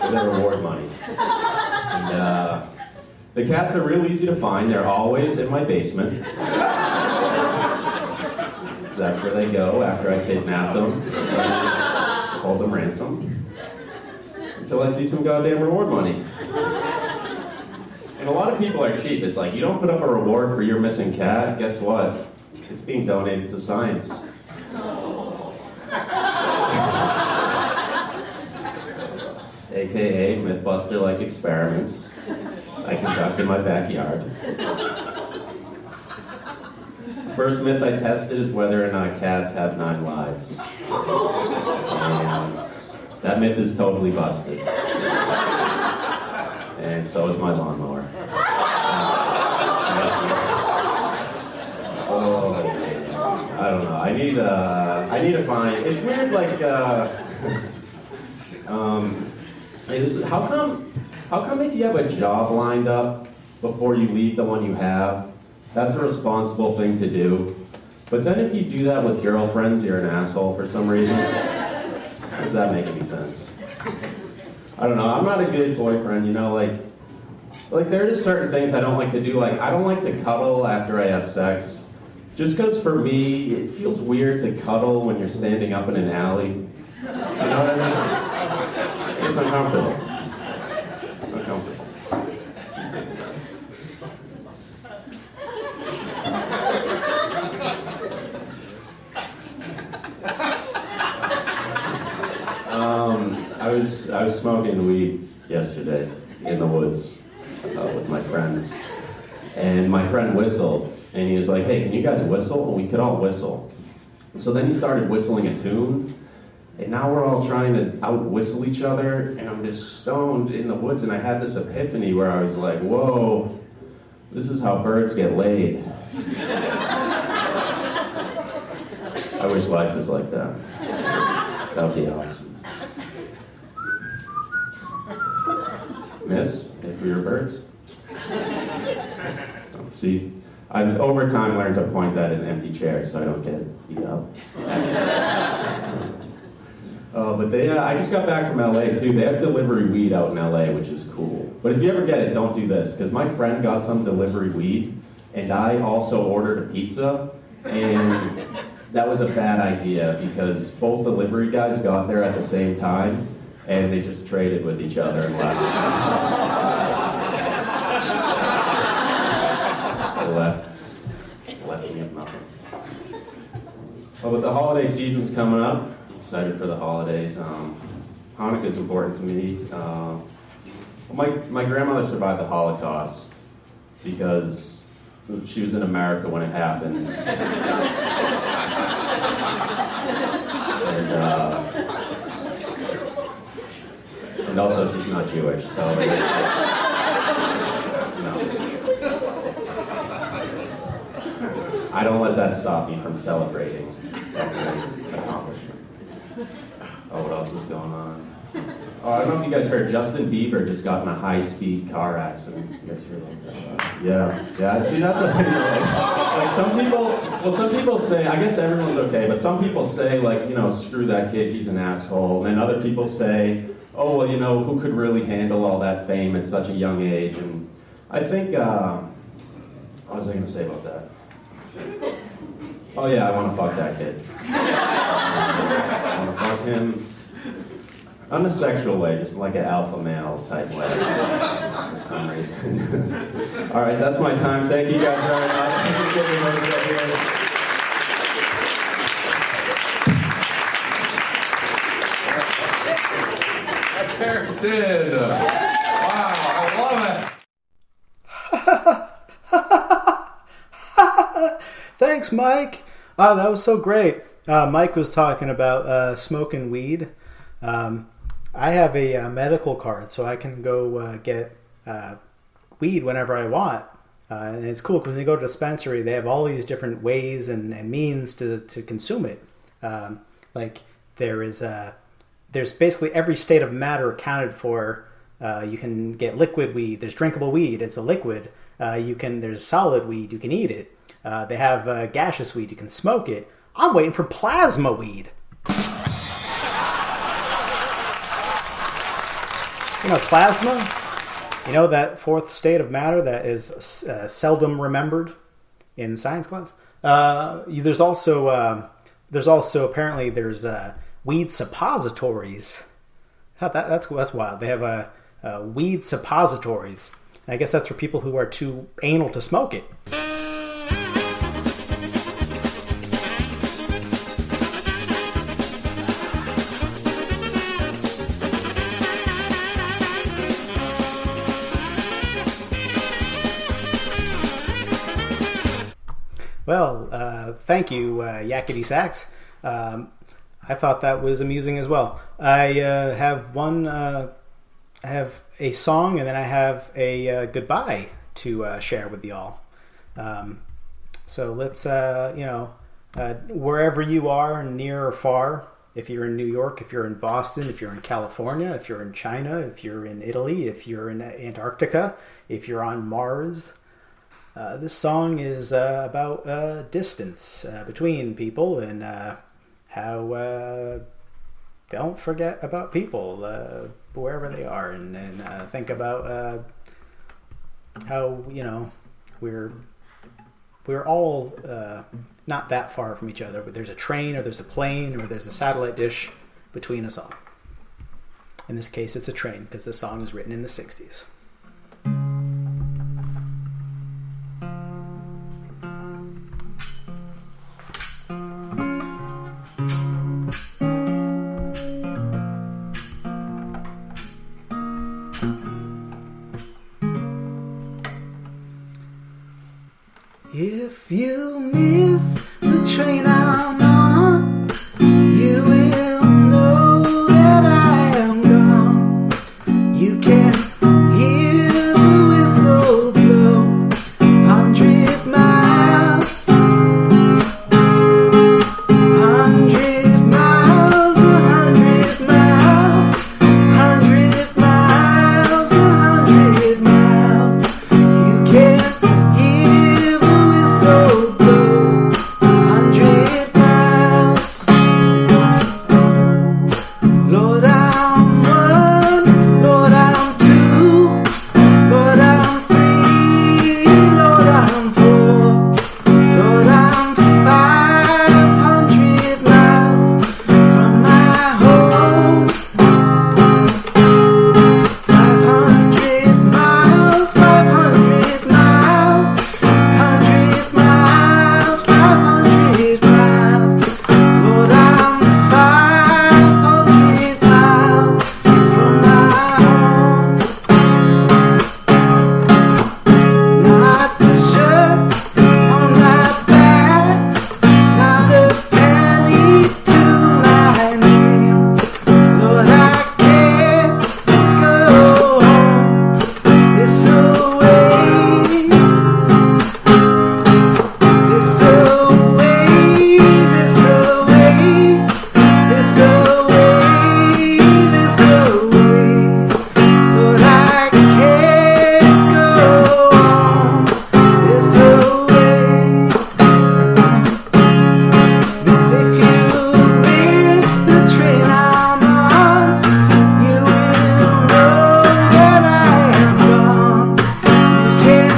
for the reward money. And the cats are real easy to find. They're always in my basement. So that's where they go after I kidnap them and hold them ransom until I see some goddamn reward money. And a lot of people are cheap. It's like, you don't put up a reward for your missing cat, guess what? It's being donated to science. AKA Mythbuster-like experiments I conduct in my backyard. First myth I tested is whether or not cats have 9 lives. And that myth is totally busted. And so is my lawnmower. I don't know. I need to find. It's weird. Like, how come if you have a job lined up before you leave the one you have, that's a responsible thing to do. But then if you do that with girlfriends, you're an asshole for some reason. Does that make any sense? I don't know. I'm not a good boyfriend, like there are just certain things I don't like to do. Like, I don't like to cuddle after I have sex. Just because for me, it feels weird to cuddle when you're standing up in an alley. You know what I mean? It's uncomfortable. I was smoking weed yesterday in the woods with my friends, and my friend whistled, and he was like, "Hey, can you guys whistle?" And we could all whistle. So then he started whistling a tune, and now we're all trying to out-whistle each other, and I'm just stoned in the woods, and I had this epiphany where I was like, "Whoa, this is how birds get laid." I wish life was like that. That would be awesome. Miss, if we were birds. See, I've over time learned to point at an empty chair so I don't get beat up. But I just got back from LA too. They have delivery weed out in LA, which is cool. But if you ever get it, don't do this, because my friend got some delivery weed, and I also ordered a pizza, and that was a bad idea because both delivery guys got there at the same time, and they just traded with each other and left. Left me with nothing. Oh, but the holiday season's coming up. I'm excited for the holidays. Hanukkah's important to me. My grandmother survived the Holocaust because she was in America when it happened. And also she's not Jewish, so no. I don't let that stop me from celebrating that great accomplishment. Oh, what else is going on? Oh, I don't know if you guys heard, Justin Bieber just got in a high-speed car accident. You guys heard about that? Yeah. See, that's a thing. Like some people say, I guess everyone's okay, but some people say, like, screw that kid, he's an asshole. And then other people say, oh, well, who could really handle all that fame at such a young age? And I think, what was I going to say about that? Oh yeah, I want to fuck that kid. I want to fuck him. Not in a sexual way, just like an alpha male type way. For some reason. Alright, that's my time. Thank you guys very much. Thank you for giving us here.
That's Harrington. Wow, I love it.
Thanks, Mike. Oh, that was so great. Mike was talking about smoking weed. I have a medical card, so I can go get weed whenever I want. And it's cool because when you go to a dispensary, they have all these different ways and means to consume it. Like there's basically every state of matter accounted for. You can get liquid weed. There's drinkable weed. It's a liquid. There's solid weed. You can eat it. They have gaseous weed. You can smoke it. I'm waiting for plasma weed. Plasma? That fourth state of matter that is seldom remembered in science class? There's also apparently there's weed suppositories. That's wild. They have weed suppositories. I guess that's for people who are too anal to smoke it. Well, thank you, Yakety Sax. I thought that was amusing as well. I have a song, and then I have a goodbye to share with y'all. So let's, wherever you are, near or far, if you're in New York, if you're in Boston, if you're in California, if you're in China, if you're in Italy, if you're in Antarctica, if you're on Mars, this song is about distance between people and how don't forget about people wherever they are, and think about how we're all not that far from each other, but there's a train or there's a plane or there's a satellite dish between us all. In this case, it's a train because the song is written in the 60s. If you miss the train I'm on, you will know that I am gone. You can hear the whistle blow 100 miles, 100 miles, 100 miles, 100 miles, 100 miles. You can hear the whistle blow 100 miles. Lord, I'm one, Lord, I'm two, Lord, I'm three, Lord, I'm four, Lord, I'm 500 miles from my home. 500 miles, 500 miles, 100 miles, 500 miles. Lord, I'm 500 miles from my home. Not the shirt on my back, not a penny to my name. Lord, I can't go home this away, this away, this away, this away, this away. Lord, I can't go home this away. If you miss the train I'm on, you will know that I am gone. You can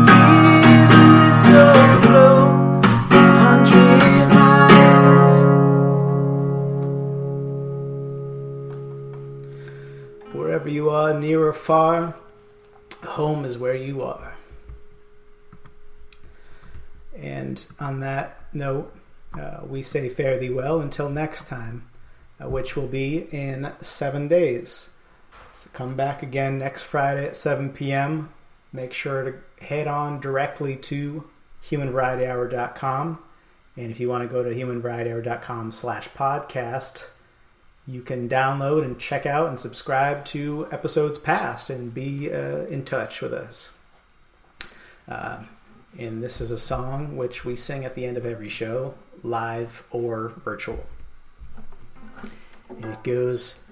hear the whistle blow 100 miles. Wherever you are, near or far, home is where you are. And on that note, we say fare thee well until next time, which will be in 7 days. So come back again next Friday at 7 p.m. Make sure to head on directly to humanvarietyhour.com. And if you want to go to humanvarietyhour.com/podcast, you can download and check out and subscribe to episodes past and be in touch with us. And this is a song which we sing at the end of every show, live or virtual. And it goes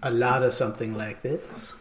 a lot of something like this.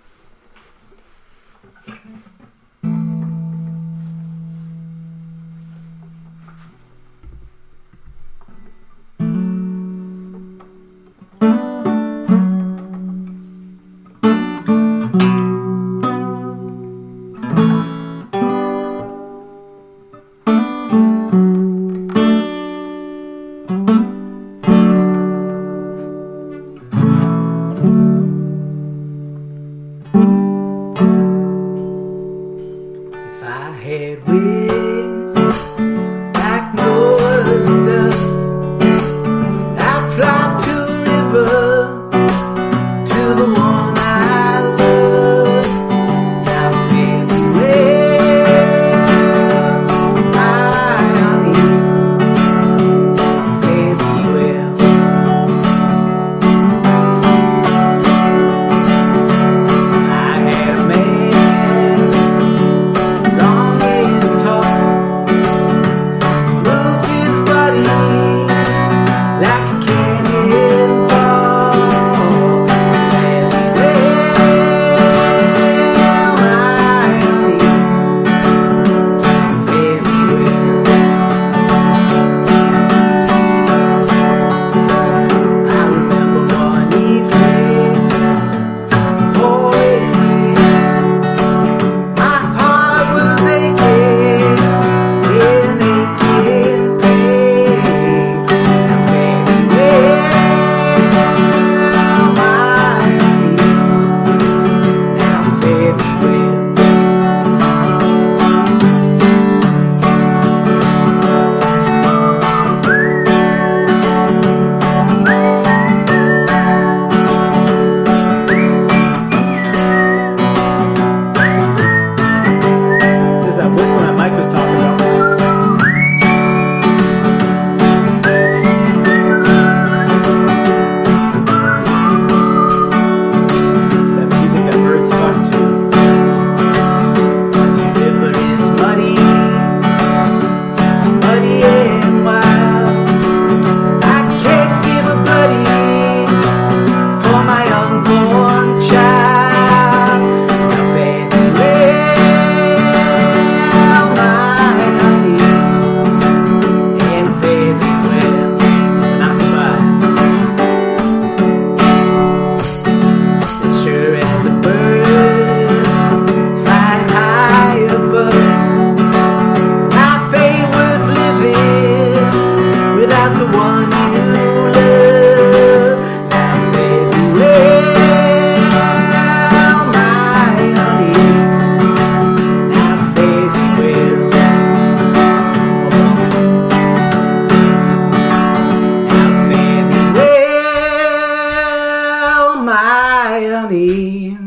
my honey.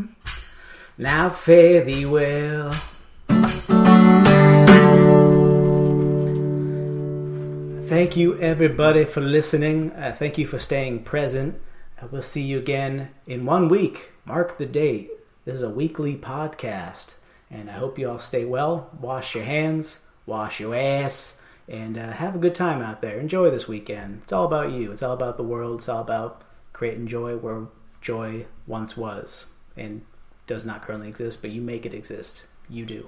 Now fare thee well. Thank you everybody for listening. Thank you for staying present. We'll see you again in 1 week. Mark the date. This is a weekly podcast. And I hope you all stay well. Wash your hands. Wash your ass. And have a good time out there. Enjoy this weekend. It's all about you. It's all about the world. It's all about creating joy where joy once was. And does not currently exist. But you make it exist. You do.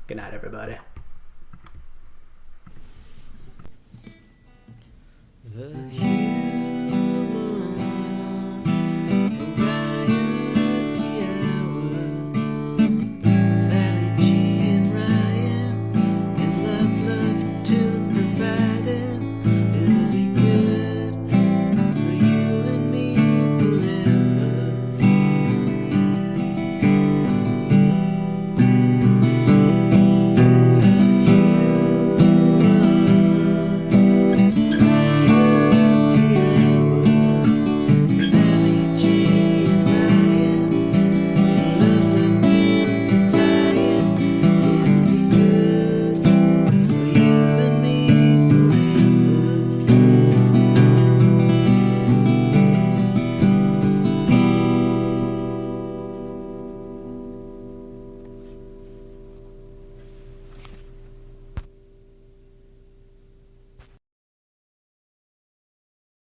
Good night, everybody.
The